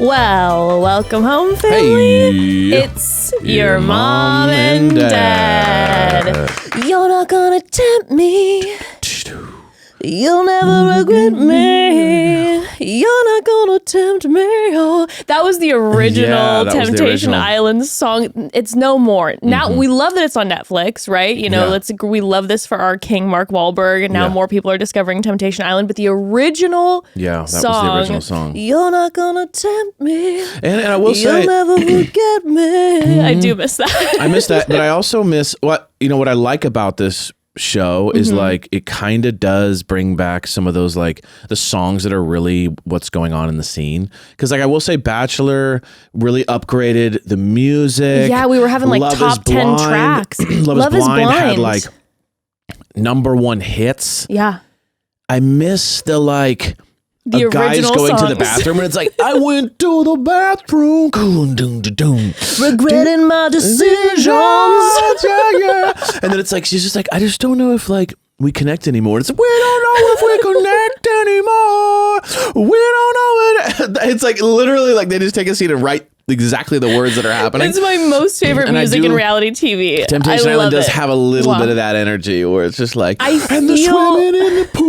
Well, welcome home, family. Hey, it's your mom and dad. You're not gonna tempt me. You'll never regret me. You're not gonna tempt me. Oh. That was the original Temptation Island song. It's no more. Now, we love that it's on Netflix, right? You know, we love this for our king, Mark Wahlberg, and now more people are discovering Temptation Island. But the original was the original song. You're not gonna tempt me. And I will say, you'll never forget me. I do miss that. I miss that, but I also miss what I like about this show is like it kind of does bring back some of those like the songs that are really what's going on in the scene, because like I will say Bachelor really upgraded the music. Yeah, we were having like top 10 tracks. Love is Blind had like #1 hits. Yeah, I miss the like the a guy's going songs. to the bathroom and it's like, I went to the bathroom, regretting my decisions. Yeah. And then it's like, she's just like, I just don't know if like we connect anymore. It's like, we don't know if we connect anymore. We don't know it. It's like literally like they just take a scene and write exactly the words that are happening. It's my most favorite music in reality TV. Temptation Island does have a little bit of that energy where it's just like, and the swimming in the pool.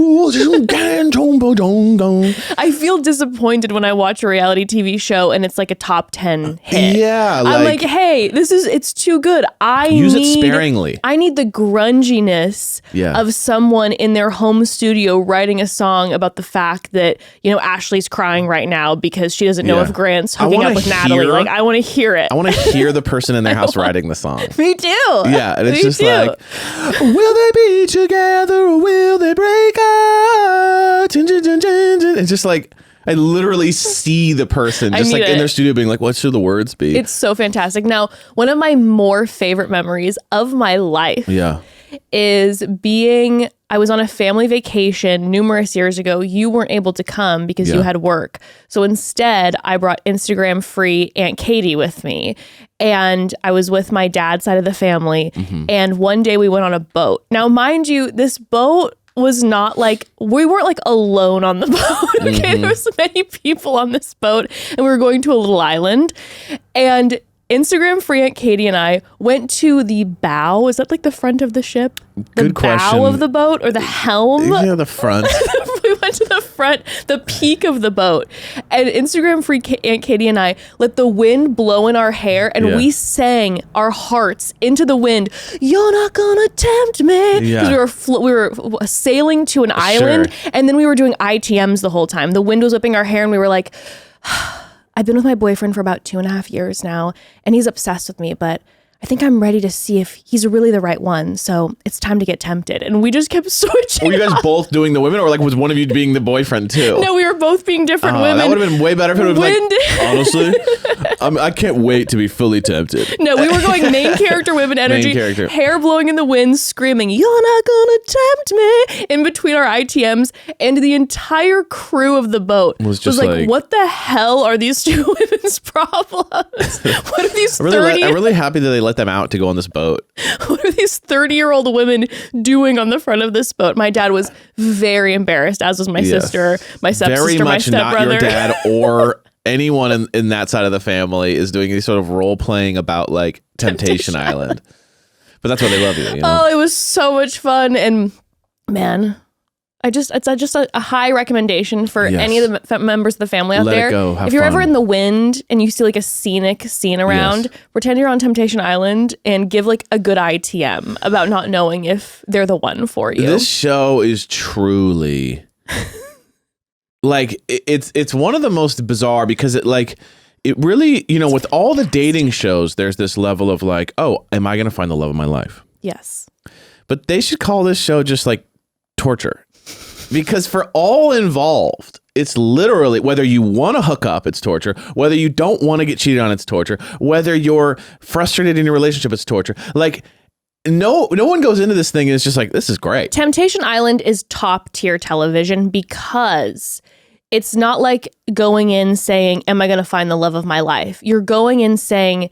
I feel disappointed when I watch a reality TV show and it's like a top 10 hit. Yeah. I'm like, hey, it's too good. Use it sparingly. I need the grunginess of someone in their home studio writing a song about the fact that, Ashley's crying right now because she doesn't know if Grant's hooking up with Natalie. Like, I want to hear it. I want to hear the person in their house writing the song. Me too. Yeah, and it's just like, will they be together or will they break up? It's just like, I literally see the person just like in their studio being like, what should the words be? It's so fantastic. Now, one of my more favorite memories of my life is I was on a family vacation numerous years ago. You weren't able to come because you had work. So instead, I brought Instagram free Aunt Katie with me. And I was with my dad's side of the family. And one day we went on a boat. Now, mind you, this boat was not like, we weren't like alone on the boat. Okay, there was many people on this boat and we were going to a little island. And Instagram free Aunt Katie and I went to the bow. Is that like the front of the ship? Good question. Bow of the boat or the helm? Yeah, the front. We went to the front, the peak of the boat. And Instagram free Aunt Katie and I let the wind blow in our hair and we sang our hearts into the wind. You're not gonna tempt me. Because we were sailing to an island and then we were doing ITMs the whole time. The wind was whipping our hair and we were like, I've been with my boyfriend for about 2.5 years now, and he's obsessed with me, but I think I'm ready to see if he's really the right one. So it's time to get tempted. And we just kept switching. Were you guys both doing the women, or like was one of you being the boyfriend too? No, we were both being different women. That would have been way better if it was like, honestly, I can't wait to be fully tempted. No, we were going main character women energy, hair blowing in the wind, screaming, you're not gonna tempt me, in between our ITMs, and the entire crew of the boat was like, what the hell are these two women's problems? What are these 30? I'm really happy that they let them out to go on this boat. What are these 30-year-old women doing on the front of this boat? My dad was very embarrassed, as was my sister, my stepsister, my stepbrother. Not your dad or anyone in that side of the family is doing any sort of role playing about like Temptation Island. But that's why they love you. Oh, it was so much fun. And man, it's just a high recommendation for any of the members of the family out there. If you're ever in the wind and you see like a scenic scene around, pretend you're on Temptation Island and give like a good ITM about not knowing if they're the one for you. This show is truly like it's one of the most bizarre because it really, with all the dating shows, there's this level of like, oh, am I going to find the love of my life? Yes. But they should call this show just like torture. Because for all involved, it's literally whether you want to hook up, it's torture. Whether you don't want to get cheated on, it's torture. Whether you're frustrated in your relationship, it's torture. Like no one goes into this thing and it's just like, this is great. Temptation Island is top tier television because it's not like going in saying, am I going to find the love of my life? You're going in saying,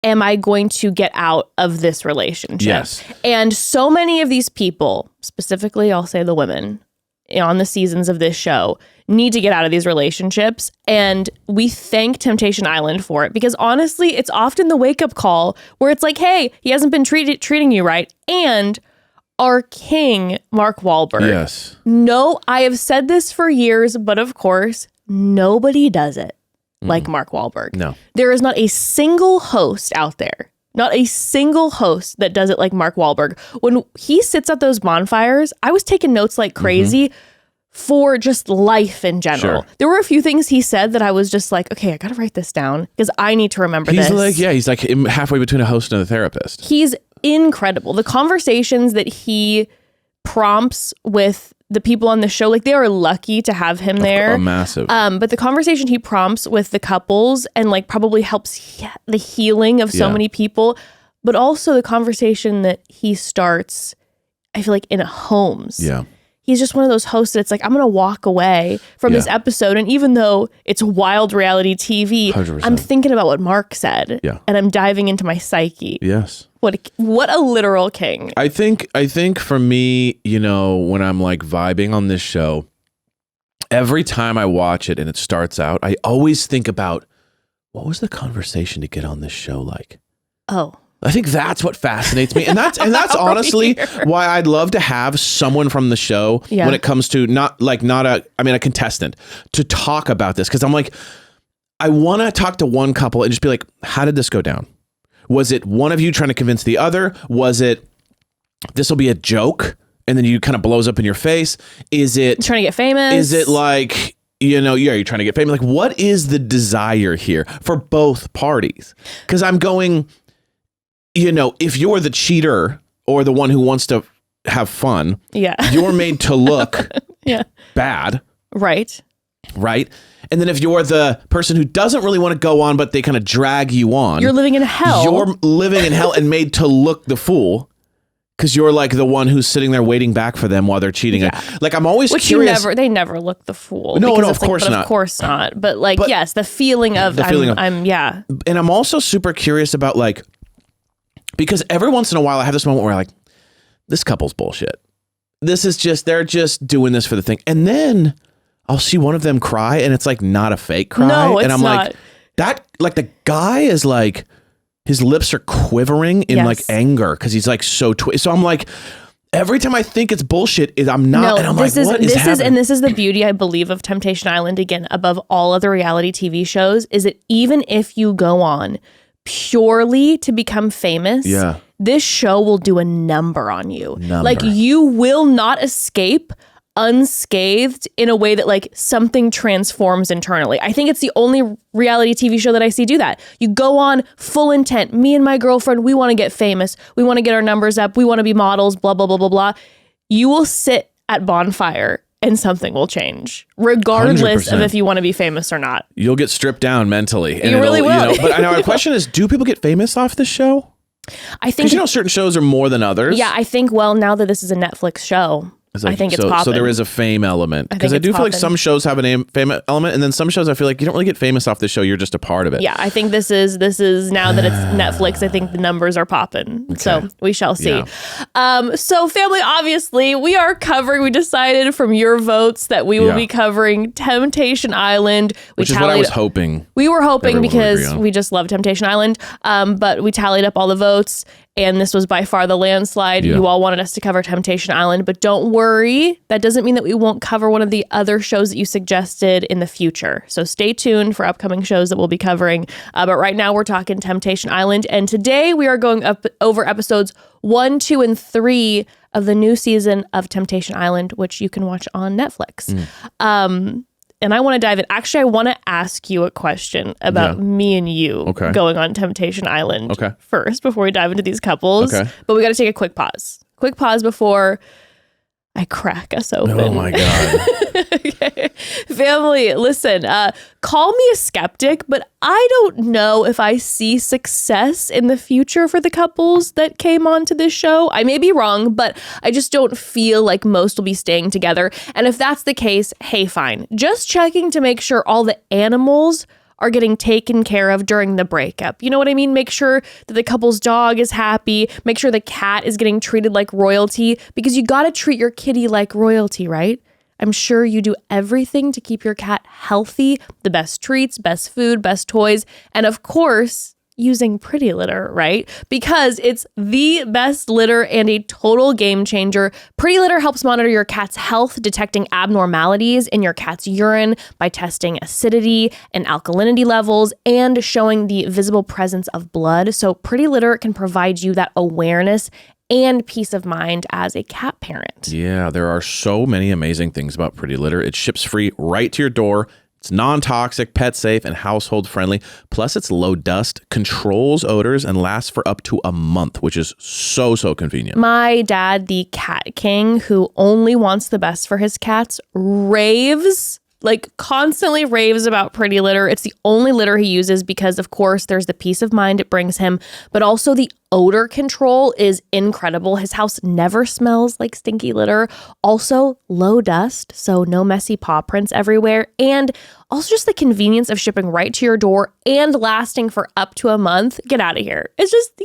am I going to get out of this relationship? Yes. And so many of these people, specifically, I'll say the women, on the seasons of this show need to get out of these relationships. And we thank Temptation Island for it, because honestly, it's often the wake-up call where it's like, hey, he hasn't been treating you right. And our king, Mark Wahlberg. Yes. No, I have said this for years, but of course, nobody does it like Mark Wahlberg. No. There is not a single host out there, not a single host that does it like Mark Wahlberg. When he sits at those bonfires, I was taking notes like crazy for just life in general. Sure. There were a few things he said that I was just like, okay, I got to write this down because I need to remember this. He's like halfway between a host and a therapist. He's incredible. The conversations that he prompts with the people on the show, like they are lucky to have him there. Massive. But the conversation he prompts with the couples and like probably helps the healing of so many people, but also the conversation that he starts, I feel like in homes. Yeah. He's just one of those hosts that it's like, I'm going to walk away from this episode. And even though it's wild reality TV, 100%. I'm thinking about what Mark said. Yeah. And I'm diving into my psyche. Yes. What a literal king. I think for me, you know, when I'm like vibing on this show, every time I watch it and it starts out, I always think about what was the conversation to get on this show like? Oh. I think that's what fascinates me. And that's honestly why I'd love to have someone from the show when it comes to not a contestant to talk about this. Cause I'm like, I want to talk to one couple and just be like, how did this go down? Was it one of you trying to convince the other? Was it, this will be a joke and then you kind of blows up in your face? Is it trying to get famous? Is it like, you know, you're trying to get famous? Like, what is the desire here for both parties? Because I'm going, you know, if you're the cheater or the one who wants to have fun, you're made to look bad. Right. And then if you're the person who doesn't really want to go on, but they kind of drag you on. You're living in hell. You're living in hell and made to look the fool because you're like the one who's sitting there waiting back for them while they're cheating. Yeah. Like, I'm always curious. They never look the fool. No, of course not. Of course not. But yes, the feeling of, And I'm also super curious about like, because every once in a while I have this moment where I'm like, this couple's bullshit. This is just, they're just doing this for the thing. And then I'll see one of them cry and it's like not a fake cry. No, it's and I'm not. like, that, like the guy is like, his lips are quivering in like anger because he's like so so I'm like, every time I think it's bullshit, I'm not. No, and I'm like, what is happening? And this is the beauty, I believe, of Temptation Island, again, above all other reality TV shows, is that even if you go on purely to become famous, this show will do a number on you. Like, you will not escape unscathed in a way that like something transforms internally. I think it's the only reality TV show that I see do that. You go on full intent. Me and my girlfriend, we want to get famous. We want to get our numbers up. We want to be models, blah, blah, blah, blah, blah. You will sit at Bonfire and something will change, regardless 100%. Of if you want to be famous or not. You'll get stripped down mentally. And you really will. You know, but I know our question is, do people get famous off this show? I think, because you know certain shows are more than others. Yeah, I think, well, now that this is a Netflix show, like, I think it's popping. So there is a fame element. Because I do feel like some shows have a fame element, and then some shows I feel like you don't really get famous off this show. You're just a part of it. Yeah, I think this is now that it's Netflix, I think the numbers are popping. Okay. So we shall see. Yeah. So family, obviously, we decided from your votes that we will be covering Temptation Island. Which is what I was hoping. We were hoping because we just love Temptation Island. But we tallied up all the votes. And this was by far the landslide. Yeah. You all wanted us to cover Temptation Island, but don't worry. That doesn't mean that we won't cover one of the other shows that you suggested in the future. So stay tuned for upcoming shows that we'll be covering. But right now we're talking Temptation Island. And today we are going over episodes 1, 2, and 3 of the new season of Temptation Island, which you can watch on Netflix. And I want to dive in. Actually, I want to ask you a question about me and you going on Temptation Island first before we dive into these couples. Okay. But we got to take a quick pause. Quick pause before I crack us open. Oh my God. Okay. Family, listen, call me a skeptic, but I don't know if I see success in the future for the couples that came onto this show. I may be wrong, but I just don't feel like most will be staying together. And if that's the case, hey, fine. Just checking to make sure all the animals are getting taken care of during the breakup. You know what I mean? Make sure that the couple's dog is happy. Make sure the cat is getting treated like royalty, because you got to treat your kitty like royalty, right? I'm sure you do everything to keep your cat healthy, the best treats, best food, best toys, and of course, using Pretty Litter, right? Because it's the best litter and a total game changer. Pretty Litter helps monitor your cat's health, detecting abnormalities in your cat's urine by testing acidity and alkalinity levels and showing the visible presence of blood. So Pretty Litter can provide you that awareness and peace of mind as a cat parent. Yeah, there are so many amazing things about Pretty Litter. It ships free right to your door. It's non-toxic, pet safe, and household friendly. Plus, it's low dust, controls odors, and lasts for up to a month, which is so convenient. My dad, the cat king, who only wants the best for his cats, constantly raves about Pretty Litter. It's the only litter he uses because, of course, there's the peace of mind it brings him, but also the odor control is incredible. His house never smells like stinky litter. Also, low dust, so no messy paw prints everywhere. And also just the convenience of shipping right to your door and lasting for up to a month. Get out of here. It's just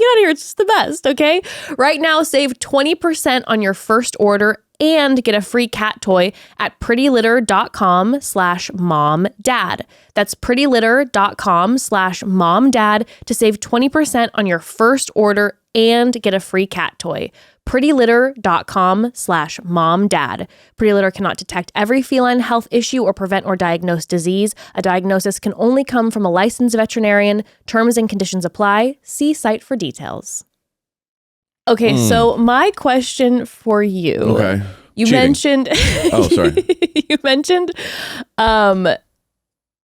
the best, okay? Right now, save 20% on your first order and get a free cat toy at prettylitter.com/momdad. That's prettylitter.com/momdad to save 20% on your first order and get a free cat toy. prettylitter.com/momdad. Pretty Litter cannot detect every feline health issue or prevent or diagnose disease. A diagnosis can only come from a licensed veterinarian. Terms and conditions apply. See site for details. Okay, so my question for you. Okay. You mentioned Oh, sorry. You mentioned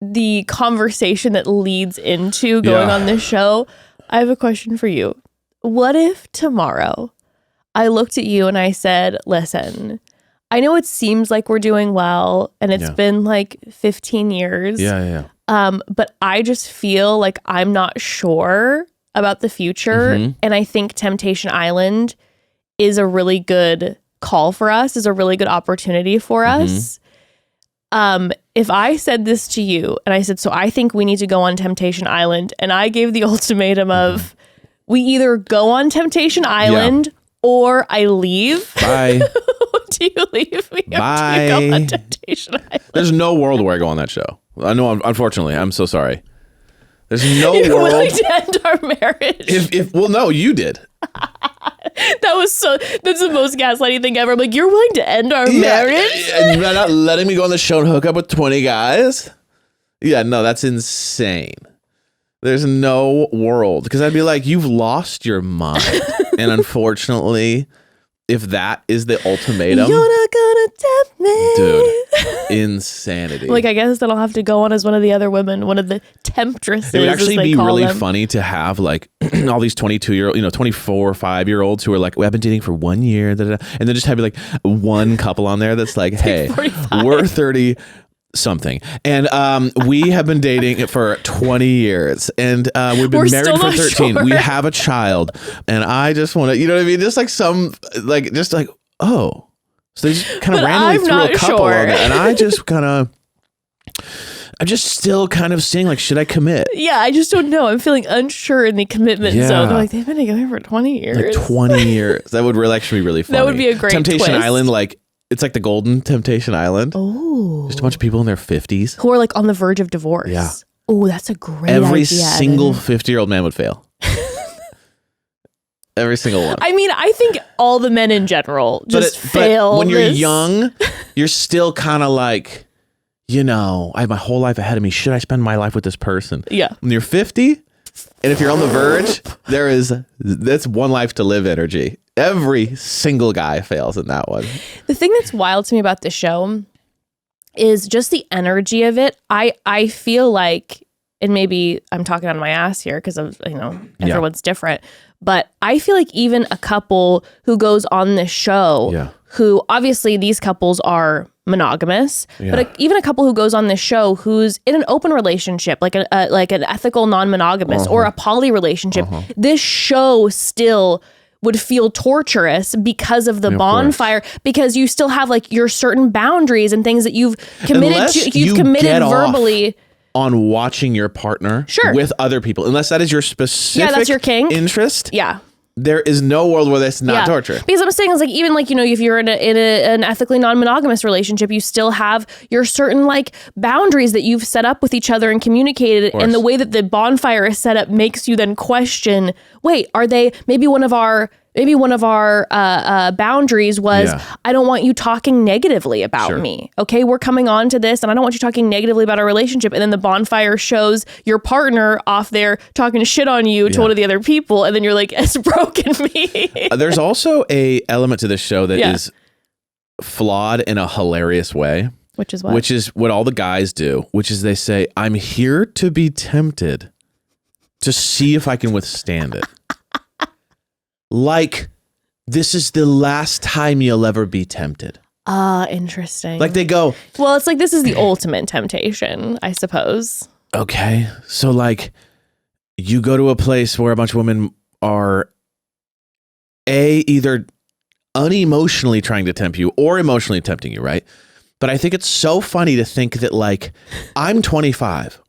the conversation that leads into going on this show. I have a question for you. What if tomorrow I looked at you and I said, listen, I know it seems like we're doing well and it's been like 15 years. But I just feel like I'm not sure about the future. And I think Temptation Island is a really good call for us, is a really good opportunity for us. If I said this to you and I said, so I think we need to go on Temptation Island, and I gave the ultimatum of we either go on Temptation Island or I leave. Bye. Do you leave me? Bye. Or do you go on Temptation Island? There's no world where I go on that show. I know, unfortunately. I'm so sorry. There's no You're world. willing to end our marriage. Well, no, you did. That's the most gaslighting thing ever. I'm like, you're willing to end our marriage? And you're not letting me go on the show and hook up with 20 guys? Yeah, no, that's insane. There's no world. Because I'd be like, you've lost your mind. And unfortunately, if that is the ultimatum, you're not gonna tempt me. Dude, insanity. Like, I guess then I'll have to go on as one of the other women, one of the Temptresses. It would actually be really funny to have like all these 22-year-old, 24, 5-year-olds who are like, I've been dating for 1 year, and then just have like one couple on there that's like, hey, 45. We're 30 something, and we have been dating for 20 years, and we've been married for 13. Sure. We have a child, and I just want to, you know what I mean? Just like oh, so they just kind of randomly threw a couple on it, and I just kind of. I'm just still kind of seeing, like, should I commit? Yeah, I just don't know. I'm feeling unsure in the commitment zone. They're like, they've been together for 20 years. Like 20 years. That would really actually be really funny. That would be a great Temptation twist. Island, like, it's like the golden Temptation Island. Oh. Just a bunch of people in their 50s. Who are, like, on the verge of divorce. Yeah. Oh, that's a great Every idea. single 50-year-old man would fail. Every single one. I mean, I think all the men in general just fail. But when you're young, you're still kind of like, I have my whole life ahead of me. Should I spend my life with this person? Yeah. When you're 50, and if you're on the verge, that's one life to live energy. Every single guy fails in that one. The thing that's wild to me about the show is just the energy of it. I feel like, and maybe I'm talking on my ass here because of, everyone's different, but I feel like even a couple who goes on this show, who obviously these couples are monogamous, but even a couple who goes on this show who's in an open relationship, like an ethical non-monogamous or a poly relationship, this show still would feel torturous because of the bonfire, because you still have like your certain boundaries and things that you've committed to. You've committed verbally on watching your partner with other people, unless that is your specific that's your kink interest. Yeah. There is no world where that's not torture. Because I'm saying, it's like, even like, you know, if you're in an ethically non-monogamous relationship, you still have your certain like boundaries that you've set up with each other and communicated. And the way that the bonfire is set up makes you then question, wait, are they, maybe one of our boundaries was, I don't want you talking negatively about me. Okay, we're coming on to this and I don't want you talking negatively about our relationship. And then the bonfire shows your partner off there talking shit on you to one of the other people. And then you're like, it's broken me. There's also a element to this show that is flawed in a hilarious way. Which is what? Which is what all the guys do, which is they say, I'm here to be tempted to see if I can withstand it. Like, this is the last time you'll ever be tempted. Interesting. Like they go, well, it's like, this is the ultimate temptation, I suppose. Okay. So like, you go to a place where a bunch of women are either unemotionally trying to tempt you or emotionally tempting you, right? But I think it's so funny to think that like, I'm 25.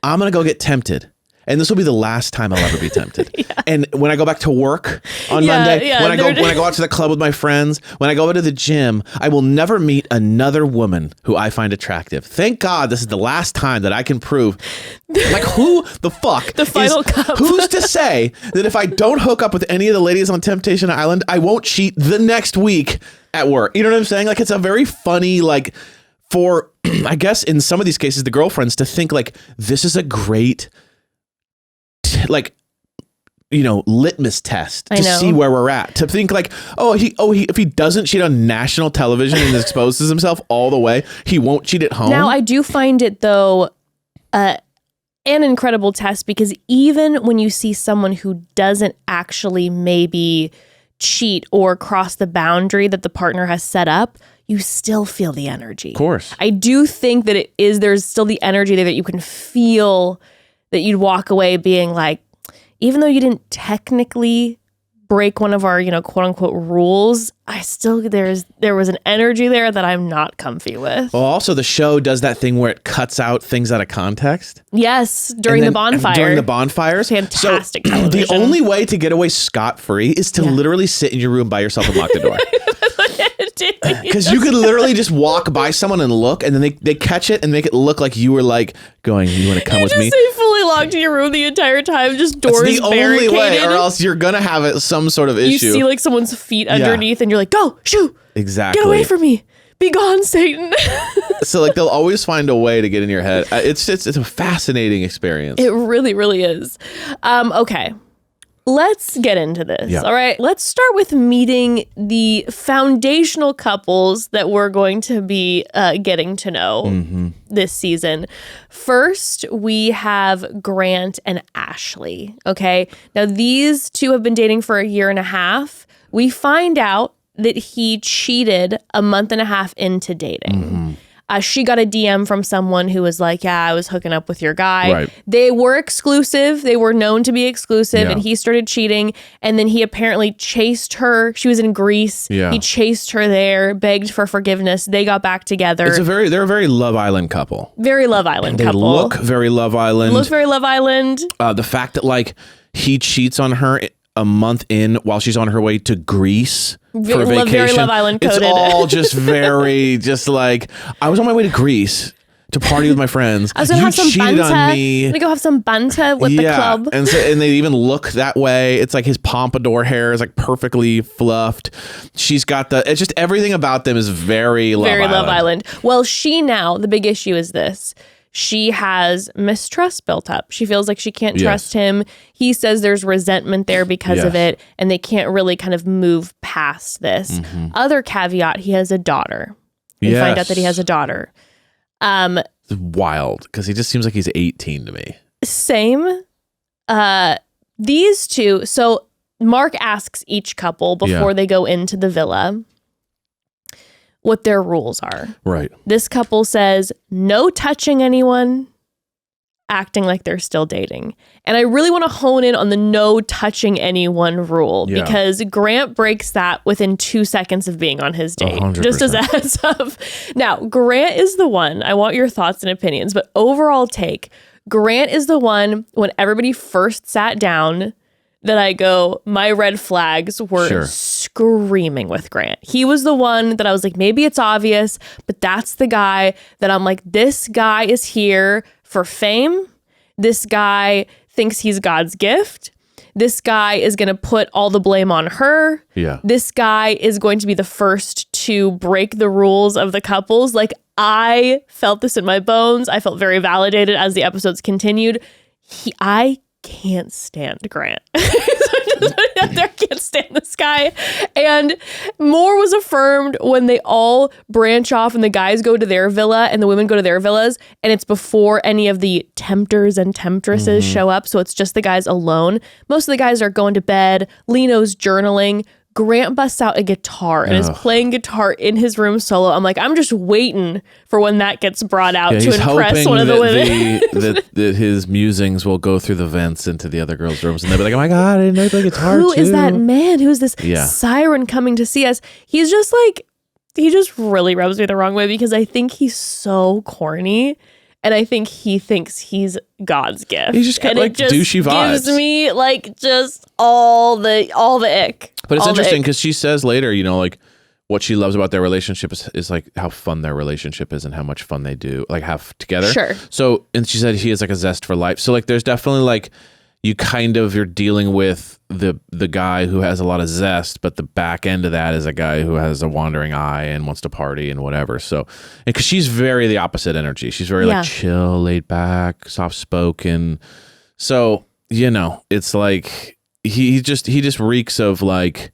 I'm going to go get tempted. And this will be the last time I'll ever be tempted. And when I go back to work on Monday, when I go out to the club with my friends, when I go into the gym, I will never meet another woman who I find attractive. Thank God this is the last time that I can prove. Like, who the fuck? The final cup. Who's to say that if I don't hook up with any of the ladies on Temptation Island, I won't cheat the next week at work? You know what I'm saying? Like, it's a very funny, like, for, I guess in some of these cases, the girlfriends to think like, this is a great, like, you know, litmus test to see where we're at, to think like, if he doesn't cheat on national television and exposes himself all the way, he won't cheat at home. Now, I do find it though an incredible test, because even when you see someone who doesn't actually maybe cheat or cross the boundary that the partner has set up, you still feel the energy. Of course. I do think that there's still the energy there that you can feel, that you'd walk away being like, even though you didn't technically break one of our, you know, quote unquote rules, I still, there was an energy there that I'm not comfy with. Well, also the show does that thing where it cuts out things out of context. Yes, during the bonfires. Fantastic so, television. The only way to get away scot-free is to literally sit in your room by yourself and lock the door. Because you could literally just walk by someone and look, and then they catch it and make it look like you were like going, you want to come with me? You just stay fully locked in your room the entire time, just doors barricaded. That's the only way, or else you're going to have some sort of issue. You see like someone's feet underneath and you're like, go, shoo. Exactly. Get away from me. Be gone, Satan. So like they'll always find a way to get in your head. It's a fascinating experience. It really, really is. Okay. Let's get into this. All right. Let's start with meeting the foundational couples that we're going to be getting to know this season. First, we have Grant and Ashley. Okay. Now, these two have been dating for 1.5 years. We find out that he cheated 1.5 months into dating. She got a DM from someone who was like, yeah, I was hooking up with your guy. Right. They were exclusive. They were known to be exclusive, and he started cheating. And then he apparently chased her. She was in Greece. Yeah. He chased her there, begged for forgiveness. They got back together. They're a very Love Island couple. Very Love Island couple. They look very Love Island. The fact that like he cheats on her a month in while she's on her way to Greece for a vacation. Very Love Island coded. It's all just very, just like, I was on my way to Greece to party with my friends. I was gonna have some banta. I'm gonna go have some banta with the club. And they even look that way. It's like his pompadour hair is like perfectly fluffed. She's got it's just everything about them is very Love Island. Very Love Island. Well, the big issue is this. She has mistrust built up. She feels like she can't trust him. He says there's resentment there because of it, and they can't really kind of move past this. Other caveat, he has a daughter. We find out that he has a daughter. It's wild, because he just seems like he's 18 to me. Same. These two, so Mark asks each couple before they go into the villa what their rules are. Right. This couple says no touching anyone, acting like they're still dating. And I really want to hone in on the no touching anyone rule, because Grant breaks that within 2 seconds of being on his date. 100%. Just as a heads up. Now, Grant is the one, I want your thoughts and opinions, but overall take, Grant is the one when everybody first sat down that I go, my red flags were screaming with Grant. He was the one that I was like, maybe it's obvious, but that's the guy that I'm like, this guy is here for fame. This guy thinks he's God's gift. This guy is going to put all the blame on her. Yeah. This guy is going to be the first to break the rules of the couples. Like, I felt this in my bones. I felt very validated as the episodes continued. I can't stand Grant. I can't stand this guy. And more was affirmed when they all branch off and the guys go to their villa and the women go to their villas, and it's before any of the Tempters and Temptresses show up. So it's just the guys alone. Most of the guys are going to bed. Lino's journaling. Grant busts out a guitar and is playing guitar in his room solo. I'm like, I'm just waiting for when that gets brought out to impress one of the women. that his musings will go through the vents into the other girls' rooms, and they'll be like, oh my God, I didn't know you play guitar Who too. is that man? Who is this siren coming to see us? He's just like, he just really rubs me the wrong way because I think he's so corny. And I think he thinks he's God's gift. He's just got like douchey vibes. Gives me like just all the ick. But it's interesting because she says later, you know, like what she loves about their relationship is like how fun their relationship is and how much fun they do like have together. Sure. So, and she said he has like a zest for life. So like there's definitely like you're dealing with the guy who has a lot of zest, but the back end of that is a guy who has a wandering eye and wants to party and whatever. So, and because she's very the opposite energy. She's very like chill, laid back, soft spoken. So, you know, it's like he just reeks of like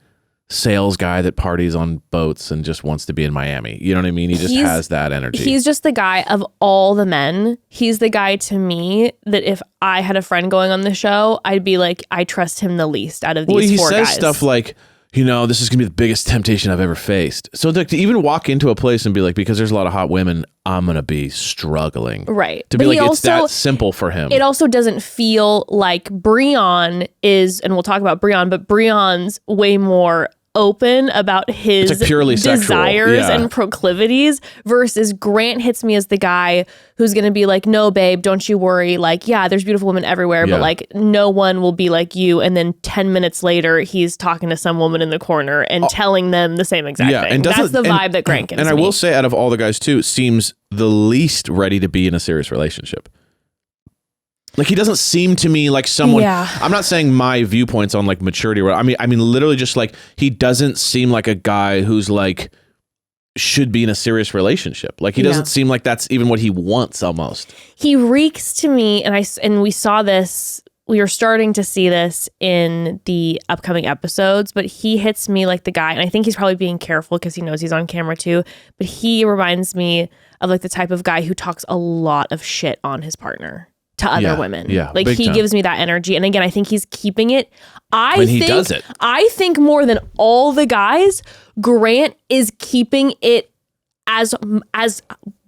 sales guy that parties on boats and just wants to be in Miami. You know what I mean? He just has that energy. He's just the guy of all the men. He's the guy to me that if I had a friend going on the show, I'd be like, I trust him the least out of these four guys. He says stuff like, you know, this is going to be the biggest temptation I've ever faced. So like, to even walk into a place and be like, because there's a lot of hot women, I'm going to be struggling. Right. To be like, it's that simple for him. It also doesn't feel like Brion is, and we'll talk about Brion, but Brion's way more open about his like purely desires and proclivities versus Grant hits me as the guy who's going to be like, no, babe, don't you worry. Like, yeah, there's beautiful women everywhere, but like no one will be like you. And then 10 minutes later, he's talking to some woman in the corner and telling them the same exact thing. And that's the vibe that Grant gives me. And I will say out of all the guys too, seems the least ready to be in a serious relationship. Like he doesn't seem to me like someone. Yeah. I'm not saying my viewpoints on like maturity. I mean, literally just like he doesn't seem like a guy who's like should be in a serious relationship. Like he doesn't seem like that's even what he wants. Almost. He reeks to me, and we saw this. We were starting to see this in the upcoming episodes, but he hits me like the guy, and I think he's probably being careful because he knows he's on camera too. But he reminds me of like the type of guy who talks a lot of shit on his partner. To other women. Yeah. Like he gives me that energy. And again, I think he's keeping it. He does it. I think more than all the guys, Grant is keeping it as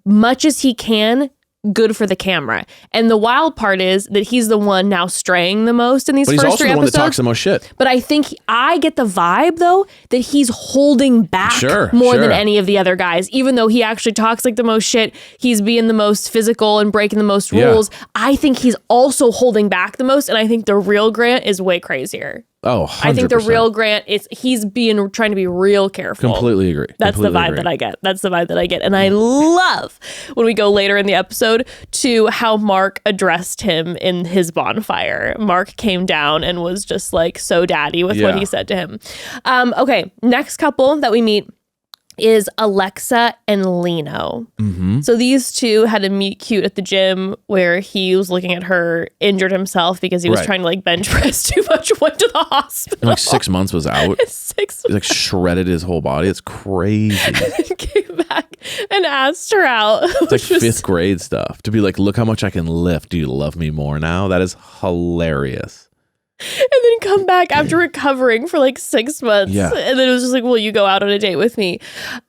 much as he can good for the camera. And the wild part is that he's the one now straying the most in these first 3 episodes. But he's also the one that talks the most shit. But I think I get the vibe though that he's holding back more than any of the other guys. Even though he actually talks like the most shit, he's being the most physical and breaking the most rules. I think he's also holding back the most. And I think the real Grant is way crazier. Oh, 100%. I think the real Grant he's trying to be real careful. Completely agree. That's the vibe that I get. That's the vibe that I get. And I love when we go later in the episode to how Mark addressed him in his bonfire. Mark came down and was just like so daddy with what he said to him. Okay, next couple that we meet is Alexa and Lino. Mm-hmm. So these two had a meet cute at the gym where he was looking at her, injured himself because he was trying to like bench press too much, went to the hospital. And like 6 months was out. 6 He like shredded his whole body. It's crazy. Came back and asked her out. It's like 5th grade stuff. To be like, look how much I can lift. Do you love me more now? That is hilarious. And then come back after recovering for like 6 months. Yeah. And then it was just like, will you go out on a date with me?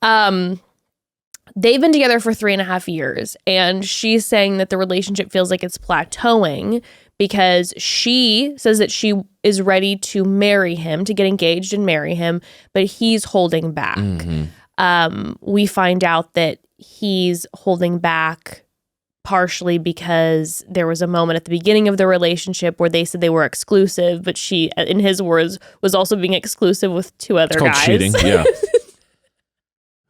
They've been together for 3.5 years. And she's saying that the relationship feels like it's plateauing because she says that she is ready to marry him, to get engaged and marry him, but he's holding back. Mm-hmm. We find out that he's holding back partially because there was a moment at the beginning of the relationship where they said they were exclusive, but she, in his words, was also being exclusive with 2 other guys. It's called cheating, yeah.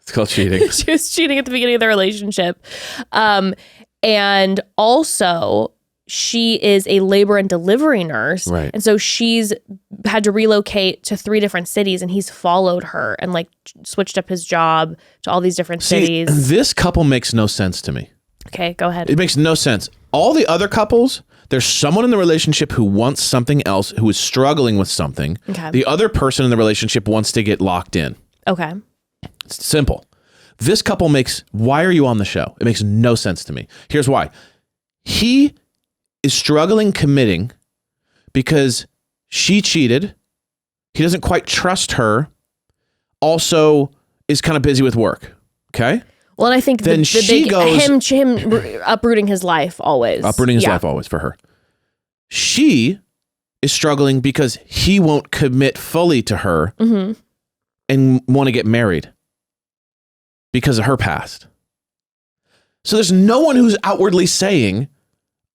It's called cheating. She was cheating at the beginning of the relationship. And also, she is a labor and delivery nurse. Right. And so she's had to relocate to 3 different cities, and he's followed her and like switched up his job to all these different cities. This couple makes no sense to me. Okay, go ahead. It makes no sense. All the other couples, there's someone in the relationship who wants something else, who is struggling with something. Okay. The other person in the relationship wants to get locked in. Okay. It's simple. This couple why are you on the show? It makes no sense to me. Here's why. He is struggling committing because she cheated. He doesn't quite trust her. Also is kind of busy with work. Okay? Well, and I think then him uprooting his life always. Uprooting his life always for her. She is struggling because he won't commit fully to her and want to get married because of her past. So there's no one who's outwardly saying,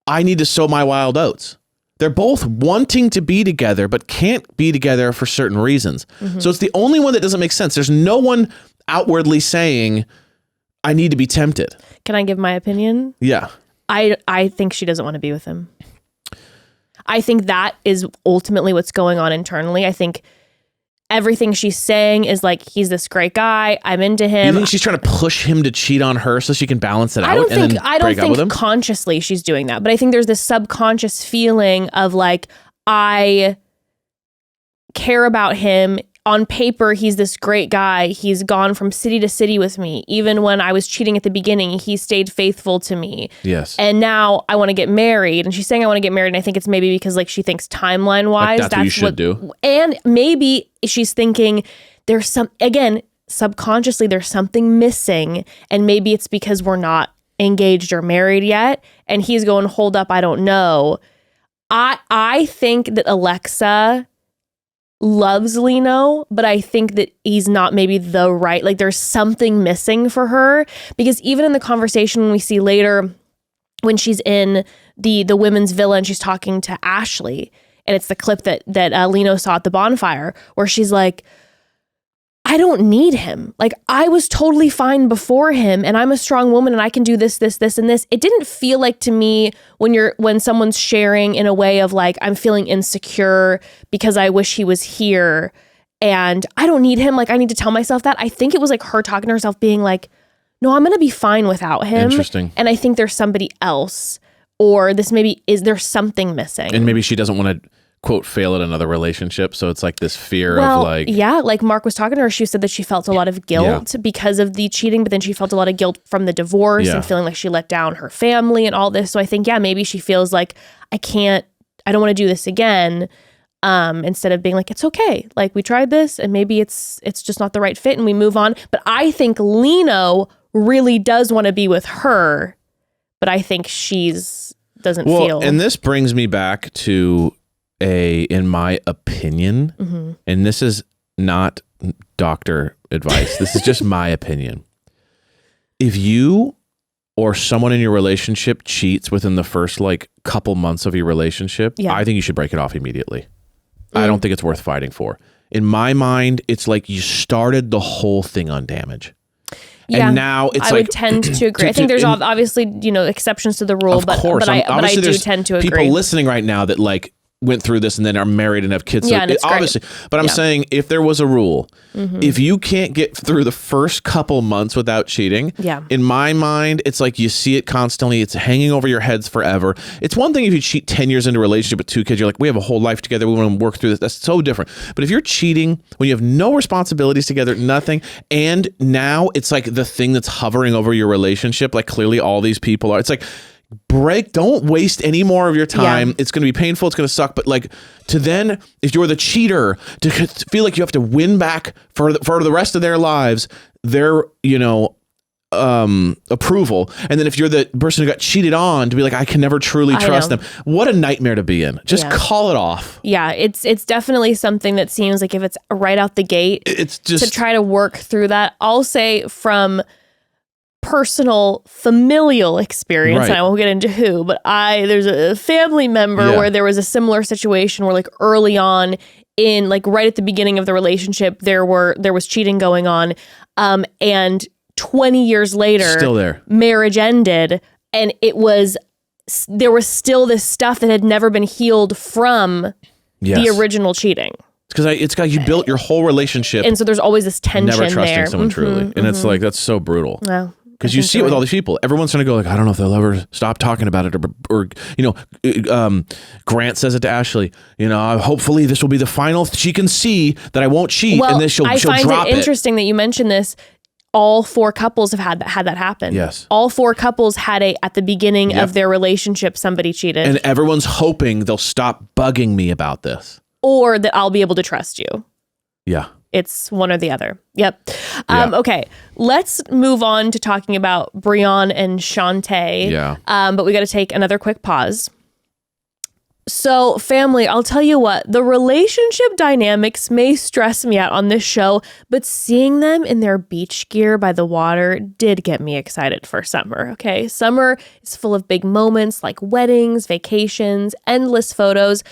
I need to sow my wild oats. They're both wanting to be together, but can't be together for certain reasons. So it's the only one that doesn't make sense. There's no one outwardly saying, I need to be tempted. Can I give my opinion? Yeah. I think she doesn't want to be with him. I think that is ultimately what's going on internally. I think everything she's saying is like, he's this great guy. I'm into him. You think she's trying to push him to cheat on her so she can balance it out? I don't think consciously she's doing that, but I think there's this subconscious feeling of like, I care about him. On paper, he's this great guy. He's gone from city to city with me. Even when I was cheating at the beginning, he stayed faithful to me. Yes. And now I want to get married. And she's saying I want to get married. And I think it's maybe because like she thinks timeline wise, that's what you should do. And maybe she's thinking there's subconsciously there's something missing. And maybe it's because we're not engaged or married yet. And he's going, hold up, I don't know. I think that Alexa loves Lino, but I think that he's not maybe the right, like there's something missing for her, because even in the conversation when we see later when she's in the women's villa and she's talking to Ashley, and it's the clip that Lino saw at the bonfire where she's like, I don't need him. Like I was totally fine before him and I'm a strong woman and I can do this, this, this, and this. It didn't feel like to me when someone's sharing in a way of like, I'm feeling insecure because I wish he was here and I don't need him. Like I need to tell myself that. I think it was like her talking to herself being like, no, I'm going to be fine without him. Interesting. And I think there's somebody else, or this maybe is there something missing. And maybe she doesn't want to quote fail at another relationship, so it's like this fear of like, yeah, like Mark was talking to her, she said that she felt a lot of guilt because of the cheating, but then she felt a lot of guilt from the divorce and feeling like she let down her family and all this. So I think maybe she feels like I don't want to do this again, instead of being like, it's okay, like we tried this and maybe it's just not the right fit and we move on. But I think Lino really does want to be with her, but I think doesn't feel. And this brings me back to in my opinion, and this is not doctor advice, this is just my opinion. If you or someone in your relationship cheats within the first like couple months of your relationship, I think you should break it off immediately. I don't think it's worth fighting for. In my mind, it's like you started the whole thing on damage. Yeah, and now it's I would tend to agree. I think there's obviously, exceptions to the rule, but I do tend to agree. People listening right now that like went through this and then are married and have kids. Yeah, and it's obviously, great. But I'm saying if there was a rule, if you can't get through the first couple months without cheating, in my mind, it's like you see it constantly. It's hanging over your heads forever. It's one thing if you cheat 10 years into a relationship with 2 kids, you're like, we have a whole life together. We want to work through this. That's so different. But if you're cheating when you have no responsibilities together, nothing, and now it's like the thing that's hovering over your relationship, like clearly all these people are, it's like, don't waste any more of your time. It's going to be painful, it's going to suck, but like to then, if you're the cheater, to feel like you have to win back for the rest of their lives their approval, and then if you're the person who got cheated on, to be like, I can never truly trust them. What a nightmare to be in. Just call it off. It's definitely something that seems like if it's right out the gate, it's just to try to work through that. I'll say from personal familial experience, and I won't get into who, but there's a family member where there was a similar situation where like early on in like right at the beginning of the relationship there was cheating going on, and 20 years later still there, marriage ended, and there was still this stuff that had never been healed from the original cheating. Because it's got, you built your whole relationship, and so there's always this tension never trusting there. someone truly, and it's like, that's so brutal. Well, because you see it with all these people. Everyone's trying to go like, I don't know if they'll ever stop talking about it, or Grant says it to Ashley. Hopefully this will be the final. She can see that I won't cheat, and then she'll drop it. I find it interesting that you mentioned this. All 4 couples have had that happen. Yes. All 4 couples had at the beginning of their relationship, somebody cheated. And everyone's hoping they'll stop bugging me about this. Or that I'll be able to trust you. Yeah. It's one or the other. Yep. Okay. Let's move on to talking about Brion and Shante. Yeah. But we got to take another quick pause. So, family, I'll tell you what, the relationship dynamics may stress me out on this show, but seeing them in their beach gear by the water did get me excited for summer, okay? Summer is full of big moments like weddings, vacations, endless photos.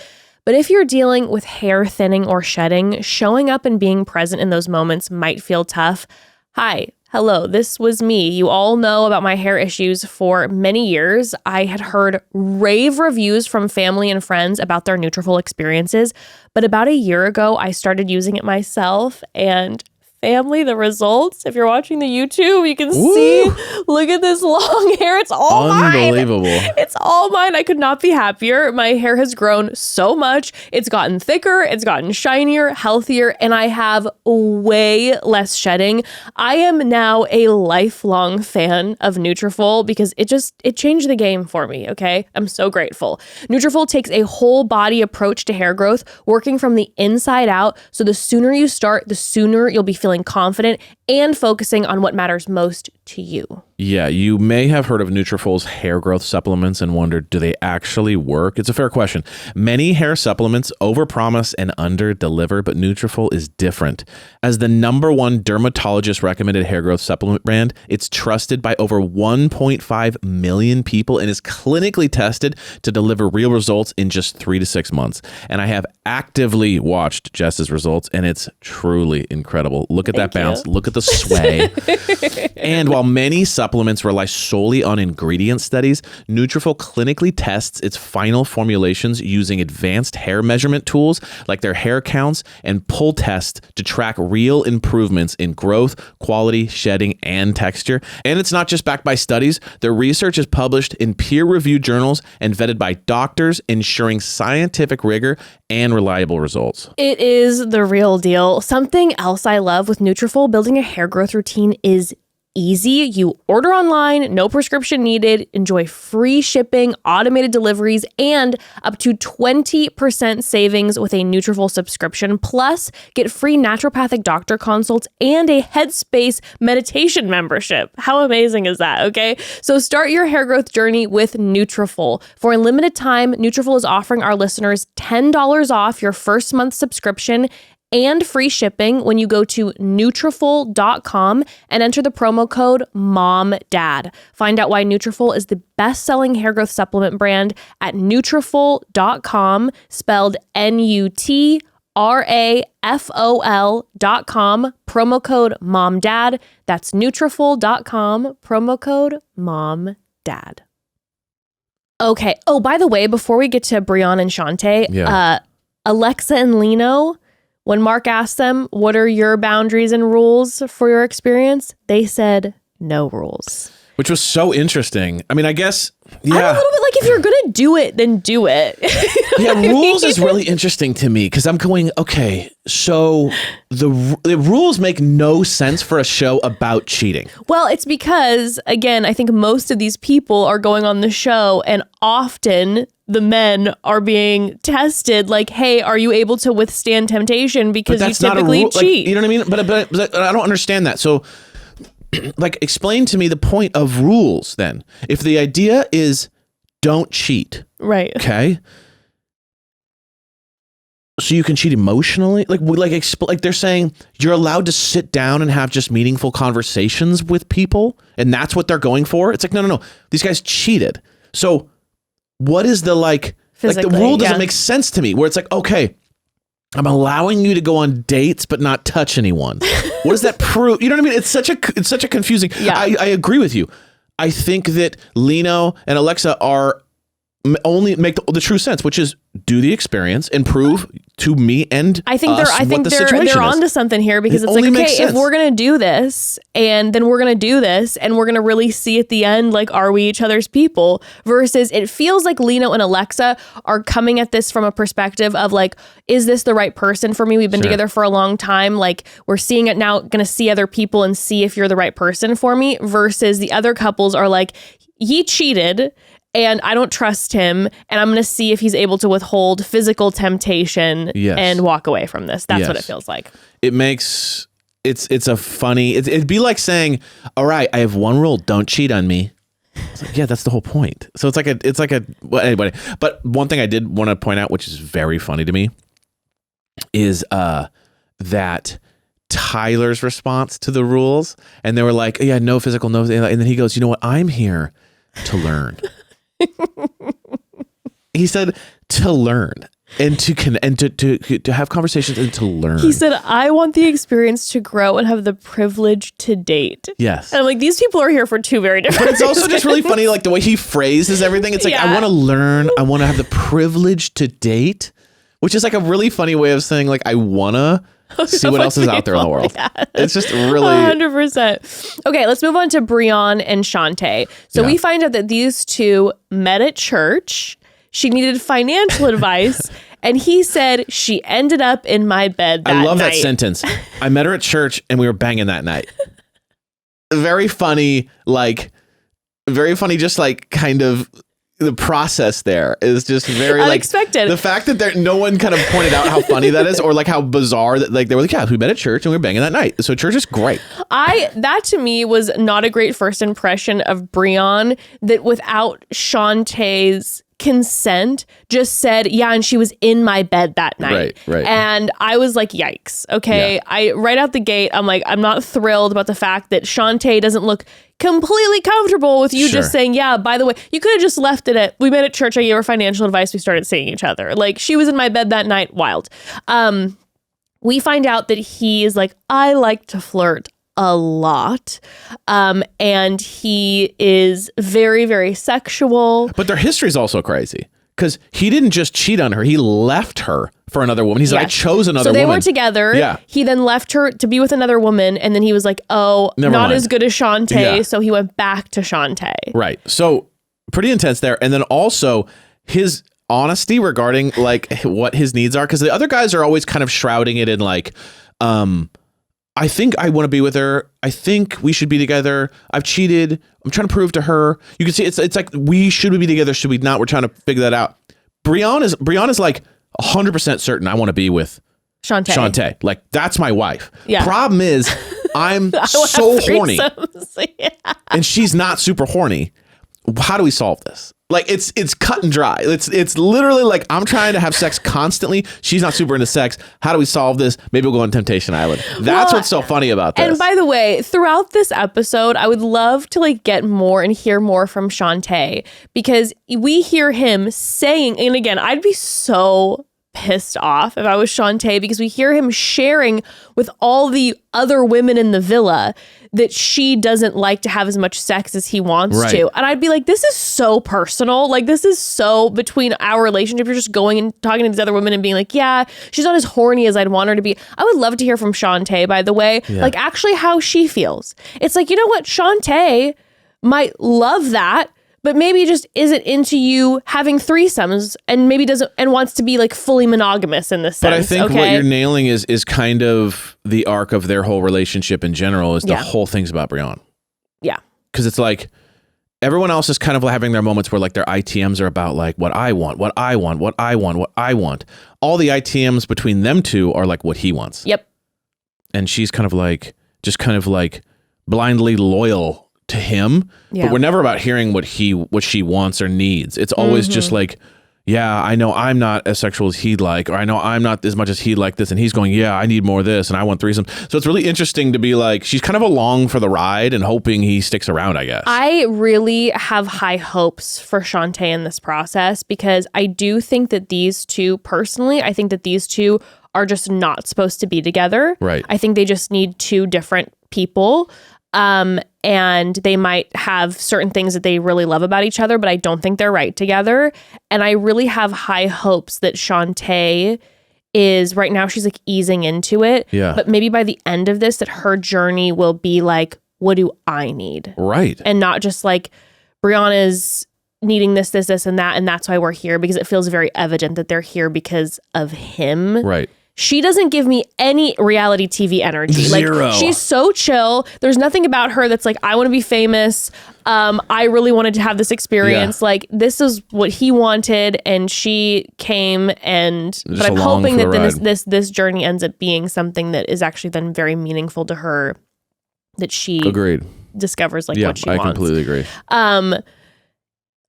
But if you're dealing with hair thinning or shedding, showing up and being present in those moments might feel tough. Hi. Hello, this was me. You all know about my hair issues for many years. I had heard rave reviews from family and friends about their Nutrafol experiences, but about a year ago, I started using it myself, and family, the results, if you're watching the YouTube, you can see, look at this long hair. It's all unbelievable. Mine. It's all mine. I could not be happier. My hair has grown so much. It's gotten thicker. It's gotten shinier, healthier, and I have way less shedding. I am now a lifelong fan of Nutrafol because it changed the game for me, okay? I'm so grateful. Nutrafol takes a whole body approach to hair growth, working from the inside out, so the sooner you start, the sooner you'll be feeling confident and focusing on what matters most to you. Yeah, you may have heard of Nutrafol's hair growth supplements and wondered, do they actually work? It's a fair question. Many hair supplements overpromise and underdeliver, but Nutrafol is different. As the #1 dermatologist recommended hair growth supplement brand, it's trusted by over 1.5 million people and is clinically tested to deliver real results in just 3 to 6 months. And I have actively watched Jess's results, and it's truly incredible. Look at that bounce. Look at the sway. And while many supplements rely solely on ingredient studies, Nutrafol clinically tests its final formulations using advanced hair measurement tools like their hair counts and pull tests to track real improvements in growth, quality, shedding, and texture. And it's not just backed by studies. Their research is published in peer-reviewed journals and vetted by doctors, ensuring scientific rigor and reliable results. It is the real deal. Something else I love with Nutrafol, building a hair growth routine is easy. You order online, no prescription needed, enjoy free shipping, automated deliveries, and up to 20% savings with a Nutrafol subscription. Plus, get free naturopathic doctor consults and a Headspace meditation membership. How amazing is that, okay? So start your hair growth journey with Nutrafol. For a limited time, Nutrafol is offering our listeners $10 off your first month subscription and free shipping when you go to Nutrafol.com and enter the promo code MOMDAD. Find out why Nutrafol is the best-selling hair growth supplement brand at Nutrafol.com, spelled Nutrafol.com, promo code MOMDAD. That's Nutrafol.com, promo code MOMDAD. Okay. Oh, by the way, before we get to Brion and Shante, Alexa and Lino, when Mark asked them, what are your boundaries and rules for your experience? They said no rules. Which was so interesting. I mean, I guess, yeah. I'm a little bit like, if you're going to do it, then do it. Yeah, rules is really interesting to me because I'm going, okay, so the rules make no sense for a show about cheating. Well, it's because, again, I think most of these people are going on the show, and often the men are being tested like, hey, are you able to withstand temptation? Because you typically cheat. Like, you know what I mean? But I don't understand that. So like, explain to me the point of rules then. If the idea is don't cheat. Right. Okay. so you can cheat emotionally? Like they're saying you're allowed to sit down and have just meaningful conversations with people, and that's what they're going for. It's like, no. These guys cheated. So what is the like the rule doesn't make sense to me, where it's like, okay, I'm allowing you to go on dates but not touch anyone. What does that prove? You know what I mean? It's such a confusing. Yeah. I agree with you. I think that Lino and Alexa are only make the true sense, which is do the experience and prove to me and I think they're onto something here, because it's like, okay, if we're gonna do this and then we're gonna do this and we're gonna really see at the end, like, are we each other's people? Versus it feels like Lino and Alexa are coming at this from a perspective of like, is this the right person for me? We've been together for a long time. Like, we're seeing it now, gonna see other people and see if you're the right person for me. Versus the other couples are like, he cheated and I don't trust him, and I'm going to see if he's able to withhold physical temptation and walk away from this. That's what it feels like. It makes it's a funny. It'd be like saying, "All right, I have one rule: don't cheat on me." It's like, yeah, that's the whole point. So it's like a well, anybody. But one thing I did want to point out, which is very funny to me, is that Tyler's response to the rules, and they were like, "Yeah, no physical, no," and then he goes, "You know what? I'm here to learn." He said to learn and to have conversations and to learn. He said, I want the experience to grow and have the privilege to date. Yes. And I'm like, these people are here for two very different But it's also just really funny, like the way he phrases everything. It's like, I want to learn. I want to have the privilege to date, which is like a really funny way of saying, like, I want to see what else is out there in the world. Yes. It's just really 100%. Okay, let's move on to Brion and Shante. So we find out that these two met at church. She needed financial advice, and he said she ended up in my bed that night. I love that sentence. I met her at church and we were banging that night. Very funny, just like kind of the process there is just very unexpected. Like the fact that no one kind of pointed out how funny that is, or like how bizarre that, like, they were like, yeah, we met at church and we were banging that night. So church is great. That to me was not a great first impression of Brion, that without Shantae's consent just said, yeah, and she was in my bed that night. Right. And I was like, yikes. Okay. Yeah. I right out the gate, I'm like, I'm not thrilled about the fact that Shante doesn't look completely comfortable with you just saying, yeah, by the way, you could have just left it at, we met at church, I gave her financial advice, we started seeing each other. Like, she was in my bed that night. Wild. We find out that he is like, I like to flirt a lot. And he is very, very sexual. But their history is also crazy, because he didn't just cheat on her. He left her for another woman. He's like, I chose another woman. So they were together. Yeah. He then left her to be with another woman. And then he was like, oh, never not mind. as good as Shante. Yeah. So he went back to Shante. Right. So pretty intense there. And then also his honesty regarding like what his needs are. Because the other guys are always kind of shrouding it in like, I think I want to be with her. I think we should be together. I've cheated. I'm trying to prove to her. You can see it's like, should we be together? Should we not? We're trying to figure that out. Brion is like 100% certain I want to be with Shante. Like, that's my wife. Yeah. Problem is, I'm so horny. And she's not super horny. How do we solve this? Like, it's cut and dry. It's literally like, I'm trying to have sex constantly. She's not super into sex. How do we solve this? Maybe we'll go on Temptation Island. That's what's so funny about this. And by the way, throughout this episode, I would love to like get more and hear more from Shante, because we hear him saying, and again, I'd be so pissed off if I was Shante, because we hear him sharing with all the other women in the villa that she doesn't like to have as much sex as he wants to. And I'd be like, this is so personal. Like, this is so between our relationship. You're just going and talking to these other women and being like, yeah, she's not as horny as I'd want her to be. I would love to hear from Shante, by the way, like actually how she feels. It's like, you know what? Shante might love that, but maybe just isn't into you having threesomes, and maybe doesn't, and wants to be like fully monogamous in this sense. But I think what you're nailing is kind of the arc of their whole relationship in general, is the whole thing's about Brion. Yeah. Because it's like everyone else is kind of having their moments where like their ITMs are about like what I want, what I want, what I want, what I want. All the ITMs between them two are like what he wants. Yep. And she's kind of like, just kind of like blindly loyal to him, but we're never about hearing what she wants or needs. It's always just like, yeah, I know I'm not as sexual as he'd like, or I know I'm not as much as he'd like this. And he's going, yeah, I need more of this and I want threesome. So it's really interesting to be like, she's kind of along for the ride and hoping he sticks around, I guess. I really have high hopes for Shante in this process because I do think that these two, personally, I think that these two are just not supposed to be together. Right. I think they just need two different people. And they might have certain things that they really love about each other, but I don't think they're right together. And I really have high hopes that Shante is, right now she's like easing into it. Yeah. But maybe by the end of this, that her journey will be like, what do I need? Right. And not just like, Brianna's needing this, and that, and that's why we're here, because it feels very evident that they're here because of him. Right. She doesn't give me any reality TV energy. Zero. Like, she's so chill. There's nothing about her that's like, I want to be famous. I really wanted to have this experience. Yeah. Like, this is what he wanted, and she came. And but I'm hoping that then this journey ends up being something that is actually then very meaningful to her. That she discovers what she wants. I completely agree.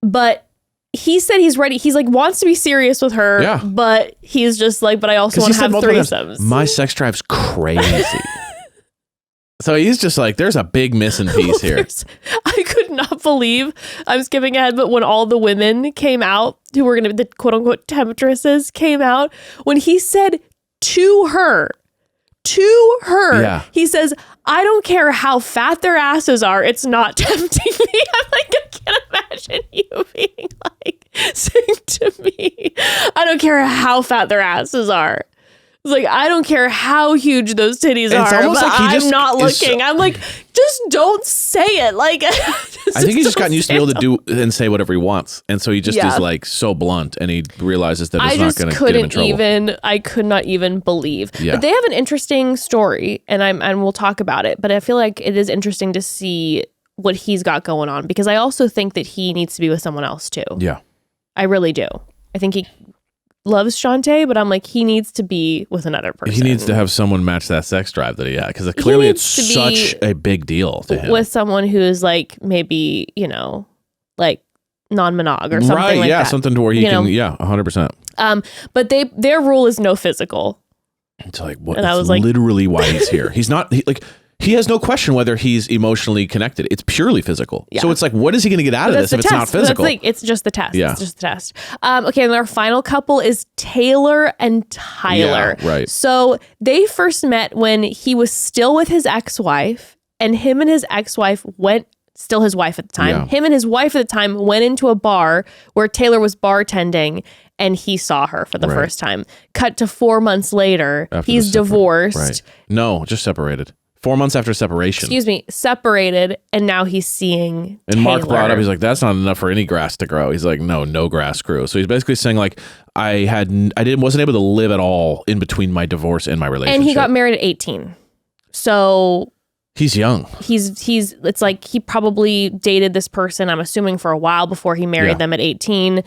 But he said he's ready. He's like, wants to be serious with her, but he's just like, but I also want to have threesomes. My sex drive's crazy. So he's just like, there's a big missing piece here. I could not believe, I'm skipping ahead, but when all the women came out, who were going to be the quote unquote Temptresses came out, when he said to her, he says, I don't care how fat their asses are, it's not tempting me. I'm like, I can't imagine you being like, saying to me, I don't care how fat their asses are. It's like, I don't care how huge those titties are, but like I'm not looking. I'm like, just don't say it. Like, I think he's just gotten used to be able to do and say whatever he wants. And so he just is like so blunt, and he realizes that it's not going to get him in trouble. I could not even believe. Yeah. But they have an interesting story, and we'll talk about it. But I feel like it is interesting to see what he's got going on, because I also think that he needs to be with someone else too. Yeah. I really do. I think he loves Shante, but I'm like, he needs to be with another person. He needs to have someone match that sex drive that he had, because clearly it's such a big deal to him. With someone who is like, maybe, like non-monog or something like that. Yeah, something to where he can, 100%. But their rule is no physical. It's like, what? And I was like, literally why he's here. He's not, he has no question whether he's emotionally connected. It's purely physical. Yeah. So it's like, what is he going to get out of this if it's not physical? It's just the test. Yeah. It's just the test. Okay, and our final couple is Tayler and Tayler. Yeah, right. So they first met when he was still with his ex-wife, and him and his ex-wife still his wife at the time. Yeah. Him and his wife at the time went into a bar where Tayler was bartending, and he saw her for the first time. Cut to 4 months later, he's divorced. Right. No, just separated. 4 months after separation. Excuse me, separated, and now he's seeing And Tayler. Mark brought up, he's like, that's not enough for any grass to grow. He's like, no grass grew. So he's basically saying like, wasn't able to live at all in between my divorce and my relationship. And he got married at 18. So he's young. It's like he probably dated this person, I'm assuming, for a while before he married them at 18.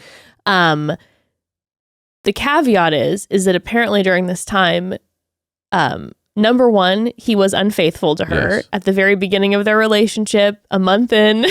The caveat is that apparently during this time, number one, he was unfaithful to her at the very beginning of their relationship, a month in.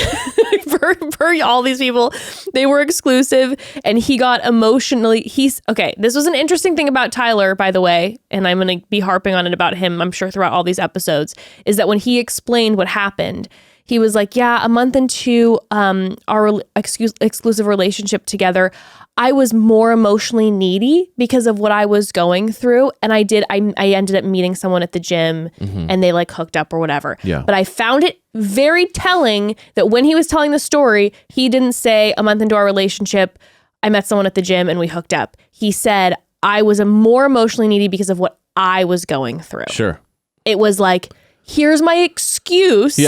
for all these people, they were exclusive, and he got emotionally. This was an interesting thing about Tayler, by the way, and I'm going to be harping on it about him, I'm sure, throughout all these episodes, is that when he explained what happened, he was like, a month into our exclusive relationship together, I was more emotionally needy because of what I was going through. And I ended up meeting someone at the gym, and they like hooked up or whatever. Yeah. But I found it very telling that when he was telling the story, he didn't say a month into our relationship, I met someone at the gym and we hooked up. He said, I was more emotionally needy because of what I was going through. Sure. It was like, here's my excuse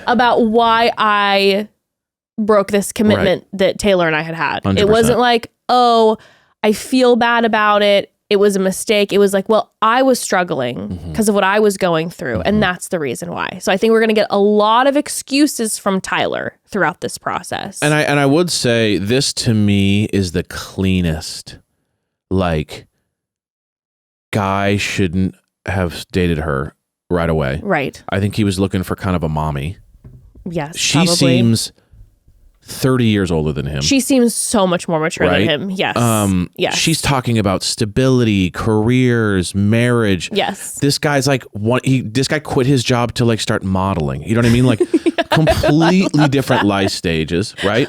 about why I broke this commitment that Tayler and I had. 100%. It wasn't like, oh, I feel bad about it. It was a mistake. It was like, well, I was struggling because of what I was going through. And that's the reason why. So I think we're going to get a lot of excuses from Tayler throughout this process. And I would say this, to me, is the cleanest. Like, guy shouldn't have dated her right away. Right. I think he was looking for kind of a mommy. Yes. She probably seems 30 years older than him. She seems so much more mature than him. Yes. Yes. She's talking about stability, careers, marriage. Yes. This guy's like, this guy quit his job to like start modeling. You know what I mean? Like completely different life stages, right?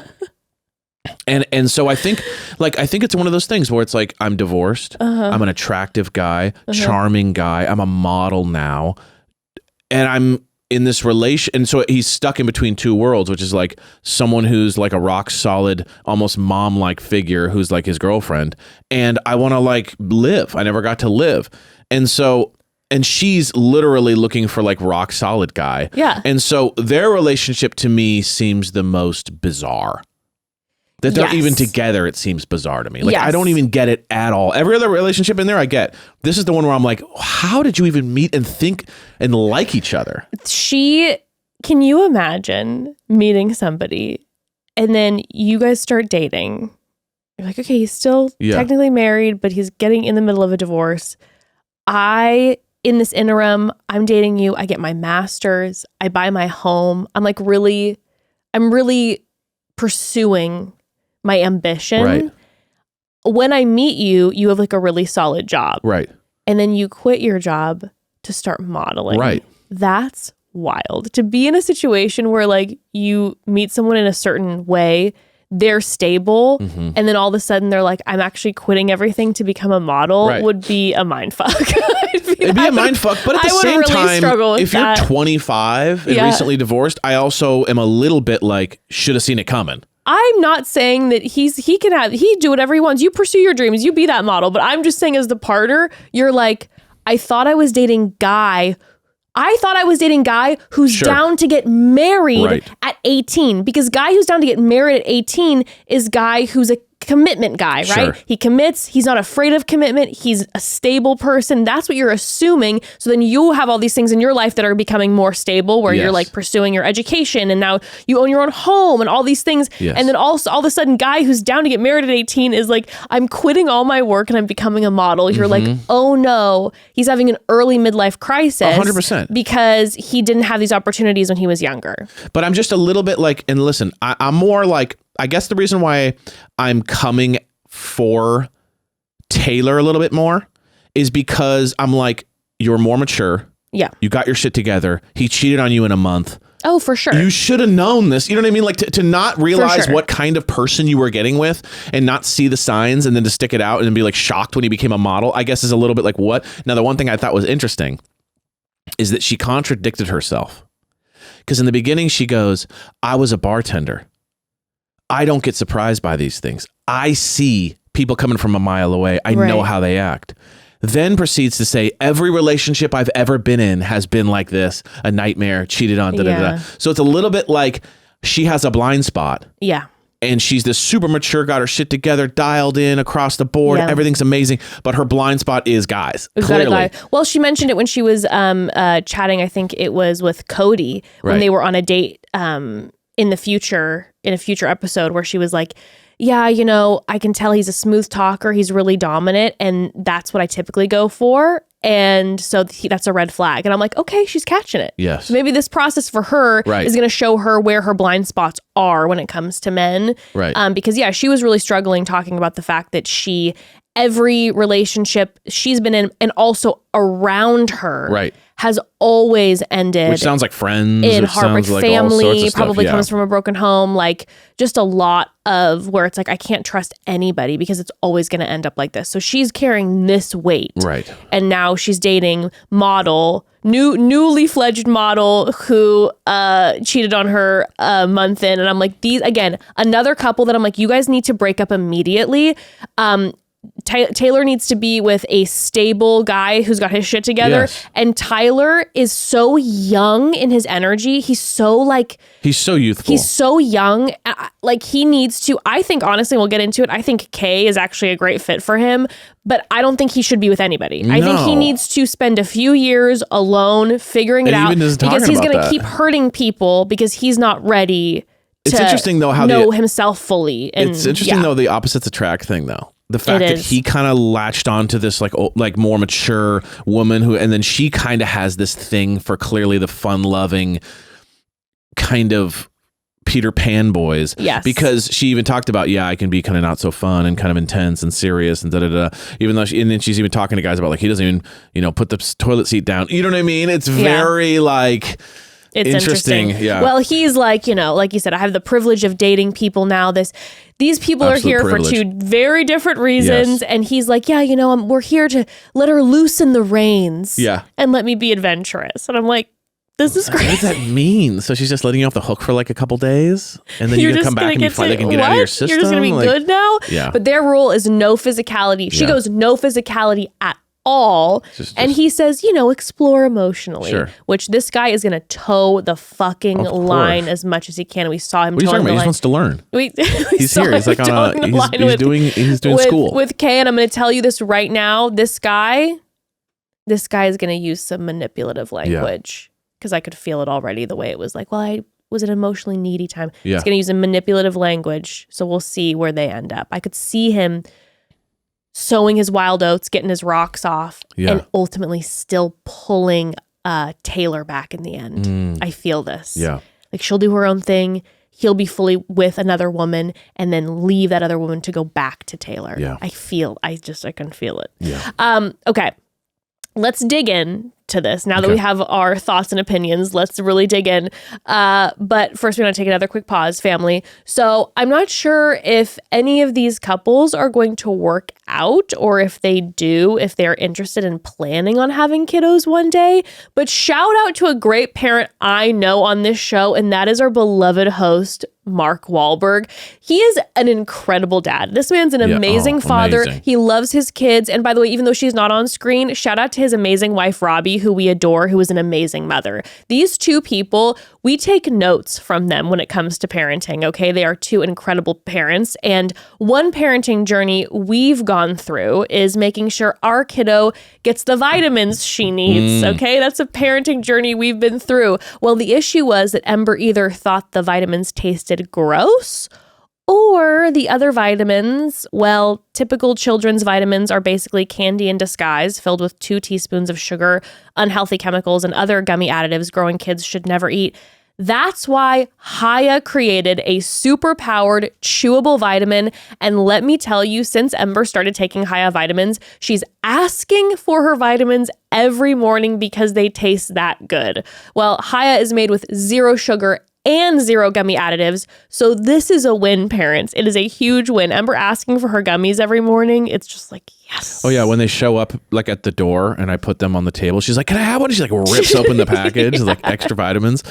And so I think it's one of those things where it's like, I'm divorced. I'm an attractive guy, charming guy. I'm a model now. And I'm in this relation, and so he's stuck in between two worlds, which is like someone who's like a rock solid, almost mom-like figure who's like his girlfriend, and I want to like live. I never got to live, and she's literally looking for like rock solid guy. Yeah, and so their relationship to me seems the most bizarre. That they're even together, it seems bizarre to me. Like, I don't even get it at all. Every other relationship in there, I get. This is the one where I'm like, how did you even meet and think and like each other? Can you imagine meeting somebody and then you guys start dating? You're like, okay, he's still technically married, but he's getting in the middle of a divorce. In this interim, I'm dating you. I get my master's. I buy my home. I'm really pursuing my ambition. Right. When I meet you, you have like a really solid job. Right. And then you quit your job to start modeling. Right. That's wild. To be in a situation where like you meet someone in a certain way, they're stable, and then all of a sudden they're like, I'm actually quitting everything to become a model, would be a mind fuck. It'd be a mind fuck, but at the same time, if you're 25 and recently divorced, I also am a little bit like, should have seen it coming. I'm not saying that he do whatever he wants. You pursue your dreams. You be that model. But I'm just saying as the partner, you're like, I thought I was dating guy who's down to get married at 18. Because guy who's down to get married at 18 is guy who's a commitment guy, right? Sure. He commits. He's not afraid of commitment. He's a stable person. That's what you're assuming. So then you have all these things in your life that are becoming more stable, where you're like pursuing your education and now you own your own home and all these things. Yes. And then also all of a sudden guy who's down to get married at 18 is like, I'm quitting all my work and I'm becoming a model. You're like, oh no, he's having an early midlife crisis. 100%. Because he didn't have these opportunities when he was younger. But I'm just a little bit like, and listen, I'm more like, I guess the reason why I'm coming for Tayler a little bit more is because I'm like, you're more mature. Yeah. You got your shit together. He cheated on you in a month. Oh, for sure. You should have known this. You know what I mean? Like to not realize what kind of person you were getting with and not see the signs and then to stick it out and be like shocked when he became a model, I guess is a little bit like what? Now, the one thing I thought was interesting is that she contradicted herself. Because in the beginning she goes, I was a bartender. I don't get surprised by these things. I see people coming from a mile away. I know how they act. Then proceeds to say, every relationship I've ever been in has been like this, a nightmare, cheated on, So it's a little bit like she has a blind spot. Yeah. And she's this super mature, got her shit together, dialed in across the board. Yeah. Everything's amazing. But her blind spot is guys. Clearly. Well, she mentioned it when she was chatting, I think it was with Cody, when they were on a date in a future episode, where she was like, yeah, you know, I can tell he's a smooth talker. He's really dominant. And that's what I typically go for. And so that's a red flag. And I'm like, okay, she's catching it. Yes. So maybe this process for her is going to show her where her blind spots are when it comes to men. Right. Because she was really struggling talking about the fact that every relationship she's been in and also around her has always ended. Which sounds like friends. In heartbreak. Like family probably comes from a broken home. Like just a lot of where it's like, I can't trust anybody because it's always going to end up like this. So she's carrying this weight. Right. And now she's dating newly fledged model who cheated on her a month in. And I'm like, another couple that I'm like, you guys need to break up immediately. Tayler needs to be with a stable guy who's got his shit together. Yes. And Tayler is so young in his energy. He's so youthful. He's so young. Like he needs to, I think, honestly, we'll get into it. I think Kay is actually a great fit for him, but I don't think he should be with anybody. No. I think he needs to spend a few years alone figuring it out, because he's going to keep hurting people because he's not ready to interesting, though, how know himself fully. And, it's interesting, though, the opposites attract thing, though. The fact that he kind of latched onto this like more mature woman and then she kind of has this thing for clearly the fun-loving kind of Peter Pan boys. Yes. Because she even talked about, I can be kind of not so fun and kind of intense and serious and da-da-da. Even though and then she's even talking to guys about like, he doesn't even, put the toilet seat down. You know what I mean? It's very like... It's interesting. Yeah. Well, he's like, like you said, I have the privilege of dating people now. These people are here for two very different reasons. Yes. And he's like, we're here to let her loosen the reins. Yeah. And let me be adventurous. And I'm like, this is great. What does that mean? So she's just letting you off the hook for like a couple days? And then you're going to come back and they can get out of your system? You're just going to be good now? Yeah. But their rule is no physicality. She goes no physicality at all. And he says, explore emotionally, which this guy is going to toe the fucking line as much as he can. We saw him toeing the line. He wants to learn. He's here. He's like he's doing school with Kay. And I'm going to tell you this right now. This guy is going to use some manipulative language because I could feel it already the way it was like, well, I was an emotionally needy time. Yeah. He's going to use a manipulative language. So we'll see where they end up. I could see him sowing his wild oats, getting his rocks off, and ultimately still pulling Tayler back in the end. I feel this. Yeah. Like she'll do her own thing. He'll be fully with another woman and then leave that other woman to go back to Tayler. Yeah. I can feel it. Yeah. Okay. Let's dig in to this. Now that we have our thoughts and opinions, let's really dig in. But first, we're going to take another quick pause, family. So I'm not sure if any of these couples are going to work out or if they do, if they're interested in planning on having kiddos one day. But shout out to a great parent I know on this show, and that is our beloved host, Mark Wahlberg. He is an incredible dad. This man's an amazing father. Amazing. He loves his kids. And by the way, even though she's not on screen, shout out to his amazing wife, Robbie, who we adore, who is an amazing mother. These two people, we take notes from them when it comes to parenting, okay? They are two incredible parents. And one parenting journey we've gone through is making sure our kiddo gets the vitamins she needs, okay? That's a parenting journey we've been through. Well, the issue was that Ember either thought the vitamins tasted gross or the other vitamins, well, typical children's vitamins are basically candy in disguise filled with 2 teaspoons of sugar, unhealthy chemicals, and other gummy additives growing kids should never eat. That's why Haya created a super-powered, chewable vitamin. And let me tell you, since Ember started taking Haya vitamins, she's asking for her vitamins every morning because they taste that good. Well, Haya is made with 0 sugar and 0 gummy additives. So this is a win, parents. It is a huge win. Ember asking for her gummies every morning. It's just like, yes. Oh yeah, when they show up like at the door and I put them on the table, she's like, can I have one? She like rips open the package, like extra vitamins.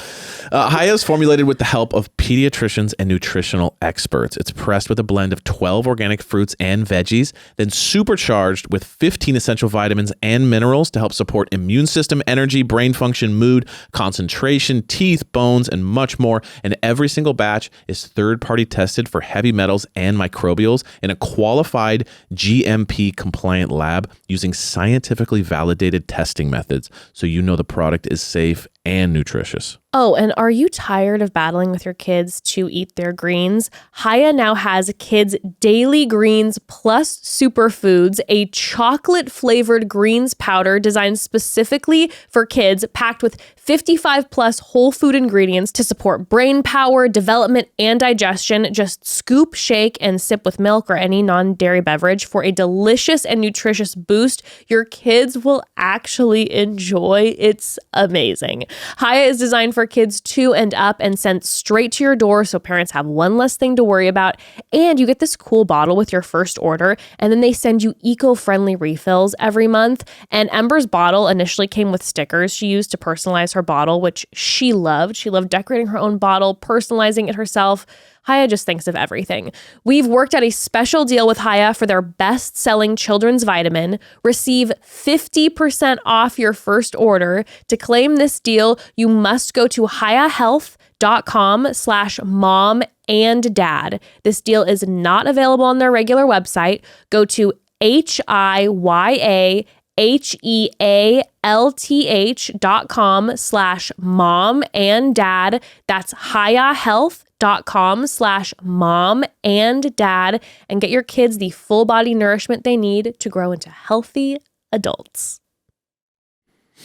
Haya is formulated with the help of pediatricians and nutritional experts. It's pressed with a blend of 12 organic fruits and veggies, then supercharged with 15 essential vitamins and minerals to help support immune system, energy, brain function, mood, concentration, teeth, bones, and much more. And every single batch is third-party tested for heavy metals and microbials in a qualified GMP compliant lab using scientifically validated testing methods, so you know the product is safe and nutritious. Oh, and are you tired of battling with your kids to eat their greens? Haya now has kids' daily greens plus superfoods, a chocolate-flavored greens powder designed specifically for kids, packed with 55 plus whole food ingredients to support brain power, development, and digestion. Just scoop, shake, and sip with milk or any non-dairy beverage for a delicious and nutritious boost your kids will actually enjoy. It's amazing. Haya is designed for kids 2 and up and sent straight to your door, so parents have one less thing to worry about. And you get this cool bottle with your first order, and then they send you eco-friendly refills every month. And Ember's bottle initially came with stickers she used to personalize her bottle, which she loved. She loved decorating her own bottle, personalizing it herself. Haya just thinks of everything. We've worked out a special deal with Haya for their best-selling children's vitamin. Receive 50% off your first order. To claim this deal, you must go to hayahealth.com/mom-and-dad. This deal is not available on their regular website. Go to hayahealth.com/mom-and-dad. That's hayahealth.com/mom-and-dad and get your kids the full body nourishment they need to grow into healthy adults.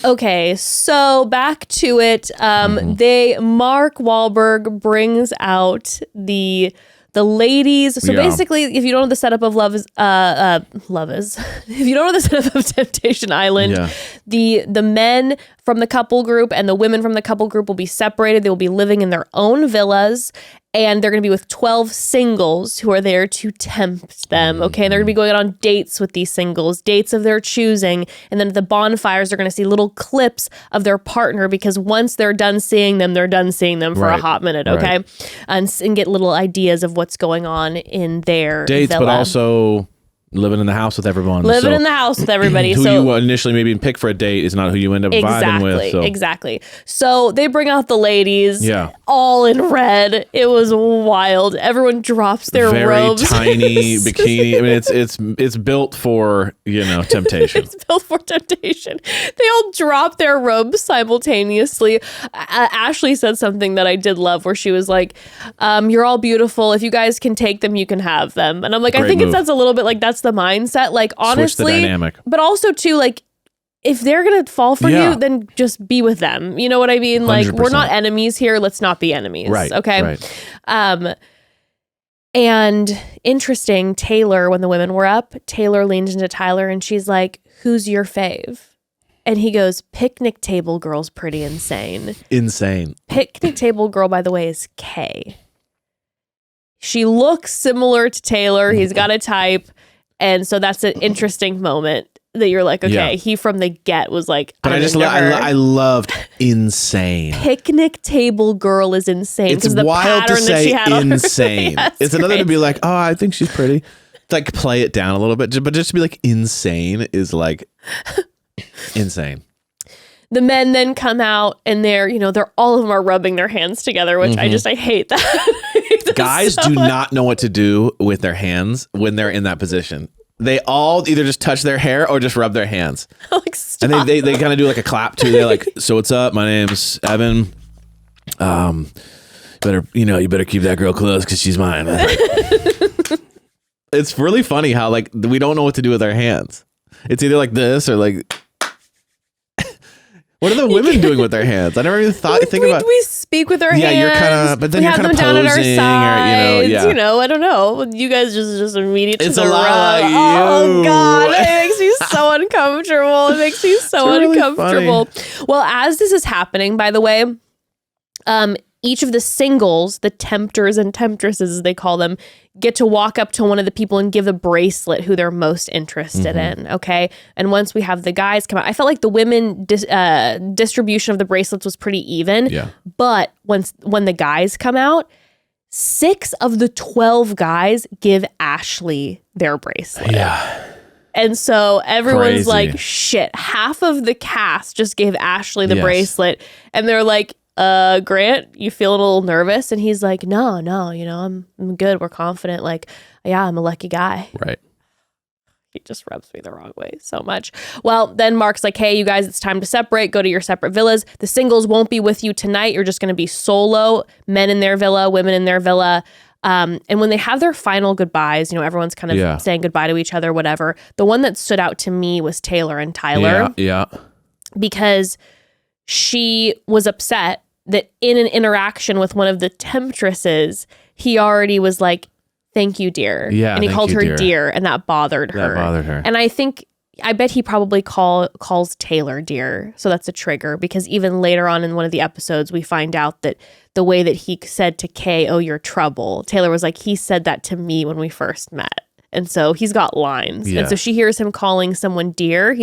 Okay, so back to it. Mark Wahlberg brings out the ladies. So basically, if you don't know the setup of if you don't know the setup of Temptation Island, the men from the couple group and the women from the couple group will be separated. They will be living in their own villas, and they're going to be with 12 singles who are there to tempt them. Okay, and they're going to be going on dates with these singles, dates of their choosing. And then at the bonfires, they're going to see little clips of their partner, because once they're done seeing them, they're done seeing them for a hot minute. Okay, and get little ideas of what's going on in their dates, villa. But also living in the house with everyone. In the house with everybody. Who you initially maybe pick for a date is not who you end up vibing with. So. Exactly. So they bring out the ladies, all in red. It was wild. Everyone drops their robes. Very tiny bikini. I mean, it's built for, temptation. It's built for temptation. They all drop their robes simultaneously. Ashley said something that I did love, where she was like, "You're all beautiful. If you guys can take them, you can have them." And I'm like, I think that's a little bit like that's the mindset. Like, honestly, switch the dynamic. But also too, like, if they're gonna fall for you, then just be with them. You know what I mean? Like, 100%. We're not enemies here. Let's not be enemies. Right. Okay. Right. And interesting, Tayler, when the women were up, Tayler leans into Tyler and she's like, "Who's your fave?" And he goes, "Picnic Table Girl's pretty insane." Insane. Picnic Table Girl, by the way, is Kay. She looks similar to Tayler. He's got a type. And so that's an interesting moment that you're like, okay, he from the get was like, but I loved insane. Picnic Table Girl is insane. It's wild to say insane. It's another to be like, oh, I think she's pretty. It's like play it down a little bit, but just to be like insane is like insane. The men then come out and they're all of them are rubbing their hands together, which I hate that. Guys do not know what to do with their hands when they're in that position. They all either just touch their hair or just rub their hands. Like, stop. And they kind of do like a clap too. They're like, "So what's up? My name's Evan. You better keep that girl close because she's mine." It's really funny how like we don't know what to do with our hands. It's either like this or like. What are the women doing with their hands? I never even think about. We speak with our hands. Yeah, you're kind of, but then we you're kind of posing, down at our sides, or I don't know. You guys just immediately. It's a lot. Oh God, it makes me so uncomfortable. It makes me so uncomfortable. Really, well, as this is happening, by the way, each of the singles, the Tempters and Temptresses, as they call them, get to walk up to one of the people and give a bracelet who they're most interested in. Okay. And once we have the guys come out, I felt like the women distribution of the bracelets was pretty even. Yeah. But when the guys come out, 6 of the 12 guys give Ashley their bracelet. Yeah. And so everyone's like, shit, half of the cast just gave Ashley the bracelet. And they're like, Grant, you feeling a little nervous? And he's like, no, I'm good. We're confident. Like, yeah, I'm a lucky guy. Right. He just rubs me the wrong way so much. Well, then Mark's like, hey, you guys, it's time to separate. Go to your separate villas. The singles won't be with you tonight. You're just going to be solo, men in their villa, women in their villa. And when they have their final goodbyes, everyone's kind of saying goodbye to each other, whatever. The one that stood out to me was Tayler and Tyler. Yeah. Because she was upset that in an interaction with one of the Temptresses, he already was like, "Thank you, dear." Yeah, and he called her dear, and that bothered her. And I bet he probably calls Tayler dear. So that's a trigger, because even later on in one of the episodes, we find out that the way that he said to Kay, "Oh, you're trouble," Tayler was like, he said that to me when we first met. And so he's got lines. Yeah. And so she hears him calling someone dear.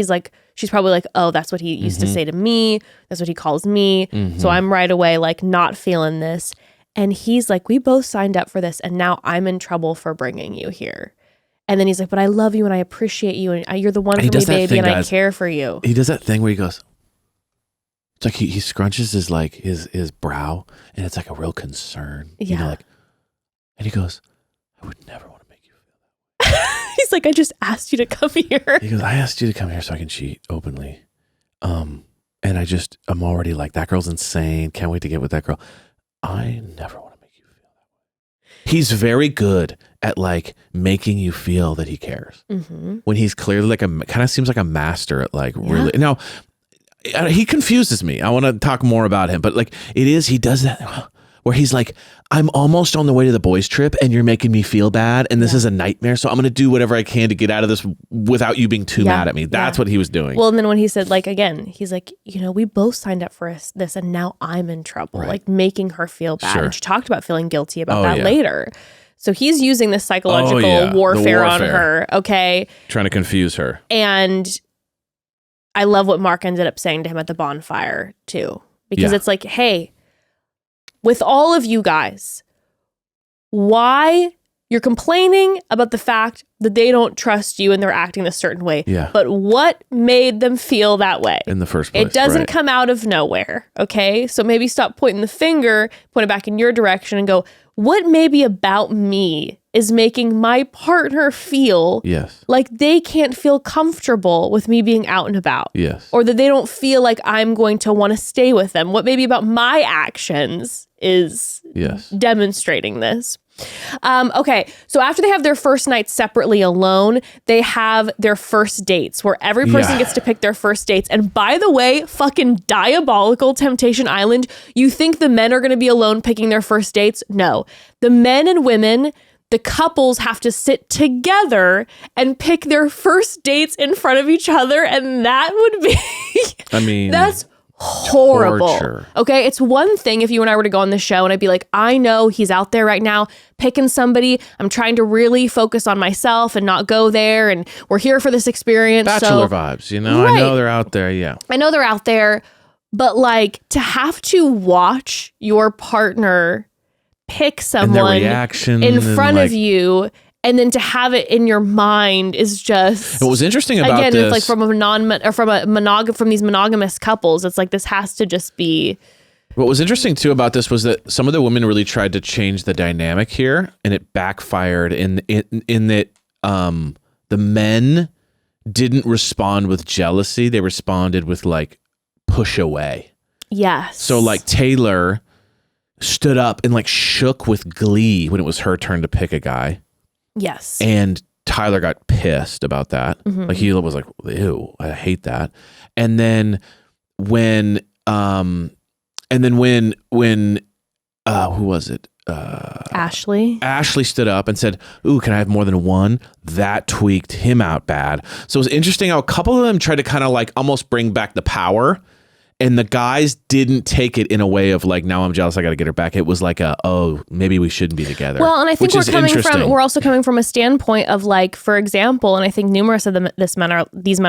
She's probably like, oh, that's what he used to say to me. That's what he calls me. So I'm right away like not feeling this. And he's like, we both signed up for this, and now I'm in trouble for bringing you here. And then he's like, but I love you and I appreciate you, and you're the one for me, baby, and I care for you. He does that thing where he goes, it's like he scrunches his brow, and it's like a real concern. Yeah. And he goes, I would never want to make you feel that. He's like, I just asked you to come here. He goes, I asked you to come here so I can cheat openly. And I'm already like, that girl's insane. Can't wait to get with that girl. I never want to make you feel that way. He's very good at like making you feel that he cares. When he's clearly like kind of seems like a master at like really. Now, he confuses me. I want to talk more about him, but like he does that where he's like, I'm almost on the way to the boys trip and you're making me feel bad and this is a nightmare. So I'm going to do whatever I can to get out of this without you being too mad at me. That's what he was doing. Well, and then when he said, like, again, he's like, we both signed up for this and now I'm in trouble, like making her feel bad. Sure. And she talked about feeling guilty about that later. So he's using this psychological warfare on her. Okay. Trying to confuse her. And I love what Mark ended up saying to him at the bonfire too, because it's like, hey, with all of you guys, why you're complaining about the fact that they don't trust you and they're acting a certain way. Yeah. But what made them feel that way? In the first place. It doesn't come out of nowhere. Okay. So maybe stop pointing the finger, point it back in your direction and go, what maybe about me is making my partner feel like they can't feel comfortable with me being out and about. Yes. Or that they don't feel like I'm going to want to stay with them. What maybe about my actions is demonstrating this. Okay, so after they have their first night separately alone, they have their first dates where every person gets to pick their first dates. And by the way, fucking diabolical Temptation Island. You think the men are going to be alone picking their first dates? No. The men and women, the couples have to sit together and pick their first dates in front of each other. And that would be, I mean, that's horrible. Torture. Okay. It's one thing if you and I were to go on the show and I'd be like, I know he's out there right now picking somebody. I'm trying to really focus on myself and not go there. And we're here for this experience. Bachelor vibes, right. I know they're out there. Yeah. I know they're out there, but like to have to watch your partner pick someone in front of you and then to have it in your mind is just. What was interesting about again, this, it's like from these monogamous couples, it's like this has to just be. What was interesting too about this was that some of the women really tried to change the dynamic here, and it backfired in that the men didn't respond with jealousy; they responded with like push away. Yes. So like Tayler stood up and like shook with glee when it was her turn to pick a guy. Yes. And Tayler got pissed about that. Mm-hmm. Like he was like, ew, I hate that. And then when who was it? Ashley stood up and said, ooh, can I have more than one? That tweaked him out bad. So it was interesting how a couple of them tried to kind of like almost bring back the power. And the guys didn't take it in a way of like, now I'm jealous, I got to get her back. It was like maybe we shouldn't be together. Well, and I think we're also coming from a standpoint of like, for example, and I think numerous of these men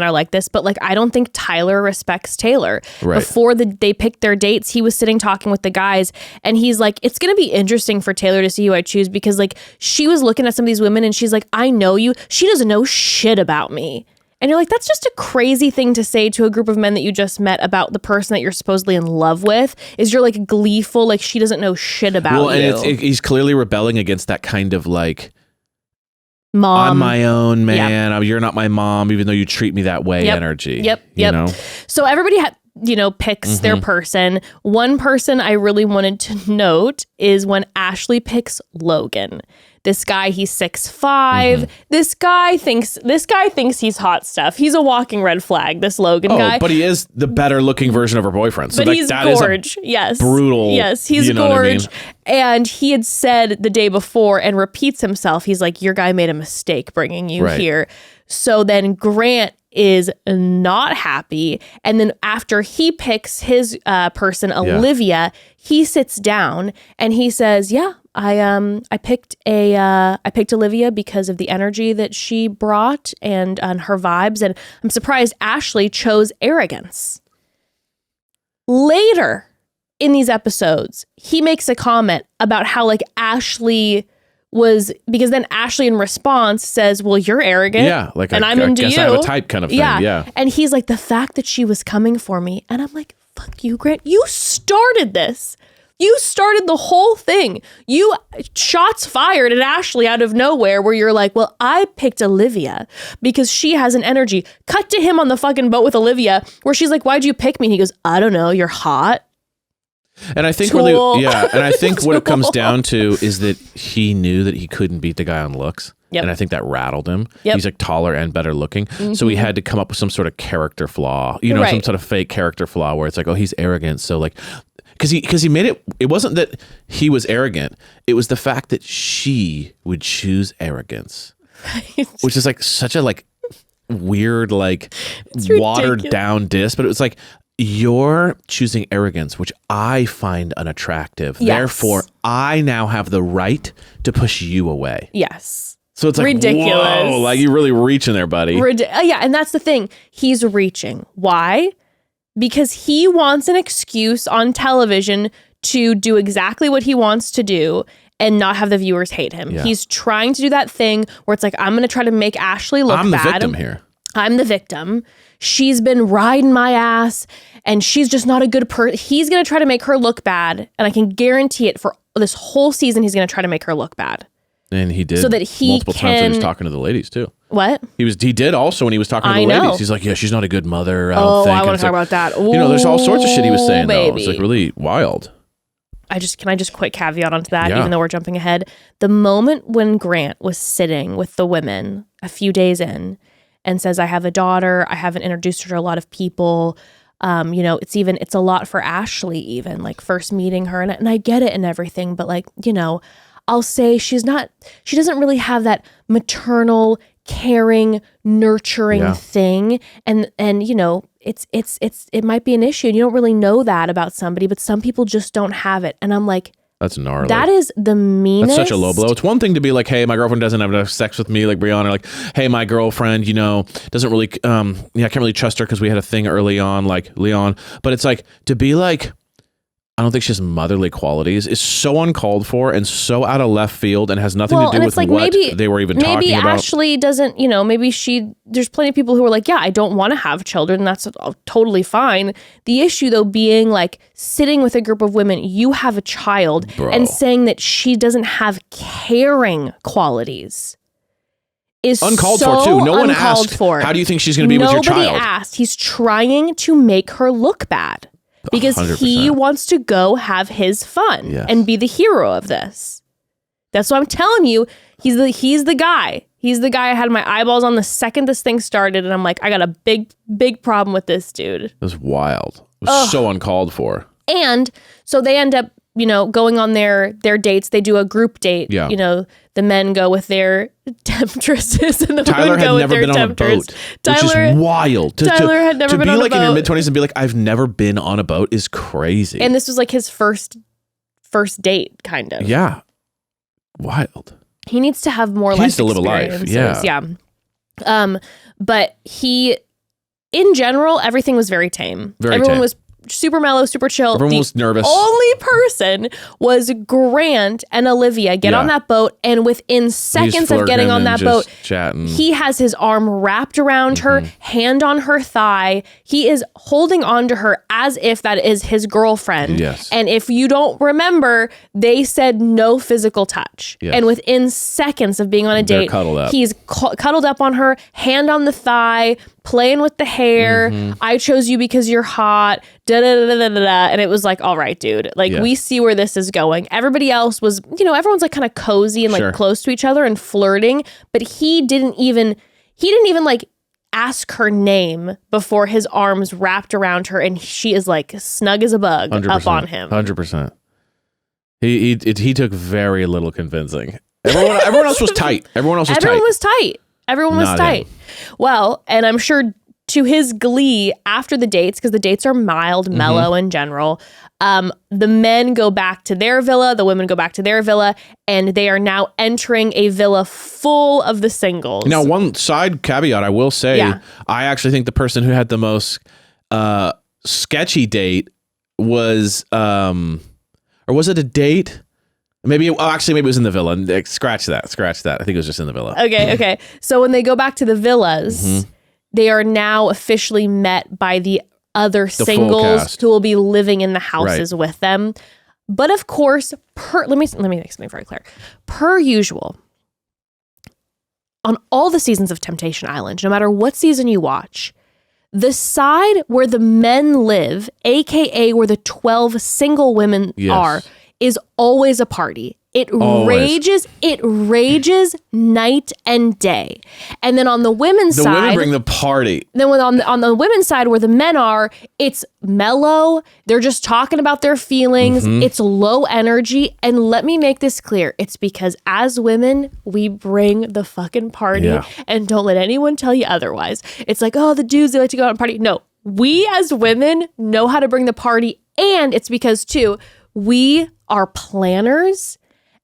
are like this, but like, I don't think Tayler respects Tayler. Right. Before they picked their dates, he was sitting talking with the guys and he's like, it's going to be interesting for Tayler to see who I choose because like, she was looking at some of these women and she's like, I know you. She doesn't know shit about me. And you're like, that's just a crazy thing to say to a group of men that you just met about the person that you're supposedly in love with, is you're like gleeful, like she doesn't know shit about you. Well, and he's clearly rebelling against that kind of like, mom, I'm my own man, you're not my mom, even though you treat me that way energy. Yep. You know? So everybody picks their person. One person I really wanted to note is when Ashley picks Logan. This guy, he's 6'5". Mm-hmm. This guy thinks he's hot stuff. He's a walking red flag, this Logan guy. But he is the better looking version of her boyfriend. So but like, he's that gorge. Is yes. Brutal. Yes, he's gorge. And he had said the day before and repeats himself. He's like, your guy made a mistake bringing you here. So then Grant is not happy. And then after he picks his person, Olivia, he sits down and he says, I picked Olivia because of the energy that she brought and her vibes. And I'm surprised Ashley chose arrogance. Later in these episodes, he makes a comment about how like Ashley was, because then Ashley in response says, well, you're arrogant. Yeah. Like, and I'm into you. I have a type kind of thing. Yeah. And he's like, the fact that she was coming for me. And I'm like, fuck you, Grant. You started this. You started the whole thing. You shots fired at Ashley out of nowhere where you're like, well, I picked Olivia because she has an energy. Cut to him on the fucking boat with Olivia where she's like, why'd you pick me? And he goes, I don't know. You're hot. And I think and I think what it comes down to is that he knew that he couldn't beat the guy on looks. Yep. And I think that rattled him. Yep. He's like taller and better looking. Mm-hmm. So he had to come up with some sort of character flaw, some sort of fake character flaw where it's like, oh, he's arrogant. So like, because he made it wasn't that he was arrogant. It was the fact that she would choose arrogance, which is like such a like weird, like watered down diss. But it was like, you're choosing arrogance, which I find unattractive. Yes. Therefore, I now have the right to push you away. Yes. So it's like, ridiculous. Whoa, like you're really reaching there, buddy. Yeah, and that's the thing. He's reaching. Why? Because he wants an excuse on television to do exactly what he wants to do and not have the viewers hate him. Yeah. He's trying to do that thing where it's like, I'm going to try to make Ashley look bad. I'm the victim here. I'm the victim. She's been riding my ass and she's just not a good person. He's going to try to make her look bad. And I can guarantee it for this whole season, he's going to try to make her look bad. And he did so that he multiple times when he was talking to the ladies too. What? He did also when he was talking to the ladies. He's like, yeah, she's not a good mother. I don't think. I want to talk about that. Ooh, there's all sorts of shit he was saying though. It's like really wild. Can I just quick caveat onto that, even though we're jumping ahead? The moment when Grant was sitting with the women a few days in and says, I have a daughter, I haven't introduced her to a lot of people. It's a lot for Ashley, even like first meeting her. And I get it and everything, but like, I'll say she doesn't really have that maternal, caring, nurturing thing. And it might be an issue and you don't really know that about somebody, but some people just don't have it. And I'm like, that's gnarly. That is the meanest. That's such a low blow. It's one thing to be like, hey, my girlfriend doesn't have enough sex with me, like Brion, or like, hey, my girlfriend, doesn't really, I can't really trust her because we had a thing early on, like Leon. But it's like, to be like, I don't think she has motherly qualities is so uncalled for and so out of left field and has nothing to do with like what they were even talking about. Maybe Ashley doesn't, there's plenty of people who are like, yeah, I don't want to have children. And that's totally fine. The issue though being like sitting with a group of women, you have a child and saying that she doesn't have caring qualities is uncalled for too. No one asked, how do you think she's going to be with your child? Nobody asked. He's trying to make her look bad. Because 100%. He wants to go have his fun and be the hero of this. That's what I'm telling you. He's the guy. He's the guy I had my eyeballs on the second this thing started. And I'm like, I got a big problem with this dude. It was wild. It was so uncalled for. And so they end up, going on their dates. They do a group date. Yeah. The men go with their temptresses and the women go with their tempters. Which is wild. Tyler had never been on a boat. To be like in your mid-20s and be like, I've never been on a boat is crazy. And this was like his first date, kind of. Yeah. Wild. He needs to have more life experiences. He needs to live a life. Yeah. But in general, everything was very tame. Everyone was super mellow, super chill. Everyone was nervous. Only person was Grant and Olivia get on that boat, and within seconds of getting on that boat, chatting. He has his arm wrapped around her, hand on her thigh. He is holding on to her as if that is his girlfriend. Yes. And if you don't remember, they said no physical touch. Yes. And within seconds of being on a date, he's cuddled up on her, hand on the thigh, playing with the hair. I chose you because you're hot. And it was like, all right, dude, like we see where this is going. Everybody else was, everyone's like kind of cozy and like close to each other and flirting, but he didn't even like ask her name before his arms wrapped around her and she is like snug as a bug 100%, up on him. 100%. He took very little convincing. Everyone else was tight. Everyone was tight. Everyone was tight. Well, and I'm sure to his glee after the dates, because the dates are mild, mellow in general, the men go back to their villa, the women go back to their villa, and they are now entering a villa full of the singles. Now, one side caveat, I will say, I actually think the person who had the most sketchy date was, or was it a date? Maybe it was in the villa. Scratch that. I think it was just in the villa. Okay. So when they go back to the villas, they are now officially met by the other singles who will be living in the houses with them. But of course, let me make something very clear. Per usual, on all the seasons of Temptation Island, no matter what season you watch, The side where the men live, aka where the 12 single women are, is always a party. It rages night and day. And then on the women's side, the women bring the party. Then on the women's side where the men are, it's mellow. They're just talking about their feelings. It's low energy. And let me make this clear. It's because as women, we bring the fucking party and don't let anyone tell you otherwise. It's like, oh, the dudes, they like to go out and party. No, we as women know how to bring the party. And it's because too, we are planners.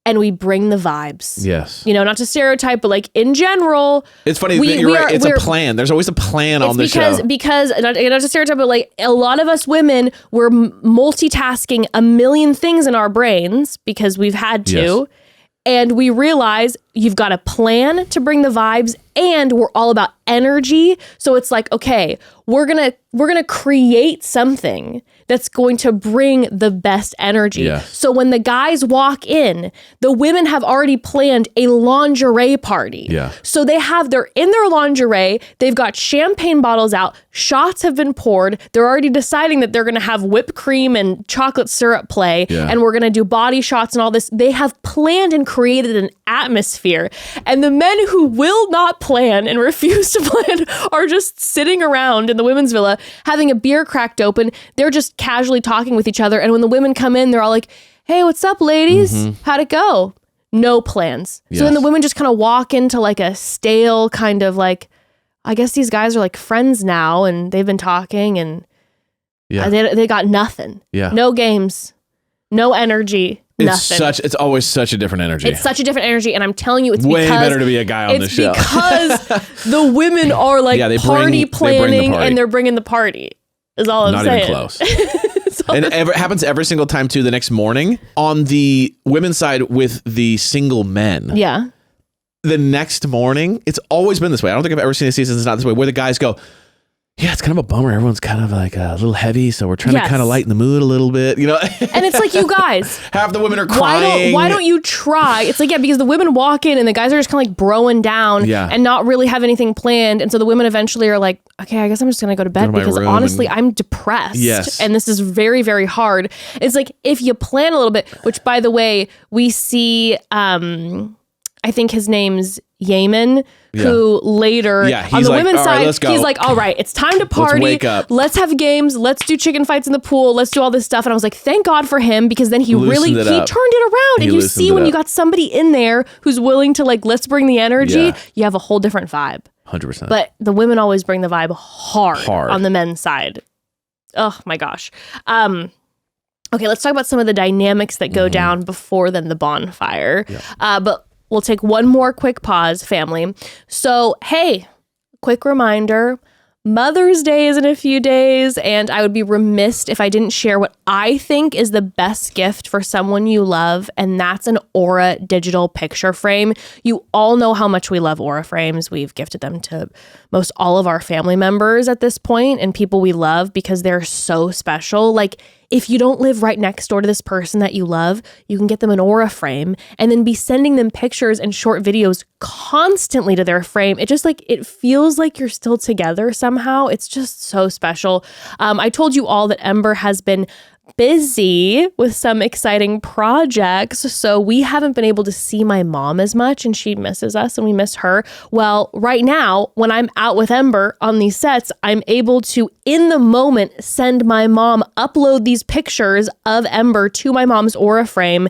And we bring the vibes. Yes. You know, not to stereotype, but like in general. It's funny that you're right. It's a plan. There's always a plan on the show. Because, not to stereotype, but like a lot of us women, we're multitasking a million things in our brains because we've had to. Yes. And we realize you've got a plan to bring the vibes and we're all about energy. So it's like, okay, we're going to create something that's going to bring the best energy. Yeah. So when the guys walk in, the women have already planned a lingerie party. Yeah. So they're in their lingerie, they've got champagne bottles out, shots have been poured, they're already deciding that they're going to have whipped cream and chocolate syrup play, and we're going to do body shots and all this. They have planned and created an atmosphere. And the men who will not plan and refuse to plan are just sitting around in the women's villa having a beer cracked open. They're just casually talking with each other. And when the women come in, they're all like, hey, what's up, ladies? How'd it go? No plans. Yes. So then the women just kind of walk into like a stale kind of like, I guess these guys are like friends now and they've been talking and they got nothing. Yeah. No games, no energy. Nothing. It's always such a different energy. It's such a different energy, and I'm telling you, it's way better to be a guy on the show. It's because the women are like party planning and they're bringing the party. Is all I'm saying. Not even close. And it happens every single time too. The next morning on the women's side with the single men. Yeah. The next morning, it's always been this way. I don't think I've ever seen a season that's not this way. Where the guys go, yeah, it's kind of a bummer. Everyone's kind of like a little heavy, so we're trying to kind of lighten the mood a little bit, you know? And it's like, you guys. Half the women are crying. Why don't you try? It's like, because the women walk in and the guys are just kind of like broing down and not really have anything planned. And so the women eventually are like, okay, I guess I'm just going to go to bed because honestly, I'm depressed. Yes. And this is very, very hard. It's like, if you plan a little bit, which by the way, we see, I think his name's Yemen, who later on the women's side, he's like, all right, it's time to party. Let's wake up. Let's have games. Let's do chicken fights in the pool. Let's do all this stuff. And I was like, thank God for him, because then he turned it around. And you see when you got somebody in there who's willing to like, let's bring the energy, you have a whole different vibe. 100%. But the women always bring the vibe hard on the men's side. Oh my gosh. Okay, let's talk about some of the dynamics that go down before then the bonfire. Yeah. But we'll take one more quick pause, family. So, hey, quick reminder, Mother's Day is in a few days, and I would be remiss if I didn't share what I think is the best gift for someone you love, and that's an Aura digital picture frame. You all know how much we love Aura frames. We've gifted them to most all of our family members at this point, and people we love because they're so special. Like, if you don't live right next door to this person that you love, you can get them an Aura frame and then be sending them pictures and short videos constantly to their frame. It just like, it feels like you're still together somehow. It's just so special. I told you all that Ember has been busy with some exciting projects, so we haven't been able to see my mom as much, and she misses us and we miss her. Well, right now, when I'm out with Ember on these sets, I'm able to, in the moment, send my mom, upload these pictures of Ember to my mom's Aura frame,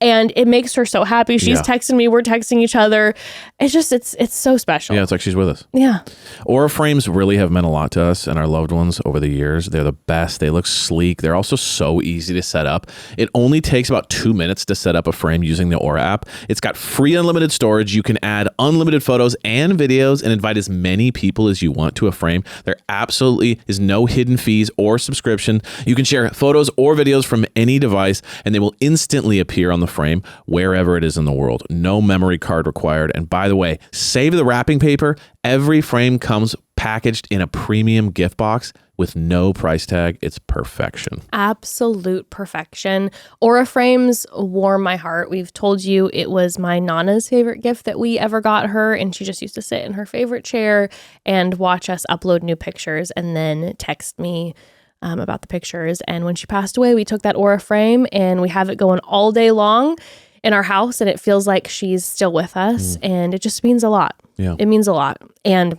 and it makes her so happy. She's texting me, we're texting each other. It's just, it's so special. Yeah, it's like she's with us. Yeah. Aura frames really have meant a lot to us and our loved ones over the years. They're the best. They look sleek. They're also so easy to set up. It only takes about 2 minutes to set up a frame using the Aura app. It's got free unlimited storage. You can add unlimited photos and videos and invite as many people as you want to a frame. There absolutely is no hidden fees or subscription. You can share photos or videos from any device and they will instantly appear on the frame wherever it is in the world. No memory card required. And by the way, save the wrapping paper. Every frame comes packaged in a premium gift box with no price tag. It's perfection. Absolute perfection. Aura frames warm my heart. We've told you it was my Nana's favorite gift that we ever got her, and she just used to sit in her favorite chair and watch us upload new pictures and then text me about the pictures. And when she passed away, we took that Aura frame and we have it going all day long in our house, and it feels like she's still with us, and it just means a lot. Yeah. It means a lot. And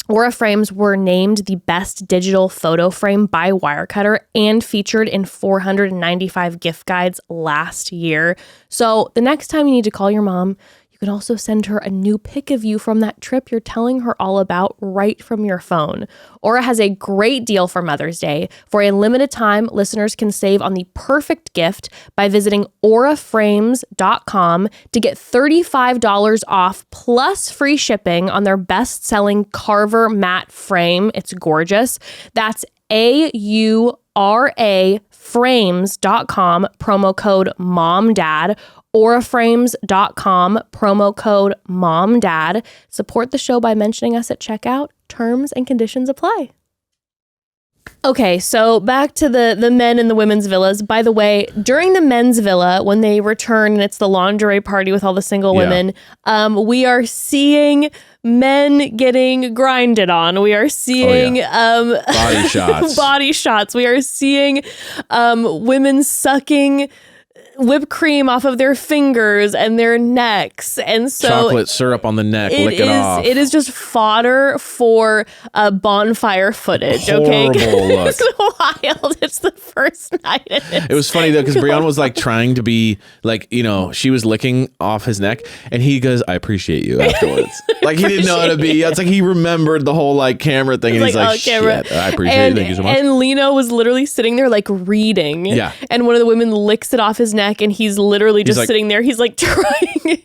Aura frames were named the best digital photo frame by Wirecutter and featured in 495 gift guides last year. So the next time you need to call your mom, you can also send her a new pic of you from that trip you're telling her all about right from your phone. Aura has a great deal for Mother's Day. For a limited time, listeners can save on the perfect gift by visiting auraframes.com to get $35 off plus free shipping on their best-selling Carver matte frame. It's gorgeous. That's AURA frames.com, promo code MOMDAD. auraframes.com, promo code MOMDAD. Support the show by mentioning us at checkout. Terms and conditions apply. Okay, so back to the men and the women's villas. By the way, during the men's villa, when they return and it's the lingerie party with all the single women, we are seeing men getting grinded on. We are seeing body shots. Body shots. We are seeing women sucking whipped cream off of their fingers and their necks, and so chocolate syrup on the neck, lick it off. It is just fodder for bonfire footage. Horrible look. It's wild. It's the first night. It was funny though, because Brion was like trying to be like, she was licking off his neck, and he goes, "I appreciate you," afterwards. Like he didn't know how to be. It's like he remembered the whole like camera thing, and he's like, "Shit, I appreciate it. Thank you so much." And Lino was literally sitting there like reading. Yeah. And one of the women licks it off his neck, and he's literally just sitting there. He's like trying.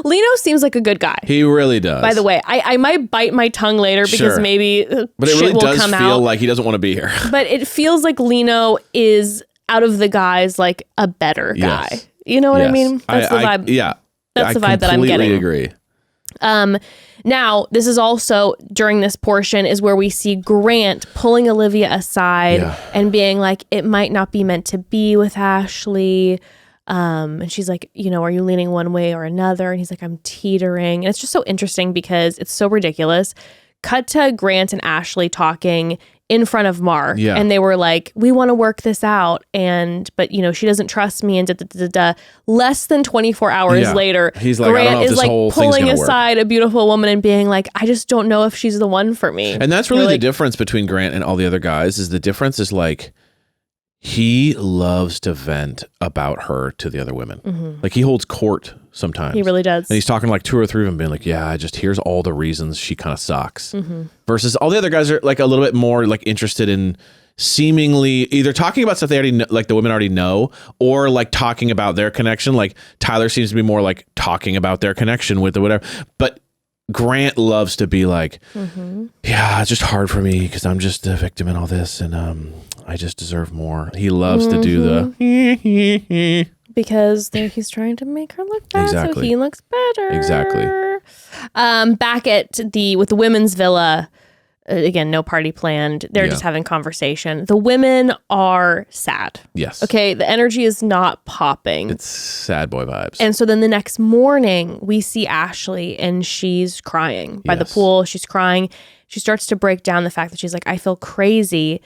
Lino seems like a good guy. He really does. By the way, I might bite my tongue later because maybe but it really does feel like he doesn't want to be here. But it feels like Lino is out of the guys like a better guy. Yes. You know what I mean? That's the vibe. Yeah. That's the vibe that I'm getting. I completely agree. Now, this is also during this portion is where we see Grant pulling Olivia aside and being like, it might not be meant to be with Ashley. And she's like, are you leaning one way or another? And he's like, I'm teetering. And it's just so interesting because it's so ridiculous. Cut to Grant and Ashley talking in front of Mark. Yeah. And they were like, we want to work this out. But she doesn't trust me. And less than 24 hours later, he's like, Grant I don't know if is this whole like pulling thing's aside a beautiful woman and being like, I just don't know if she's the one for me. And that's really the difference between Grant and all the other guys is the difference is like, he loves to vent about her to the other women. Mm-hmm. Like he holds court sometimes. He really does. And he's talking to like 2 or 3 of them being like, here's all the reasons she kind of sucks. Mm-hmm. Versus all the other guys are like a little bit more like interested in seemingly either talking about stuff they already know, like the women already know, or like talking about their connection. Like Tayler seems to be more like talking about their connection with the whatever. But Grant loves to be like, it's just hard for me because I'm just a victim in all this, and I just deserve more. He loves to do the because he's trying to make her look bad, so he looks better. Exactly. Back at with the women's villa. Again, no party planned. They're just having conversation. The women are sad. Yes. Okay. The energy is not popping. It's sad boy vibes. And so then the next morning we see Ashley and she's crying by the pool. She's crying. She starts to break down the fact that she's like, I feel crazy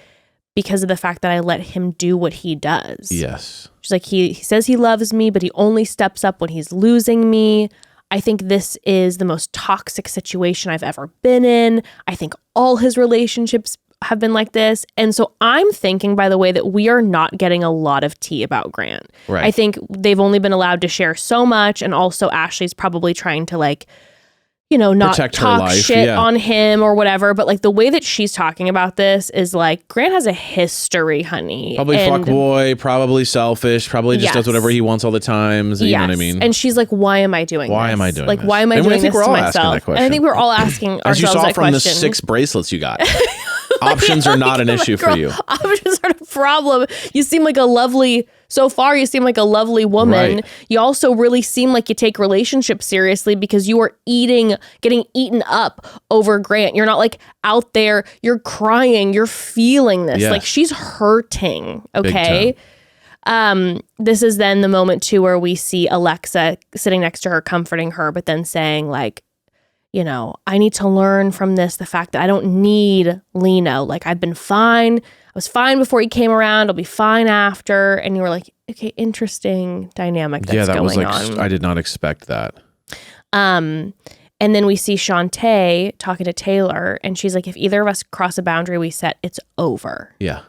because of the fact that I let him do what he does. Yes. She's like, he says he loves me, but he only steps up when he's losing me. I think this is the most toxic situation I've ever been in. I think all his relationships have been like this. And so I'm thinking, by the way, that we are not getting a lot of tea about Grant. Right. I think they've only been allowed to share so much. And also Ashley's probably trying to not protect talk her life, shit on him or whatever. But like the way that she's talking about this is like, Grant has a history, honey. Probably fuckboy, probably selfish, probably just does whatever he wants all the time. You know what I mean? And she's like, why am I doing this? Why am I doing this? Why am I doing this to myself? And I think we're all asking ourselves that question. As you saw from the 6 bracelets you got. Options are not an issue for you. Options are problem. You seem like a lovely, so far you seem like a lovely woman. Right. You also really seem like you take relationships seriously because you are getting eaten up over Grant. You're not like out there, you're crying, you're feeling this. Like she's hurting, okay? This is then the moment too where we see Alexa sitting next to her comforting her, but then saying like, you know, I need to learn from this, the fact that I don't need Lino. Like I've been fine. I was fine before he came around. I'll be fine after. And you were like, okay, interesting dynamic that's going on. Yeah, that was like, I did not expect that. And then we see Shante talking to Tayler and she's like, if either of us cross a boundary we set, it's over. Yeah.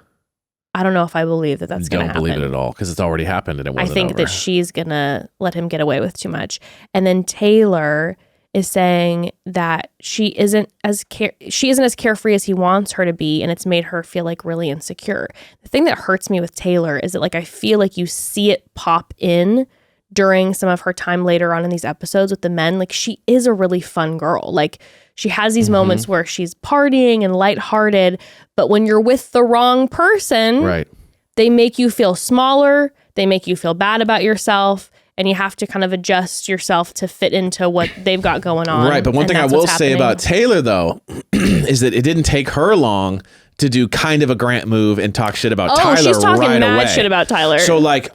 I don't know if I believe that that's going to happen. Don't believe it at all because it's already happened and it wasn't I think over. that she's going to let him get away with too much. And then Tayler is saying that she isn't as carefree as he wants her to be, and it's made her feel like really insecure. The thing that hurts me with Tayler is that like I feel like you see it pop in during some of her time later on in these episodes with the men. Like she is a really fun girl. Like she has these moments where she's partying and lighthearted, but when you're with the wrong person, right, they make you feel smaller, they make you feel bad about yourself. And you have to kind of adjust yourself to fit into what they've got going on. Right. But one thing I will say about Tayler, though, is that it didn't take her long to do kind of a Grant move and talk shit about Tyler right away. Oh, she's talking mad shit about Tyler. So, like,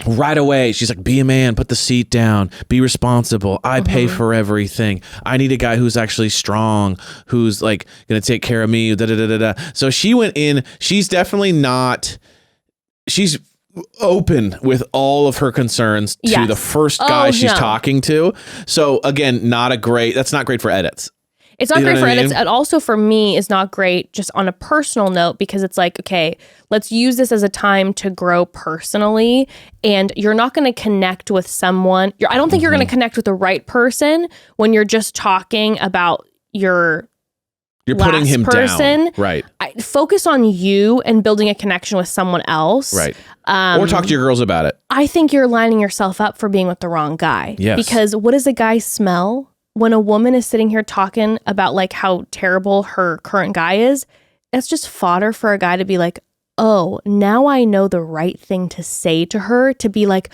right away, she's like, be a man, put the seat down, be responsible. I pay for everything. I need a guy who's actually strong, who's, like, going to take care of me. Da, da, da, da, da. So she went in. She's definitely not... She's... open with all of her concerns to the first guy she's talking to. So again, that's not great for edits. It's not great for edits. And also for me is not great just on a personal note because it's like, okay, let's use this as a time to grow personally. And you're not going to connect with someone. I don't think you're going to connect with the right person when you're just talking about you're putting him down. Right. Focus on you and building a connection with someone else. Right. Or talk to your girls about it. I think you're lining yourself up for being with the wrong guy. Yes. Because what does a guy smell when a woman is sitting here talking about like how terrible her current guy is? That's just fodder for a guy to be like, oh, now I know the right thing to say to her, to be like,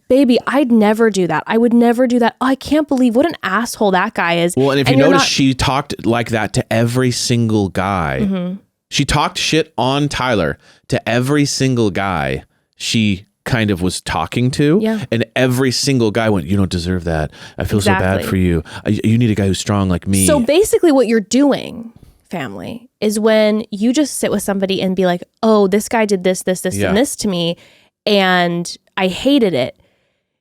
baby, I'd never do that. I would never do that. Oh, I can't believe what an asshole that guy is. Well, and if you notice, she talked like that to every single guy. She talked shit on Tyler to every single guy she kind of was talking to. Yeah. And every single guy went, you don't deserve that. I feel so bad for you. You need a guy who's strong like me. So basically what you're doing, family, is when you just sit with somebody and be like, oh, this guy did this, and this to me, and I hated it.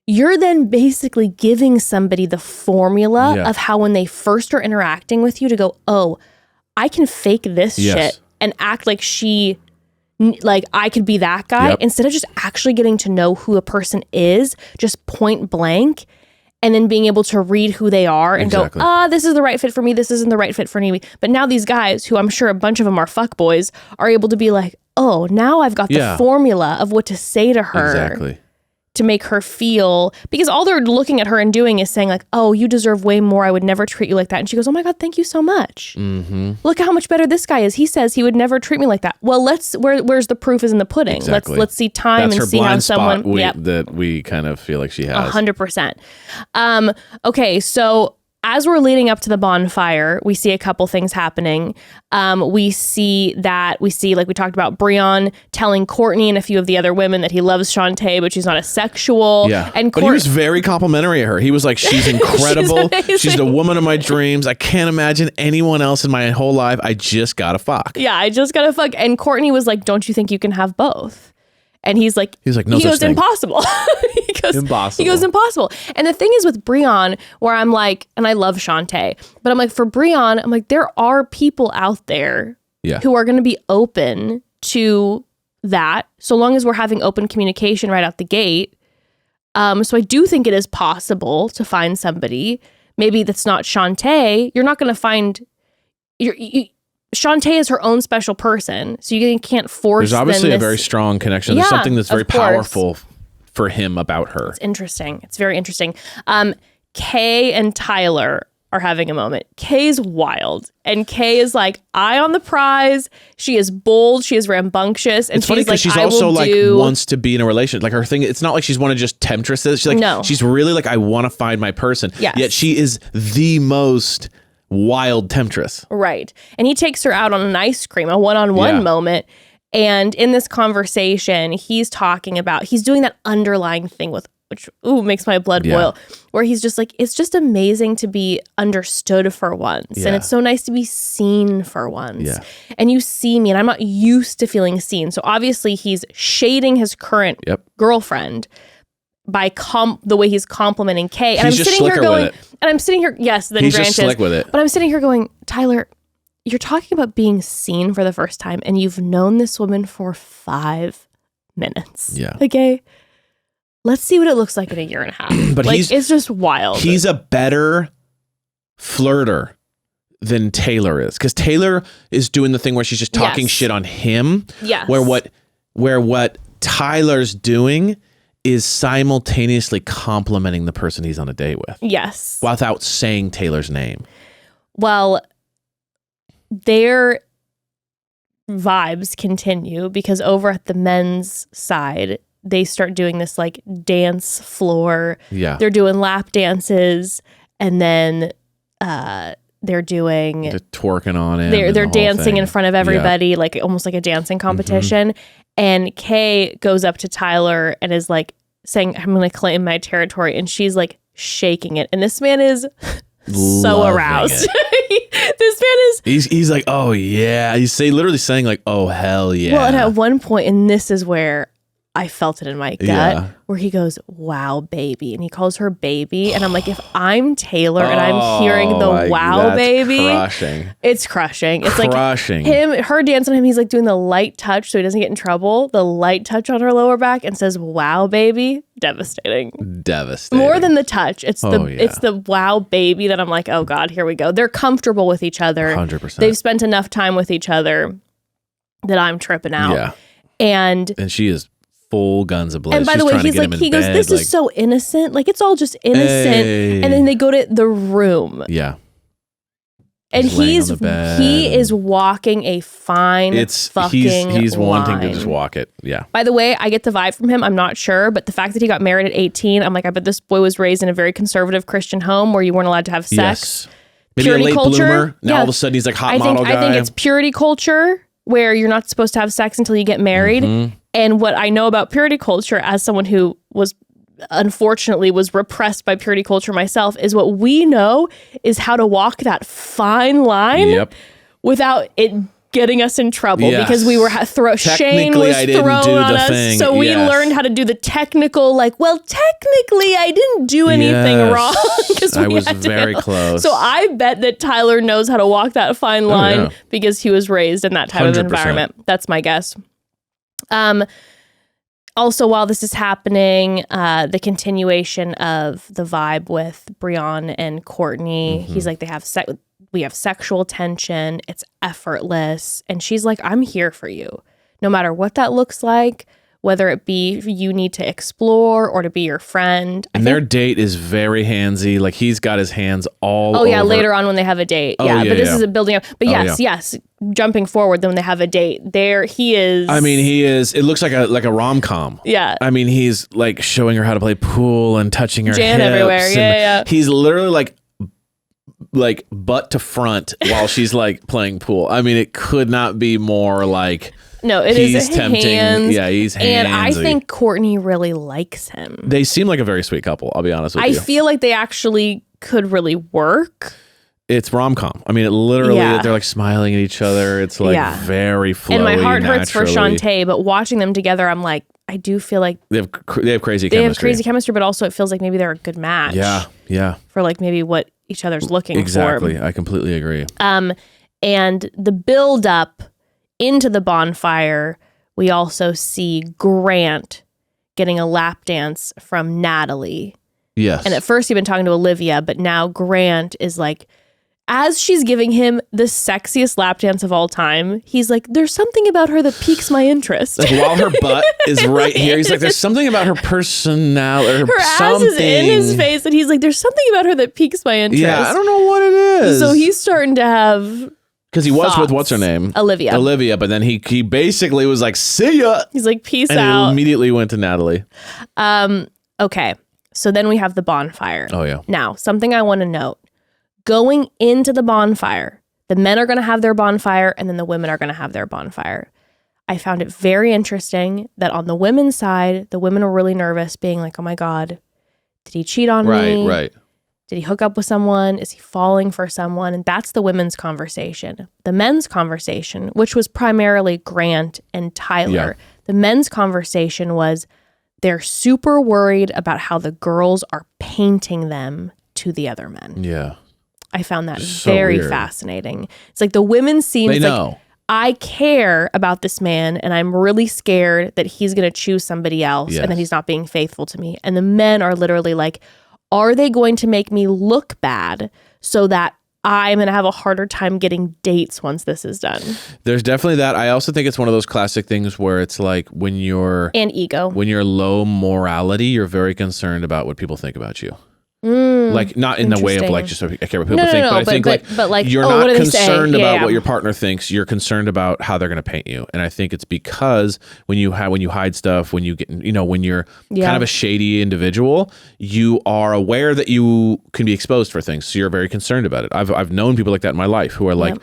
You're then basically giving somebody the formula of how when they first are interacting with you to go, oh, I can fake this shit and act like I could be that guy instead of just actually getting to know who a person is, just point blank, and then being able to read who they are and go, this is the right fit for me. This isn't the right fit for me. But now these guys, who I'm sure a bunch of them are fuckboys, are able to be like, oh, now I've got the formula of what to say to her to make her feel, because all they're looking at her and doing is saying like, oh, you deserve way more. I would never treat you like that. And she goes, oh my God, thank you so much. Look how much better this guy is. He says he would never treat me like that. Well, where's the proof is in the pudding. Exactly. Let's see time and see how someone that we kind of feel like she has 100%. Okay. So as we're leading up to the bonfire, we see a couple things happening. We see like we talked about, Brion telling Courtney and a few of the other women that he loves Shante, but she's not a sexual. Yeah. But he was very complimentary of her. He was like, she's incredible. She's the woman of my dreams. I can't imagine anyone else in my whole life. I just gotta fuck. Yeah, I just gotta fuck. And Courtney was like, don't you think you can have both? And he's like, no, he goes, impossible. Impossible. He goes, impossible. And the thing is with Brion, where I'm like, and I love Shante, but I'm like, for Brion, I'm like, there are people out there who are going to be open to that, so long as we're having open communication right out the gate. So I do think it is possible to find somebody, maybe that's not Shante. You're not going to find... Shante is her own special person, so you can't force. There's obviously a very strong connection. There's something that's very powerful for him about her. It's interesting. It's very interesting. Kay and Tyler are having a moment. Kay's wild. And Kay is like, eye on the prize. She is bold. She is rambunctious. And it's funny because like, she's also like wants to be in a relationship. Like her thing, it's not like she's one of just temptresses. She's like, no. She's really like, I want to find my person. Yes. Yet she is the most wild temptress. Right. And he takes her out on an ice cream, a one-on-one moment. And in this conversation, he's talking about, he's doing that underlying thing which makes my blood boil, where he's just like, it's just amazing to be understood for once. And it's so nice to be seen for once. Yeah. And you see me, and I'm not used to feeling seen. So obviously he's shading his current girlfriend by the way he's complimenting Kay. And he's I'm sitting here going, yes, then he's Grant just slick with it. But I'm sitting here going, Tayler, you're talking about being seen for the first time, and you've known this woman for 5 minutes. Yeah. Okay. Let's see what it looks like in a year and a half. But like, it's just wild. He's a better flirter than Tayler is, because Tayler is doing the thing where she's just talking shit on him. Yes. Where what Tyler's doing is simultaneously complimenting the person he's on a date with. Yes. Without saying Taylor's name. Well, their vibes continue because over at the men's side, they start doing this like dance floor. Yeah. They're doing lap dances, and then they're doing... They're twerking on it. They're dancing in front of everybody, like almost like a dancing competition. And Kay goes up to Tayler and is like saying, I'm going to claim my territory. And she's like shaking it. And this man is so aroused. This man is... He's like, oh yeah. He's literally saying like, oh hell yeah. Well, and at one point, and this is where I felt it in my gut, where he goes, wow, baby. And he calls her baby. And I'm like, if I'm Tayler and I'm hearing the wow, baby, it's crushing. It's crushing. Like her dancing on him. He's like doing the light touch so he doesn't get in trouble. The light touch on her lower back and says, wow, baby. Devastating. More than the touch. It's the wow, baby that I'm like, oh God, here we go. They're comfortable with each other. 100%. They've spent enough time with each other that I'm tripping out. Yeah. And she is full guns a blaze. And by the way, he goes, this is so innocent. Like, it's all just innocent. Hey. And then they go to the room. Yeah. And he is walking a fine fucking he's wanting line. to just walk it. Yeah. By the way, I get the vibe from him. I'm not sure, but the fact that he got married at 18, I'm like, I bet this boy was raised in a very conservative Christian home where you weren't allowed to have sex. Yes. Maybe purity a late culture. Bloomer. Now all of a sudden he's like model guy. I think it's purity culture where you're not supposed to have sex until you get married. And what I know about purity culture, as someone who unfortunately was repressed by purity culture myself, is what we know is how to walk that fine line without it getting us in trouble, because we were shame was thrown on us. So we learned how to do the technical, like, well, technically I didn't do anything wrong. I was very close. So I bet that Tayler knows how to walk that fine line because he was raised in that type 100%. Of environment. That's my guess. Also, while this is happening, the continuation of the vibe with Brion and Courtney, he's like, we have sexual tension. It's effortless. And she's like, I'm here for you. No matter what that looks like, whether it be you need to explore or to be your friend. And their date is very handsy. Like, he's got his hands all over. Oh, yeah, later on when they have a date. But this is a building up. But yes, jumping forward, then when they have a date, he is. I mean, it looks like a rom-com. Yeah. I mean, he's like showing her how to play pool and touching her Jan hips. Everywhere. Yeah. He's literally like butt to front while she's like playing pool. I mean, it could not be more like... No, he's tempting. Yeah, he's handsy. And I think Courtney really likes him. They seem like a very sweet couple, I'll be honest with you. I feel like they actually could really work. It's rom-com. I mean, it literally, they're like smiling at each other. It's like very flowy, and my heart hurts naturally. for Shante, but watching them together, I'm like, I do feel like they have crazy chemistry. They have crazy chemistry, but also it feels like maybe they're a good match. Yeah. For like maybe what each other's looking for. Exactly. I completely agree. And the build up into the bonfire, we also see Grant getting a lap dance from Natalie. Yes. And at first he'd been talking to Olivia, but now Grant is like as she's giving him the sexiest lap dance of all time, he's like, there's something about her that piques my interest. Like, while her butt is right here, he's like, there's something about her personality. Her ass is in his face, and he's like, there's something about her that piques my interest. Yeah, I don't know what it is. So he's starting to have... Because he was with, what's her name? Olivia, but then he basically was like, see ya! He's like, peace and out. And he immediately went to Natalie. Okay, so then we have the bonfire. Oh, yeah. Now, something I want to note. Going into the bonfire, the men are going to have their bonfire, and then the women are going to have their bonfire. I found it very interesting that on the women's side, the women were really nervous, being like, oh my God, did he cheat on me? Right. Did he hook up with someone? Is he falling for someone? And that's the women's conversation. The men's conversation, which was primarily Grant and Tayler, the men's conversation was they're super worried about how the girls are painting them to the other men. Yeah. I found that very fascinating. It's like the women seem like, I care about this man and I'm really scared that he's going to choose somebody else and that he's not being faithful to me. And the men are literally like, are they going to make me look bad so that I'm going to have a harder time getting dates once this is done? There's definitely that. I also think it's one of those classic things where it's like when you're... And ego. When you're low morality, you're very concerned about what people think about you. Like not in the way of like just I care what people think, but I think like you're not concerned about what your partner thinks. You're concerned about how they're going to paint you, and I think it's because when you hide stuff, when you get when you're kind of a shady individual, you are aware that you can be exposed for things, so you're very concerned about it. I've known people like that in my life who are like,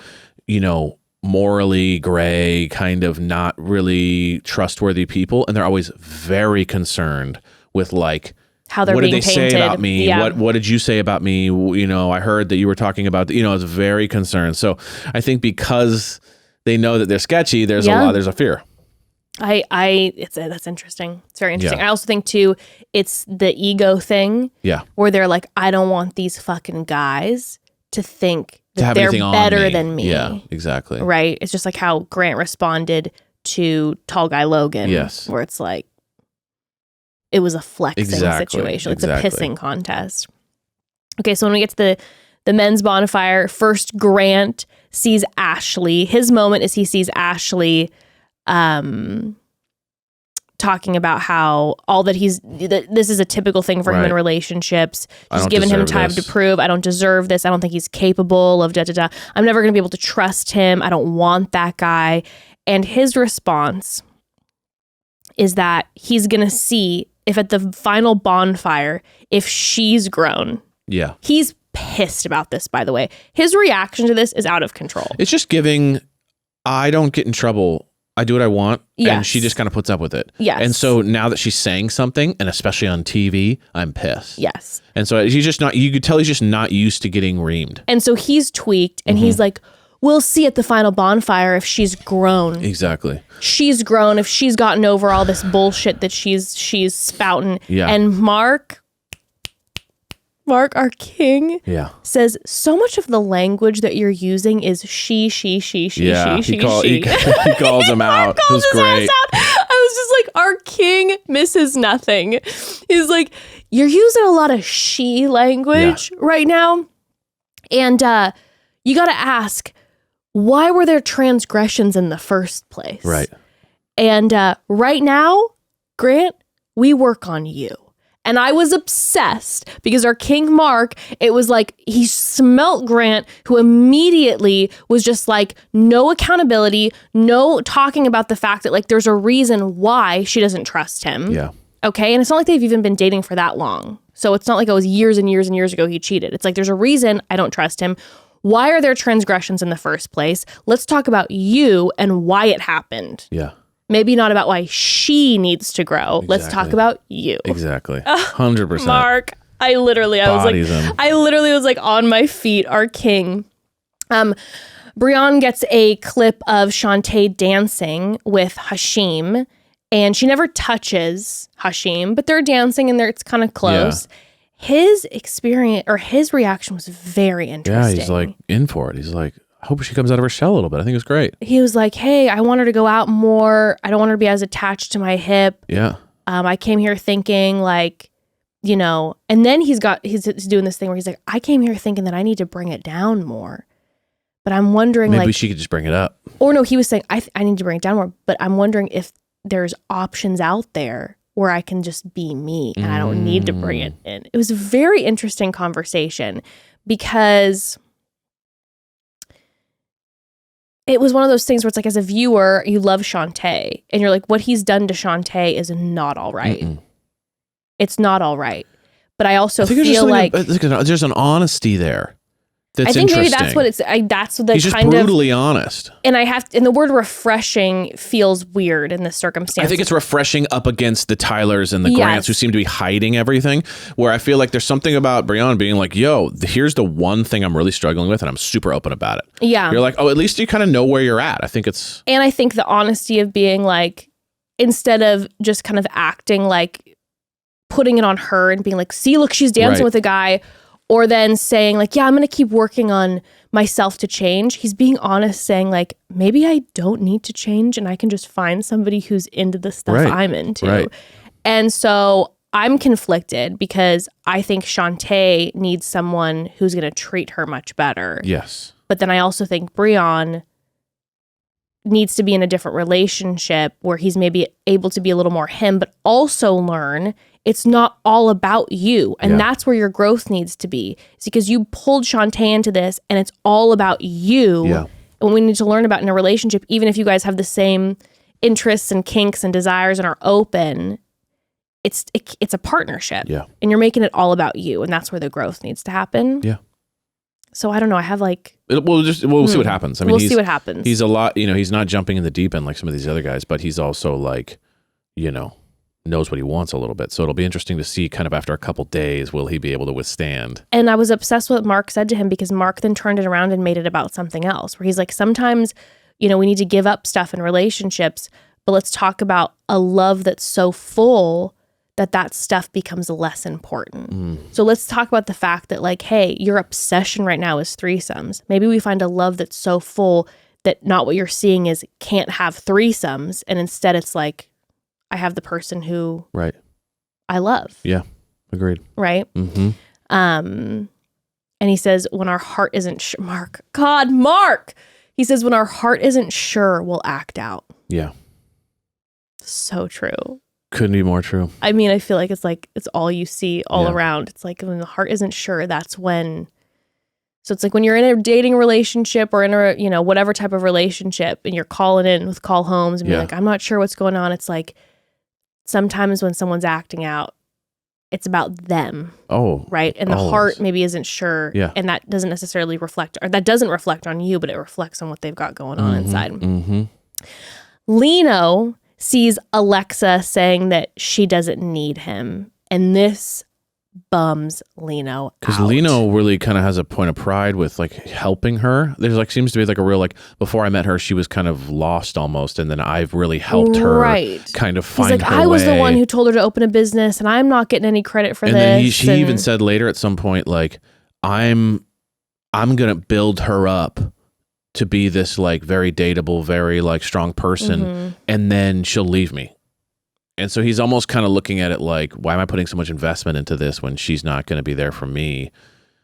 morally gray, kind of not really trustworthy people, and they're always very concerned with like. How they're what being did they painted. say about me? Yeah. What did you say about me? I heard that you were talking about, it's very concerned. So I think because they know that they're sketchy, there's a fear. That's interesting. It's very interesting. I also think too, it's the ego thing. Yeah. Where they're like, I don't want these fucking guys to think that they're better than me. Yeah, exactly. Right. It's just like how Grant responded to Tall Guy Logan. Yes. Where it's like, it was a flexing situation. It's a pissing contest. Okay, so when we get to the men's bonfire, first Grant sees Ashley. His moment is he sees Ashley talking about how this is a typical thing for him in relationships. She's given him time to prove, I don't deserve this. I don't think he's capable of da-da-da. I'm never going to be able to trust him. I don't want that guy. And his response is that he's going to see if at the final bonfire, if she's grown. Yeah. He's pissed about this, by the way. His reaction to this is out of control. It's just giving, I don't get in trouble. I do what I want. Yes. And she just kind of puts up with it. Yes. And so now that she's saying something, and especially on TV, I'm pissed. Yes. And so he's just not, you could tell he's just not used to getting reamed. And so he's tweaked and he's like, we'll see at the final bonfire if she's grown. Exactly. She's grown, if she's gotten over all this bullshit that she's spouting. Yeah. And Mark, our king, says so much of the language that you're using is she. He calls him out. It was great. I was just like, our king misses nothing. He's like, you're using a lot of she language right now. And you got to ask, why were there transgressions in the first place? Right. And right now, Grant, we work on you. And I was obsessed because our King Mark, it was like he smelt Grant, who immediately was just like, no accountability, no talking about the fact that like there's a reason why she doesn't trust him. Yeah. Okay. And it's not like they've even been dating for that long. So it's not like it was years and years and years ago he cheated. It's like there's a reason I don't trust him. Why are there transgressions in the first place? Let's talk about you and why it happened. Yeah. Maybe not about why she needs to grow. Exactly. Let's talk about you. Exactly. 100%. Mark, I literally was like on my feet, our king. Brion gets a clip of Shante dancing with Hashim, and she never touches Hashim, but they're dancing and it's kind of close. Yeah. His experience or his reaction was very interesting. Yeah, he's like in for it. He's like, I hope she comes out of her shell a little bit. I think it's great. He was like, hey, I want her to go out more. I don't want her to be as attached to my hip. Yeah. I came here thinking like you know, and then he's doing this thing where he's like, I came here thinking that I need to bring it down more. But I'm wondering, maybe she could just bring it up. Or no, he was saying, I need to bring it down more. But I'm wondering if there's options out there where I can just be me and I don't need to bring it in. It was a very interesting conversation because it was one of those things where it's like, as a viewer, you love Shante and you're like, what he's done to Shante is not all right. It's not all right. But I also feel like there's an honesty there. That's I think maybe interesting. that's what it's. That's the He's just kind brutally honest. And the word refreshing feels weird in this circumstance. I think it's refreshing up against the Tylers and the Grants who seem to be hiding everything. Where I feel like there's something about Brion being like, "Yo, here's the one thing I'm really struggling with, and I'm super open about it." Yeah, you're like, "Oh, at least you kind of know where you're at." I think it's. And I think the honesty of being like, instead of just kind of acting like putting it on her and being like, "See, look, she's dancing with a guy." Or then saying like, yeah, I'm going to keep working on myself to change. He's being honest, saying like, maybe I don't need to change and I can just find somebody who's into the stuff I'm into. Right. And so I'm conflicted because I think Shante needs someone who's going to treat her much better. Yes. But then I also think Brion needs to be in a different relationship where he's maybe able to be a little more him, but also learn it's not all about you. And that's where your growth needs to be. It's because you pulled Shante into this and it's all about you. Yeah. And we need to learn about in a relationship, even if you guys have the same interests and kinks and desires and are open, it's a partnership. Yeah. And you're making it all about you. And that's where the growth needs to happen. Yeah. So I don't know. I have like... We'll see what happens. I mean, we'll see what happens. He's a lot, you know, he's not jumping in the deep end like some of these other guys, but he's also like, you know, knows what he wants a little bit. So it'll be interesting to see kind of after a couple days, will he be able to withstand? And I was obsessed with what Mark said to him because Mark then turned it around and made it about something else where he's like, sometimes, you know, we need to give up stuff in relationships, but let's talk about a love that's so full that stuff becomes less important. So let's talk about the fact that like, hey, your obsession right now is threesomes. Maybe we find a love that's so full that not what you're seeing is can't have threesomes. And instead it's like, I have the person who I love. Yeah, agreed. Right? Mm-hmm. And he says, when our heart isn't Mark. He says, when our heart isn't sure, we'll act out. Yeah. So true. Couldn't be more true. I mean, I feel like it's all you see all around. It's like when the heart isn't sure, that's when. So it's like when you're in a dating relationship or in a, you know, whatever type of relationship and you're calling in with call homes and being like, I'm not sure what's going on. It's like sometimes when someone's acting out, it's about them. Oh. Right. And the heart maybe isn't sure. Yeah. And that doesn't necessarily reflect, or that doesn't reflect on you, but it reflects on what they've got going on inside. Mm-hmm. Lino sees Alexa saying that she doesn't need him. And this bums Lino out. Because Lino really kind of has a point of pride with like helping her. There's like seems to be like a real like before I met her, she was kind of lost almost, and then I've really helped her kind of find her way. I was the one who told her to open a business, and I'm not getting any credit for this. Then she even said later at some point like I'm gonna build her up to be this like very dateable, very like strong person, and then she'll leave me. And so he's almost kind of looking at it like, why am I putting so much investment into this when she's not going to be there for me?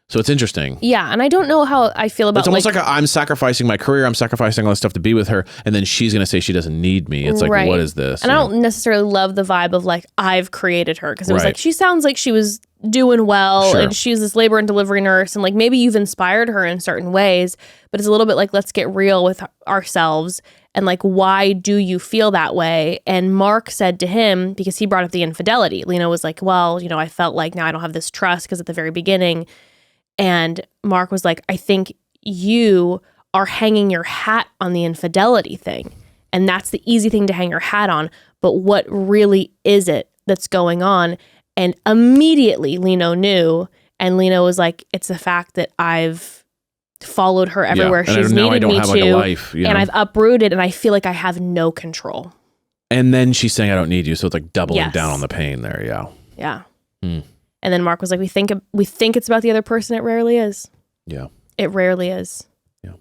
So it's interesting. Yeah, and I don't know how I feel about. It's almost like I'm sacrificing my career, I'm sacrificing all this stuff to be with her, and then she's going to say she doesn't need me. It's like, what is this? And I don't necessarily love the vibe of like I've created her, because it was like she sounds like she was doing well, and she's this labor and delivery nurse, and like maybe you've inspired her in certain ways, but it's a little bit like, let's get real with ourselves. And like, why do you feel that way? And Mark said to him, because he brought up the infidelity, Lino was like, well, you know, I felt like now I don't have this trust because at the very beginning. And Mark was like, I think you are hanging your hat on the infidelity thing. And that's the easy thing to hang your hat on. But what really is it that's going on? And immediately Lino knew. And Lino was like, it's the fact that I've followed her everywhere she's needed me to, like a life, you know? And I've uprooted, and I feel like I have no control. And then she's saying, I don't need you. So it's like doubling down on the pain there. Yeah. Yeah. And then Mark was like, we think it's about the other person. It rarely is. Yeah. It rarely is. Yeah.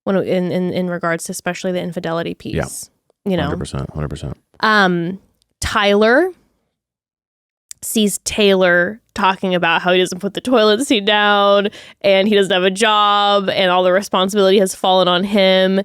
When in regards to especially the infidelity piece. Yeah. You know. 100%. Tayler sees Tayler talking about how he doesn't put the toilet seat down and he doesn't have a job and all the responsibility has fallen on him.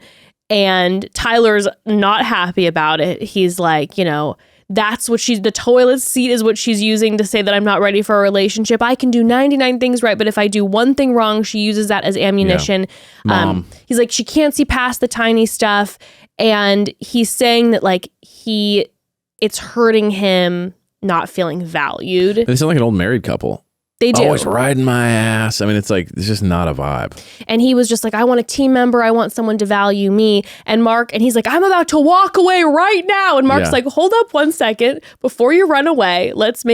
And Tyler's not happy about it. He's like, you know, that's what the toilet seat is what she's using to say that I'm not ready for a relationship. I can do 99 things right, but if I do one thing wrong, she uses that as ammunition. Yeah. He's like, she can't see past the tiny stuff. And he's saying that like it's hurting him not feeling valued. They sound like an old married couple. They do. Always riding my ass. I mean, it's just not a vibe. And he was just like, I want a team member. I want someone to value me. And he's like, I'm about to walk away right now. And Mark's like, hold up 1 second before you run away. Let's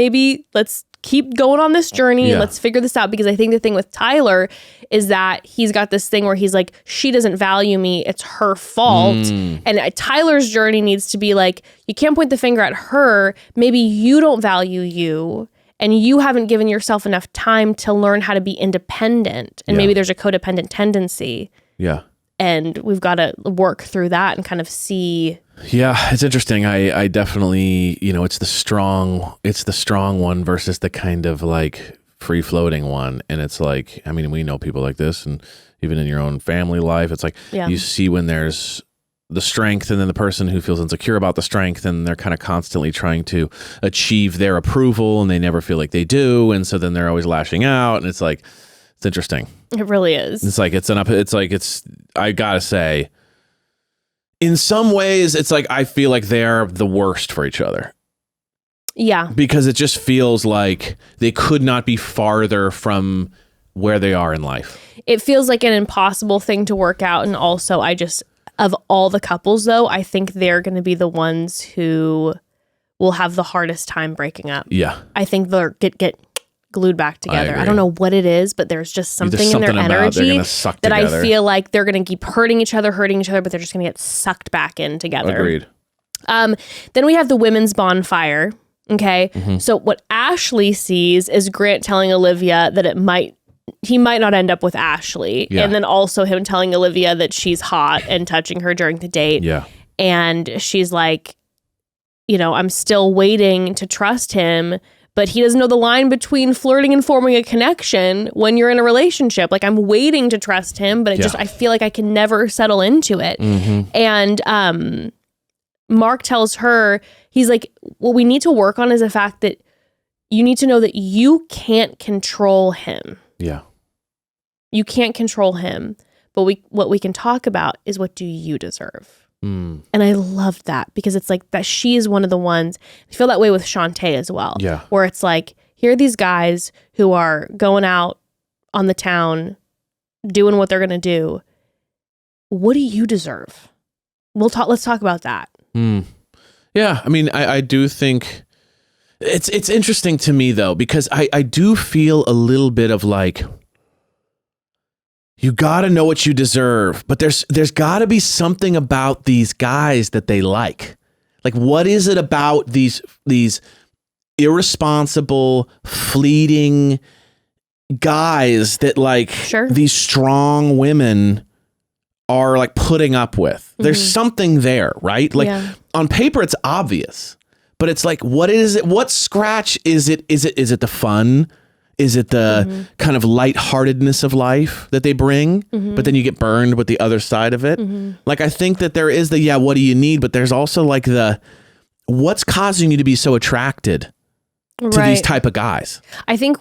keep going on this journey. And let's figure this out. Because I think the thing with Tayler is that he's got this thing where he's like, she doesn't value me. It's her fault. And Tyler's journey needs to be like, you can't point the finger at her. Maybe you don't value you. And you haven't given yourself enough time to learn how to be independent. And maybe there's a codependent tendency. Yeah. And we've got to work through that and kind of see. Yeah, it's interesting. I definitely, it's the strong one versus the kind of like free floating one. And it's like, I mean, we know people like this, and even in your own family life, it's like you see when there's the strength and then the person who feels insecure about the strength, and they're kind of constantly trying to achieve their approval and they never feel like they do. And so then they're always lashing out, and it's like, it's interesting. It really is. It's like, I gotta say, in some ways, it's like, I feel like they're the worst for each other. Yeah. Because it just feels like they could not be farther from where they are in life. It feels like an impossible thing to work out. And also of all the couples, though, I think they're going to be the ones who will have the hardest time breaking up. Yeah. I think they'll get glued back together. I don't know what it is, but there's just something in their energy that I feel like they're going to keep hurting each other, but they're just going to get sucked back in together. Agreed. Then we have the women's bonfire. Okay. Mm-hmm. So what Ashley sees is Grant telling Olivia that he might not end up with Ashley. Yeah. And then also him telling Olivia that she's hot and touching her during the date. Yeah. And she's like, I'm still waiting to trust him, but he doesn't know the line between flirting and forming a connection when you're in a relationship. Like, I'm waiting to trust him, but I feel like I can never settle into it. Mm-hmm. And Mark tells her, he's like, what we need to work on is the fact that you need to know that you can't control him. Yeah. You can't control him, but what we can talk about is, what do you deserve? Mm. And I loved that, because it's like that she is one of the ones. I feel that way with Shante as well. Yeah. Where it's like, here are these guys who are going out on the town, doing what they're going to do. What do you deserve? Let's talk about that. Mm. Yeah. I mean, I do think it's interesting to me, though, because I do feel a little bit of like, you got to know what you deserve, but there's got to be something about these guys that they like. Like, what is it about these irresponsible, fleeting guys that like these strong women are like putting up with? Mm-hmm. There's something there, right? Like on paper, it's obvious, but it's like, what is it? What scratch is it? Is it the fun? Is it the kind of lightheartedness of life that they bring, but then you get burned with the other side of it? Mm-hmm. Like, I think that there is what do you need? But there's also like what's causing you to be so attracted to these type of guys? I think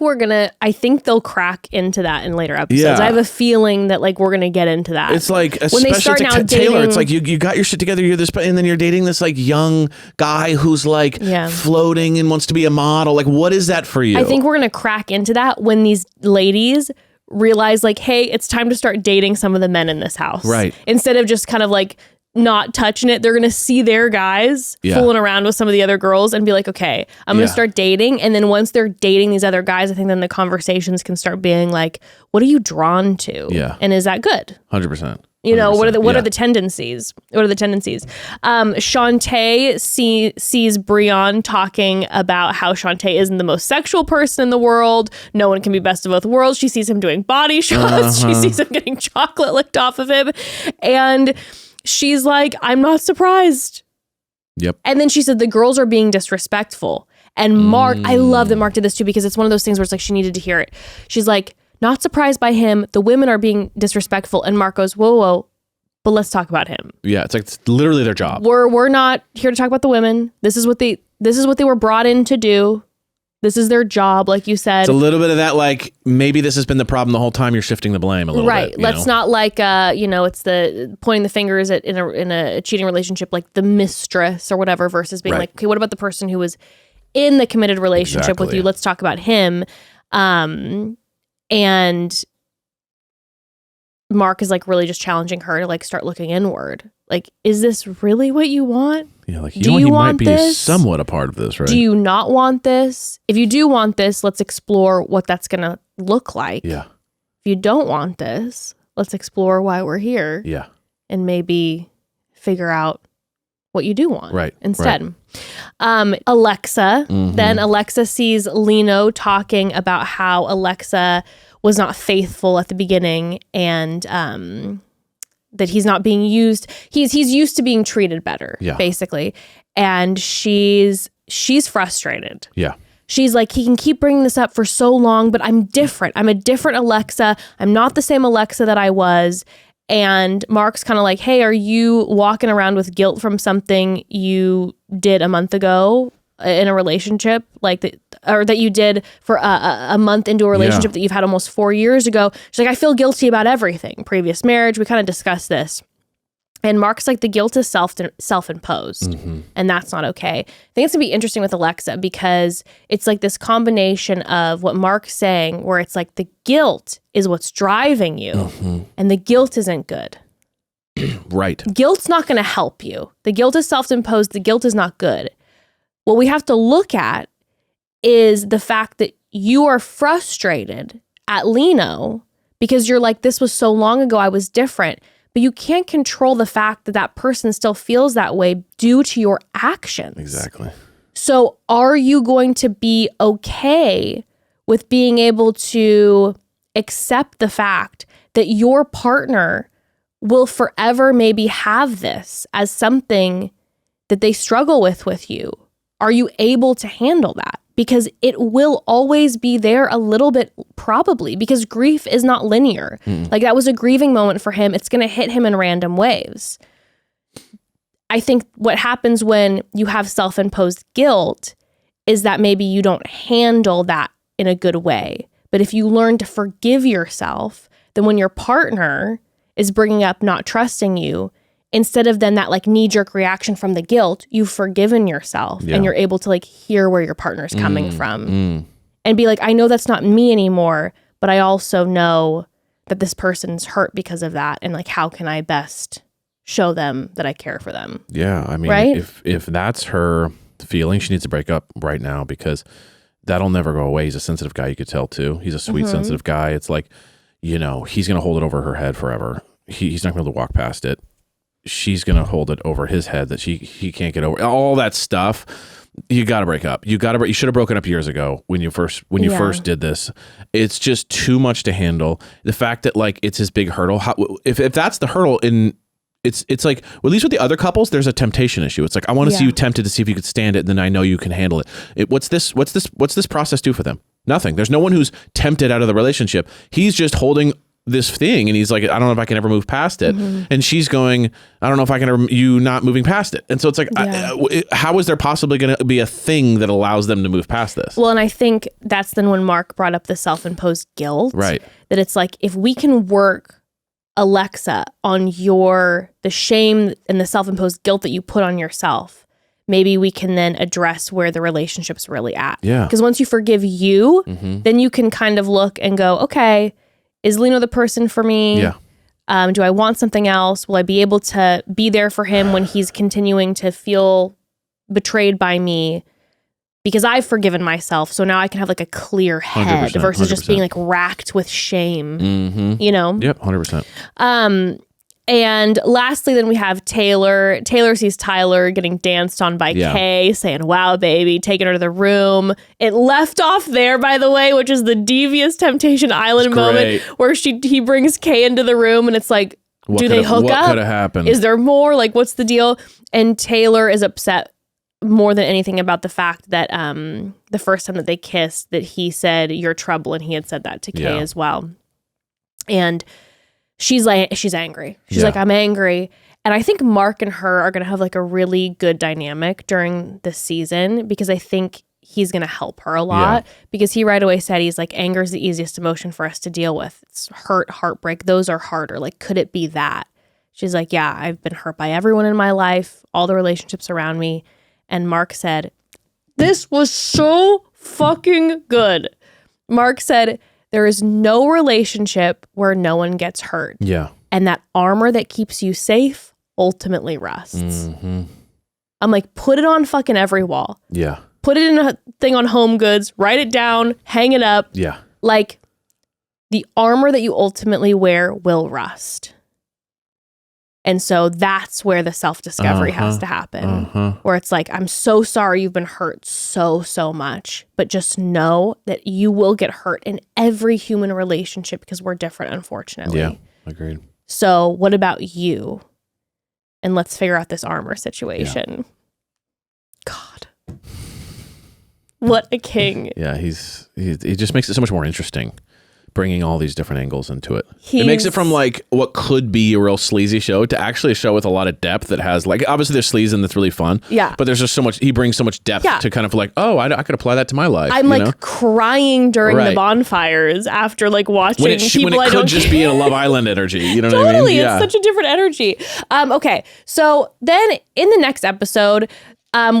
they'll crack into that in later episodes. Yeah. I have a feeling that like we're gonna get into that. It's like, when they start now dating, Tayler, it's like you got your shit together, you're this, and then you're dating this like young guy who's like floating and wants to be a model. Like, what is that for you? I think we're gonna crack into that when these ladies realize like, hey, it's time to start dating some of the men in this house. Right. Instead of just kind of like not touching it, they're going to see their guys fooling around with some of the other girls and be like, okay, I'm going to start dating. And then once they're dating these other guys, I think then the conversations can start being like, what are you drawn to? Yeah. And is that good? 100%. What are the tendencies? What are the tendencies? Shante sees Brion talking about how Shante isn't the most sexual person in the world. No one can be best of both worlds. She sees him doing body shots. She sees him getting chocolate licked off of him. And she's like, I'm not surprised. Yep. And then she said, the girls are being disrespectful. And Mark, I love that Mark did this too, because it's one of those things where it's like she needed to hear it. She's like, not surprised by him. The women are being disrespectful. And Mark goes, whoa, but let's talk about him. Yeah, it's like it's literally their job. We're not here to talk about the women. This is what they were brought in to do. This is their job, like you said. It's a little bit of that, like, maybe this has been the problem the whole time. You're shifting the blame a little bit. Right. Let's not like, it's the pointing the fingers at in a cheating relationship, like the mistress or whatever, versus being like, okay, what about the person who was in the committed relationship with you? Let's talk about him. And Mark is like really just challenging her to like start looking inward. Like, is this really what you want? Yeah, like, he might be somewhat a part of this, right? Do you not want this? If you do want this, let's explore what that's going to look like. Yeah. If you don't want this, let's explore why we're here. Yeah. And maybe figure out what you do want instead. Right. Alexa, then Alexa sees Lino talking about how Alexa was not faithful at the beginning, and that he's not being used. He's used to being treated better, basically. And she's frustrated. Yeah. She's like, he can keep bringing this up for so long, but I'm different. I'm a different Alexa. I'm not the same Alexa that I was. And Mark's kind of like, hey, are you walking around with guilt from something you did a month ago in a relationship, or that you did for a month into a relationship that you've had almost 4 years ago? She's like, I feel guilty about everything. Previous marriage, we kind of discussed this. And Mark's like, the guilt is self-imposed, and that's not okay. I think it's gonna be interesting with Alexa, because it's like this combination of what Mark's saying, where it's like the guilt is what's driving you, and the guilt isn't good. Right. Guilt's not gonna help you. The guilt is self-imposed. The guilt is not good. What we have to look at is the fact that you are frustrated at Lino because you're like, this was so long ago, I was different. But you can't control the fact that that person still feels that way due to your actions. Exactly. So are you going to be okay with being able to accept the fact that your partner will forever maybe have this as something that they struggle with you? Are you able to handle that? Because it will always be there a little bit, probably, because grief is not linear. Like, that was a grieving moment for him. It's going to hit him in random waves. I think what happens when you have self-imposed guilt is that maybe you don't handle that in a good way. But if you learn to forgive yourself, then when your partner is bringing up not trusting you, instead of then that like knee-jerk reaction from the guilt, you've forgiven yourself and you're able to like hear where your partner's coming from and be like, I know that's not me anymore, but I also know that this person's hurt because of that. And like, how can I best show them that I care for them? Yeah. I mean, right? if that's her feeling, she needs to break up right now, because that'll never go away. He's a sensitive guy. You could tell too. He's a sweet, sensitive guy. It's like, he's going to hold it over her head forever. He's not going to be able to walk past it. She's going to hold it over his head that he can't get over. All that stuff. You got to break up. You should have broken up years ago when you first did this. It's just too much to handle. The fact that like it's his big hurdle. If that's the hurdle, it's like, well, at least with the other couples, there's a temptation issue. It's like, I want to see you tempted to see if you could stand it, and then I know you can handle it. What's this process do for them? Nothing. There's no one who's tempted out of the relationship. He's just holding this thing, and he's like, I don't know if I can ever move past it. And she's going, I don't know if I can ever, you not moving past it. And so it's like, how is there possibly going to be a thing that allows them to move past this? Well, and I think that's then when Mark brought up the self-imposed guilt. Right. That it's like, if we can work, Alexa, on the shame and the self-imposed guilt that you put on yourself, maybe we can then address where the relationship's really at. Yeah. Because once you forgive you, then you can kind of look and go, okay, is Lino the person for me? Yeah. Do I want something else? Will I be able to be there for him when he's continuing to feel betrayed by me? Because I've forgiven myself, so now I can have like a clear head versus just being like racked with shame. You know? Yep, 100%. And lastly, then we have Tayler. Tayler sees Tayler getting danced on by Kay, saying, wow, baby, taking her to the room. It left off there, by the way, which is the devious Temptation Island moment where he brings Kay into the room, and it's like, do they hook up? What could have happened? Is there more? Like, what's the deal? And Tayler is upset more than anything about the fact that the first time that they kissed, that he said, "You're trouble," and he had said that to Kay as well. And she's angry. She's like, "I'm angry." And I think Mark and her are going to have like a really good dynamic during this season, because I think he's going to help her a lot, because he right away said, he's like, anger is the easiest emotion for us to deal with. It's hurt, heartbreak. Those are harder. Like, could it be that? She's like, yeah, I've been hurt by everyone in my life, all the relationships around me. And Mark said, this was so fucking good. Mark said, there is no relationship where no one gets hurt. Yeah. And that armor that keeps you safe ultimately rusts. Mm-hmm. I'm like, put it on fucking every wall. Yeah. Put it in a thing on Home Goods, write it down, hang it up. Yeah. Like, the armor that you ultimately wear will rust. And so that's where the self-discovery has to happen. Where it's like, I'm so sorry you've been hurt so much, but just know that you will get hurt in every human relationship, because we're different, unfortunately. Yeah, agreed. So what about you? And let's figure out this armor situation. Yeah. God. What a king. Yeah, he just makes it so much more interesting, bringing all these different angles into it. It makes it from like what could be a real sleazy show to actually a show with a lot of depth that has, like, obviously there's sleaze and that's really fun. Yeah. But there's just so much, he brings so much depth to kind of like, oh, I could apply that to my life. I'm like crying during the bonfires after like watching when it could just be a Love Island energy. You know what I mean? Totally. It's such a different energy. Okay. So then in the next episode,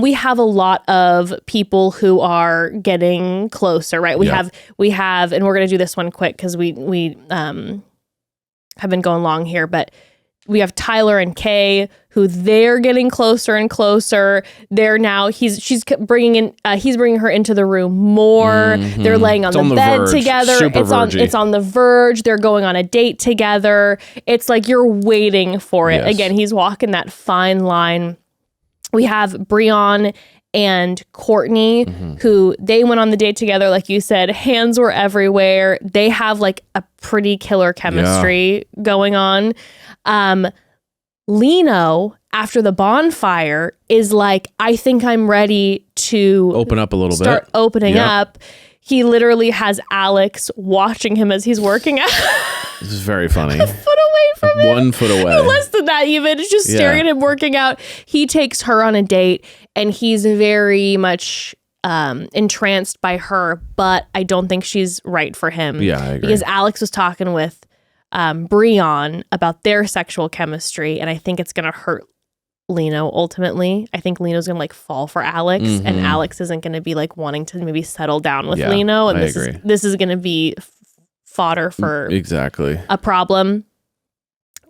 we have a lot of people who are getting closer, right? We have, and we're going to do this one quick because we have been going long here, but we have Tayler and Kay, who they're getting closer and closer. They're now, he's bringing her into the room more. Mm-hmm. They're laying on the bed together. It's on the verge. They're going on a date together. It's like you're waiting for it. Yes. Again, he's walking that fine line. We have Brion and Courtney, who they went on the date together. Like you said, hands were everywhere. They have like a pretty killer chemistry going on. Lino, after the bonfire, is like, I think I'm ready to open up a little bit. Start opening up. He literally has Alex watching him as he's working out. This is very funny. A foot away from him. 1 foot away. No, less than that even. It's just staring at him working out. He takes her on a date and he's very much entranced by her, but I don't think she's right for him. Yeah, I agree. Because Alex was talking with Brion about their sexual chemistry, and I think it's going to hurt Lino ultimately. I think Lino's going to like fall for Alex, and Alex isn't going to be like wanting to maybe settle down with Lino. And this is going to be fodder for a problem.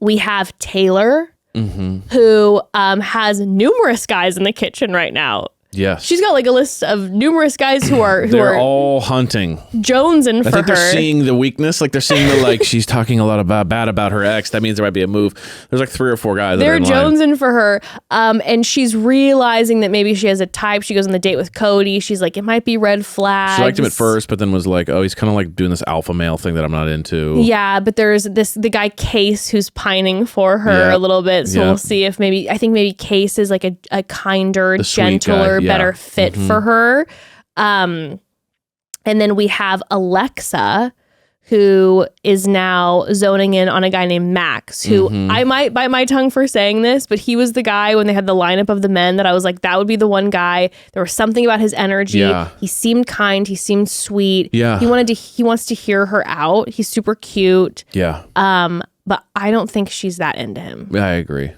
We have Tayler, who has numerous guys in the kitchen right now. Yes. She's got like a list of numerous guys who are all hunting. Jonesing for her. I think they're seeing the weakness. Like they're seeing the, like, she's talking a lot bad about her ex. That means there might be a move. There's like 3 or 4 guys. They're jonesing for her. And she's realizing that maybe she has a type. She goes on the date with Cody. She's like, it might be red flags. She liked him at first, but then was like, oh, he's kind of like doing this alpha male thing that I'm not into. Yeah, but there's the guy Case who's pining for her a little bit. So we'll see if I think maybe Case is like a kinder, gentler, better fit for her. And then we have Alexa, who is now zoning in on a guy named Max, who I might bite my tongue for saying this, but he was the guy when they had the lineup of the men that I was like, that would be the one guy. There was something about his energy. Yeah. He seemed kind. He seemed sweet. Yeah. He wants to hear her out. He's super cute. Yeah. But I don't think she's that into him. Yeah, I agree.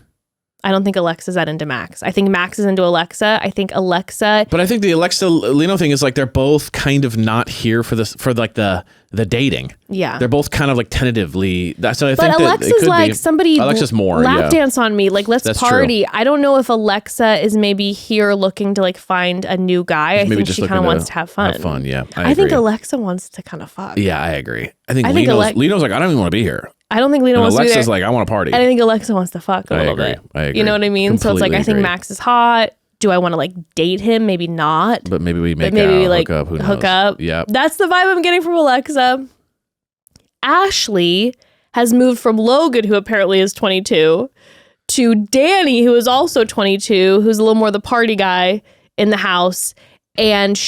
I don't think Alexa's that into Max. I think Max is into Alexa. I think Alexa... But I think the Alexa-Lino thing is like they're both kind of not here for this, for like the dating. Yeah. They're both kind of like tentatively... I think Alexa's like somebody Alexa's more, lap dance on me. Like, let's party. True. I don't know if Alexa is maybe here looking to like find a new guy. I think she kind of wants to have fun. Have fun, yeah. I think Alexa wants to kind of fuck. Yeah, I agree. I think Lino's like, I don't even want to be here. I don't think Lino wants to be there. Alexa's like, I want to party. I think Alexa wants to fuck a little bit. I agree. You know what I mean? So it's like, I think Max is hot. Do I want to like date him? Maybe not. But maybe we make out, like hook up. Who knows? Hook up. Yeah. That's the vibe I'm getting from Alexa. Ashley has moved from Logan, who apparently is 22, to Danny, who is also 22, who's a little more the party guy, in the house. And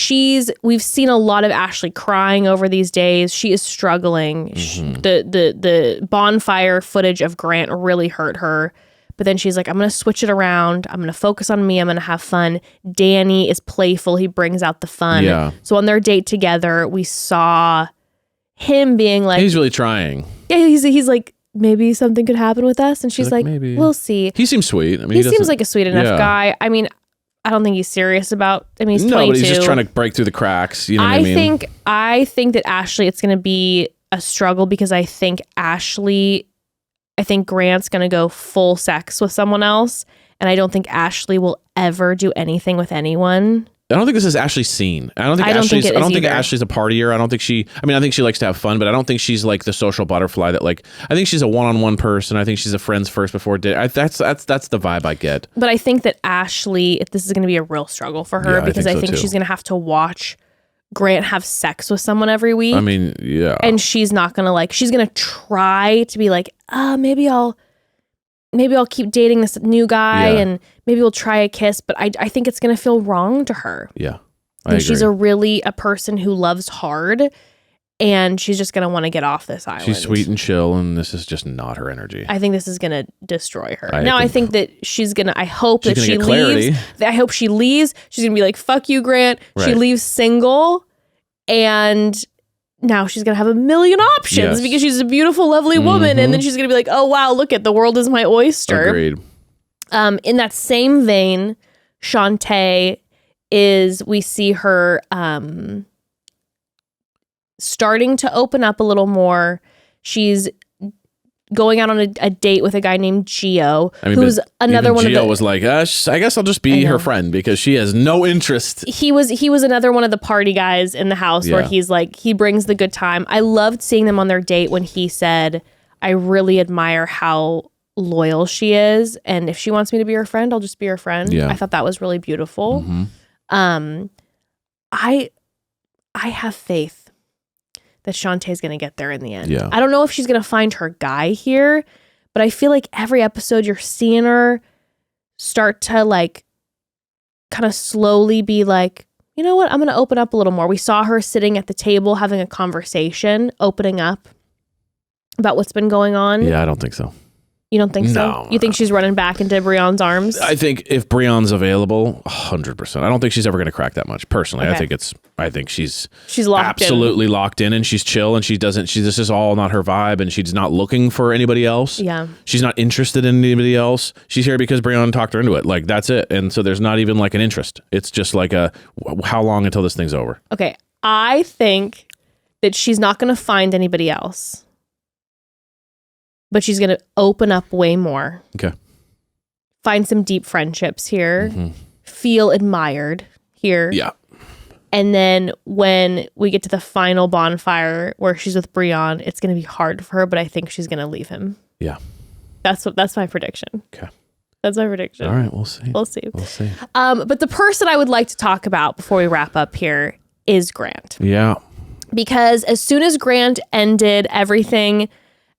we've seen a lot of Ashley crying over these days. She is struggling. The bonfire footage of Grant really hurt her. But then she's like, I'm going to switch it around. I'm going to focus on me. I'm going to have fun. Danny is playful. He brings out the fun. Yeah. So on their date together, we saw him being like... He's really trying. Yeah, he's like, maybe something could happen with us. And she's like, maybe. We'll see. He seems sweet. I mean, he seems like a sweet enough guy. I mean, I don't think he's serious about... I mean, he's 22. But he's just trying to break through the cracks. You know what I mean? I think that Ashley, it's going to be a struggle because I think Grant's going to go full sex with someone else. And I don't think Ashley will ever do anything with anyone. I don't think this is Ashley's scene. I don't think Ashley's a partier. I think she likes to have fun, but I don't think she's like the social butterfly that like, I think she's a one-on-one person. I think she's a friends first before date. That's the vibe I get. But I think that Ashley, this is going to be a real struggle for her because I think she's going to have to watch Grant have sex with someone every week. I mean, yeah. And she's not going to she's going to try to be like, maybe I'll keep dating this new guy and maybe we'll try a kiss. But I think it's going to feel wrong to her. Yeah. I agree. She's a person who loves hard and she's just going to want to get off this island. She's sweet and chill and this is just not her energy. I think this is going to destroy her. I think that I hope that she leaves. I hope she leaves. She's going to be like, fuck you, Grant. Right. She leaves single and... Now she's going to have a million options because she's a beautiful, lovely woman. And then she's going to be like, oh, wow, look at the world is my oyster. Agreed. In that same vein, Shante we see her starting to open up a little more. She's going out on a date with a guy named Gio, who's another one of the... Gio was like, I guess I'll just be her friend because she has no interest. He was another one of the party guys in the house where he's like, he brings the good time. I loved seeing them on their date when he said, I really admire how loyal she is. And if she wants me to be her friend, I'll just be her friend. Yeah. I thought that was really beautiful. Mm-hmm. I have faith that Shantae's going to get there in the end. Yeah. I don't know if she's going to find her guy here, but I feel like every episode you're seeing her start to like kind of slowly be like, you know what? I'm going to open up a little more. We saw her sitting at the table having a conversation, opening up about what's been going on. Yeah, I don't think so. You don't think so? You think she's running back into Brion's arms? I think if Brion's available, 100%. I don't think she's ever going to crack that much. Personally, okay. I think she's absolutely locked in and she's chill and this is all not her vibe and she's not looking for anybody else. Yeah. She's not interested in anybody else. She's here because Brion talked her into it. Like that's it. And so there's not even like an interest. It's just like how long until this thing's over? Okay. I think that she's not going to find anybody else. But she's going to open up way more. Okay. Find some deep friendships here. Mm-hmm. Feel admired here. Yeah. And then when we get to the final bonfire where she's with Brion, it's going to be hard for her, but I think she's going to leave him. Yeah. That's my prediction. Okay. That's my prediction. All right, we'll see. We'll see. But the person I would like to talk about before we wrap up here is Grant. Yeah. Because as soon as Grant ended everything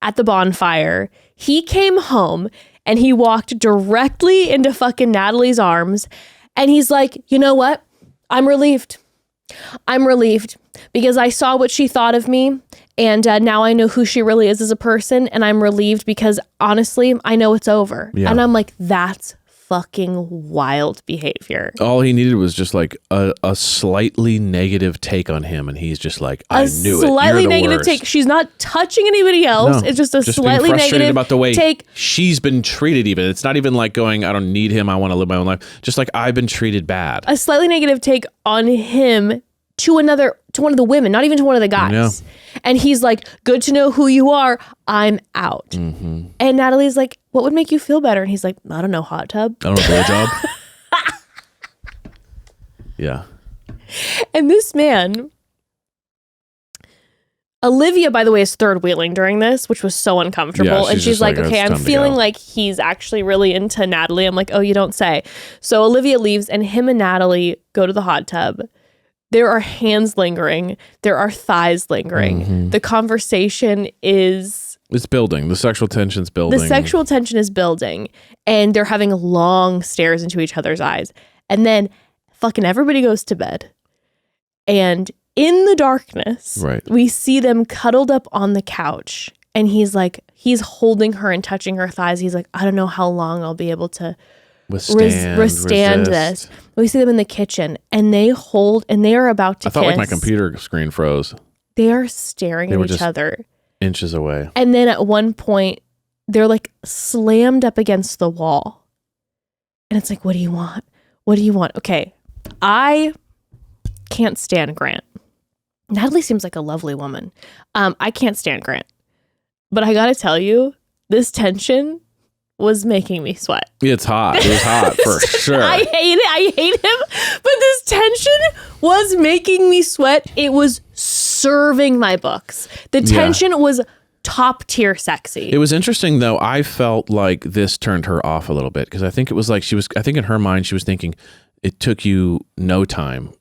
at the bonfire, he came home and he walked directly into fucking Natalie's arms and he's like, you know what? I'm relieved because I saw what she thought of me and now I know who she really is as a person and I'm relieved because honestly, I know it's over. Yeah. And I'm like, that's fucking wild behavior. All he needed was just like a slightly negative take on him and he's just like, I knew it. Slightly negative take. She's not touching anybody else. No, it's just slightly negative about the way take. She's been treated even. It's not even like going, I don't need him. I want to live my own life. Just like I've been treated bad. A slightly negative take on him to one of the women, not even to one of the guys. Yeah. And he's like, good to know who you are. I'm out. Mm-hmm. And Natalie's like, what would make you feel better? And he's like, I don't know, hot tub. I don't know, blowjob. Yeah. And this man, Olivia, by the way, is third wheeling during this, which was so uncomfortable. Yeah, and she's like, okay, I'm feeling like he's actually really into Natalie. I'm like, oh, you don't say. So Olivia leaves and him and Natalie go to the hot tub. There are hands lingering. There are thighs lingering. Mm-hmm. The conversation is... It's building. The sexual tension's building. The sexual tension is building. And they're having long stares into each other's eyes. And then Fucking everybody goes to bed. And in the darkness, we see them cuddled up on the couch. And he's holding her and touching her thighs. He's like, I don't know how long I'll be able to withstand this. We see them in the kitchen and they are about to kiss. I thought like my computer screen froze. They are staring at each other. Inches away. And then at one point, they're like slammed up against the wall. And it's like, what do you want? What do you want? Okay, I can't stand Grant. Natalie seems like a lovely woman. I can't stand Grant. But I gotta tell you, this tension was making me sweat. It's hot. It was hot for sure. I hate him. But this tension was making me sweat. It was serving my books. The tension was top tier sexy. It was interesting though. I felt like this turned her off a little bit because I think it was like I think in her mind she was thinking it took you no time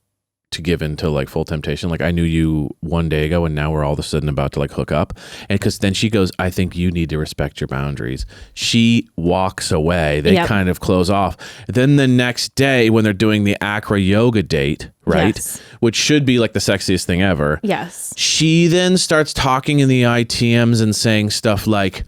to give into like full temptation. Like I knew you one day ago and now we're all of a sudden about to like hook up. And because then she goes, I think you need to respect your boundaries. She walks away. They kind of close off. Then the next day when they're doing the acro yoga date, right? Yes. Which should be like the sexiest thing ever. Yes. She then starts talking in the ITMs and saying stuff like,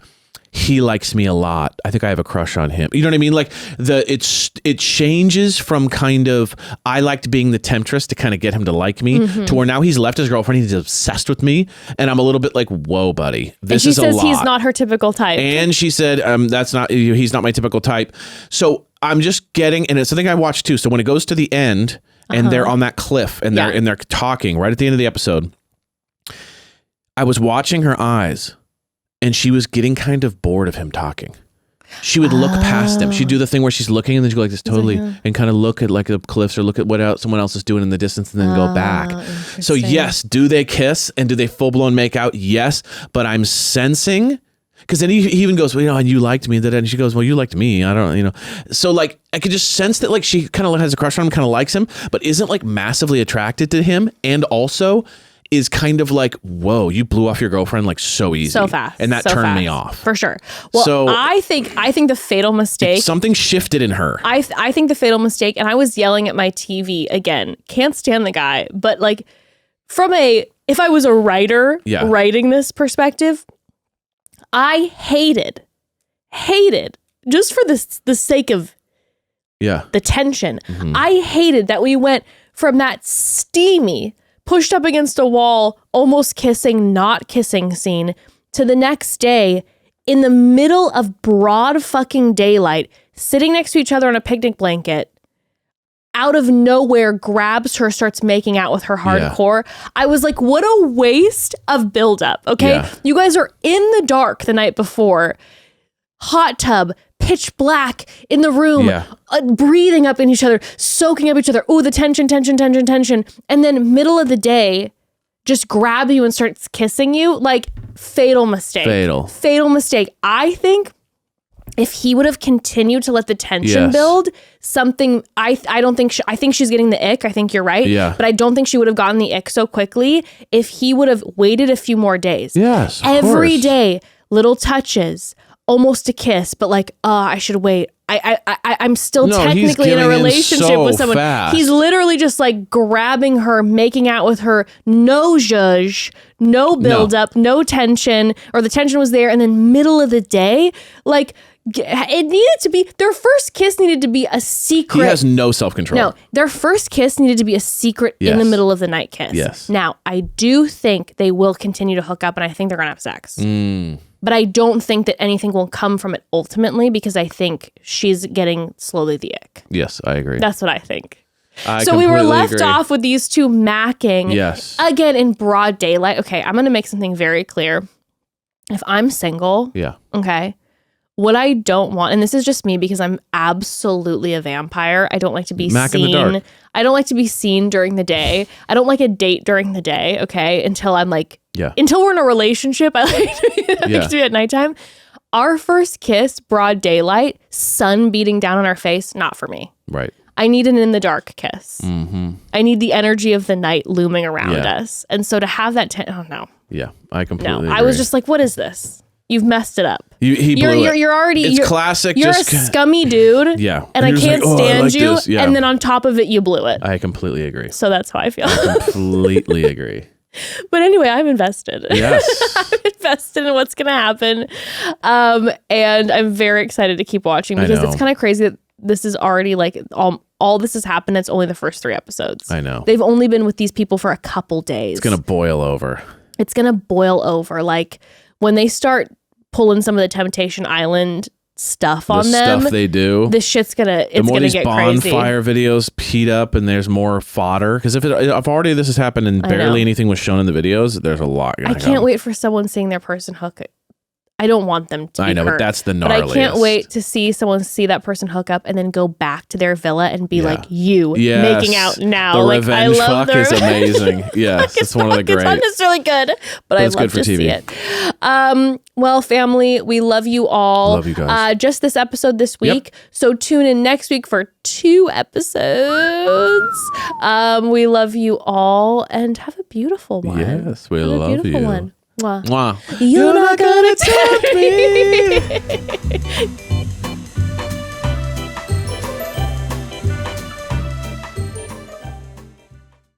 he likes me a lot. I think I have a crush on him. You know what I mean? Like it changes from kind of I liked being the temptress to kind of get him to like me to where now he's left his girlfriend. He's obsessed with me, and I'm a little bit like, whoa, buddy, this is a lot. And she says he's not her typical type. And she said, he's not my typical type. So I'm just getting, and it's something I watched too. So when it goes to the end and they're on that cliff and they're talking right at the end of the episode, I was watching her eyes. And she was getting kind of bored of him talking. She would look past him. She'd do the thing where she's looking and then she'd go like this totally and kind of look at like the cliffs or look at what someone else is doing in the distance and then go back. So yes, do they kiss and do they full blown make out? Yes, but I'm sensing because then he even goes, well, and you liked me. And she goes, well, you liked me. I don't, So like I could just sense that like she kind of has a crush on him, kind of likes him, but isn't like massively attracted to him, and also is kind of like, whoa, you blew off your girlfriend like so easy. So fast. And that turned me off. For sure. Well, so I think the fatal mistake. Something shifted in her. I think the fatal mistake, and I was yelling at my TV again, can't stand the guy, but like if I was a writer writing this perspective, I hated, just for the sake of the tension, I hated that we went from that steamy, pushed up against a wall, almost kissing, not kissing scene to the next day in the middle of broad fucking daylight, sitting next to each other on a picnic blanket, out of nowhere grabs her, starts making out with her hardcore. Yeah. I was like, what a waste of buildup. Okay. Yeah. You guys are in the dark the night before, hot tub, pitch black in the room, breathing up in each other, soaking up each other. Oh, the tension. And then middle of the day, just grab you and starts kissing you. Like fatal mistake. Fatal mistake. I think if he would have continued to let the tension build, I think she's getting the ick. I think you're right. Yeah. But I don't think she would have gotten the ick so quickly if he would have waited a few more days. Yes. Every day, little touches. Almost a kiss, but like, I should wait. I'm still technically in a relationship with someone. Fast. He's literally just like grabbing her, making out with her. No zhuzh, no build up, no tension, or the tension was there. And then middle of the day, like it needed to be, their first kiss needed to be a secret. He has no self-control. No, their first kiss needed to be a secret in the middle of the night kiss. Yes. Now, I do think they will continue to hook up and I think they're going to have sex. But I don't think that anything will come from it ultimately because I think she's getting slowly the ick. Yes, I agree. That's what I think. So we were left off with these two macking. Yes. Again, in broad daylight. Okay, I'm going to make something very clear. If I'm single, okay, what I don't want, and this is just me because I'm absolutely a vampire. I don't like to be seen. I don't like to be seen during the day. I don't like a date during the day, okay, until I'm like, until we're in a relationship. I like to be at nighttime. Our first kiss, broad daylight, sun beating down on our face, not for me. Right. I need an in the dark kiss. I need the energy of the night looming around us. And so to have that, oh no. Yeah, I completely agree. I was just like, what is this? You've messed it up. He blew it. You're already. It's classic. You're a scummy dude. Yeah. And I can't stand like you. Yeah. And then on top of it, you blew it. I completely agree. So that's how I feel. I completely agree. But anyway, I'm invested. Yes. I'm invested in what's going to happen. And I'm very excited to keep watching because it's kind of crazy that this is already like all this has happened. It's only the first 3 episodes. I know. They've only been with these people for a couple days. It's going to boil over. It's going to boil over. Like when they start pulling some of the Temptation Island stuff on them. Stuff they do. This shit's gonna get crazy. Bonfire videos peed up and there's more fodder. Because if already this has happened and barely anything was shown in the videos, there's a lot. I can't wait for someone seeing their person hook it. I don't want them to. I know, but that's the gnarliest. But I can't wait to see someone see that person hook up and then go back to their villa and be like, making out now. The like, revenge fuck is amazing. Yes, it's one of the great. It's not necessarily good, but I love to see it. Well, family, we love you all. Love you guys. Just this episode this week. Yep. So tune in next week for 2 episodes. We love you all and have a beautiful one. Yes, we love you. One. Mwah. Mwah. You're not gonna tempt me.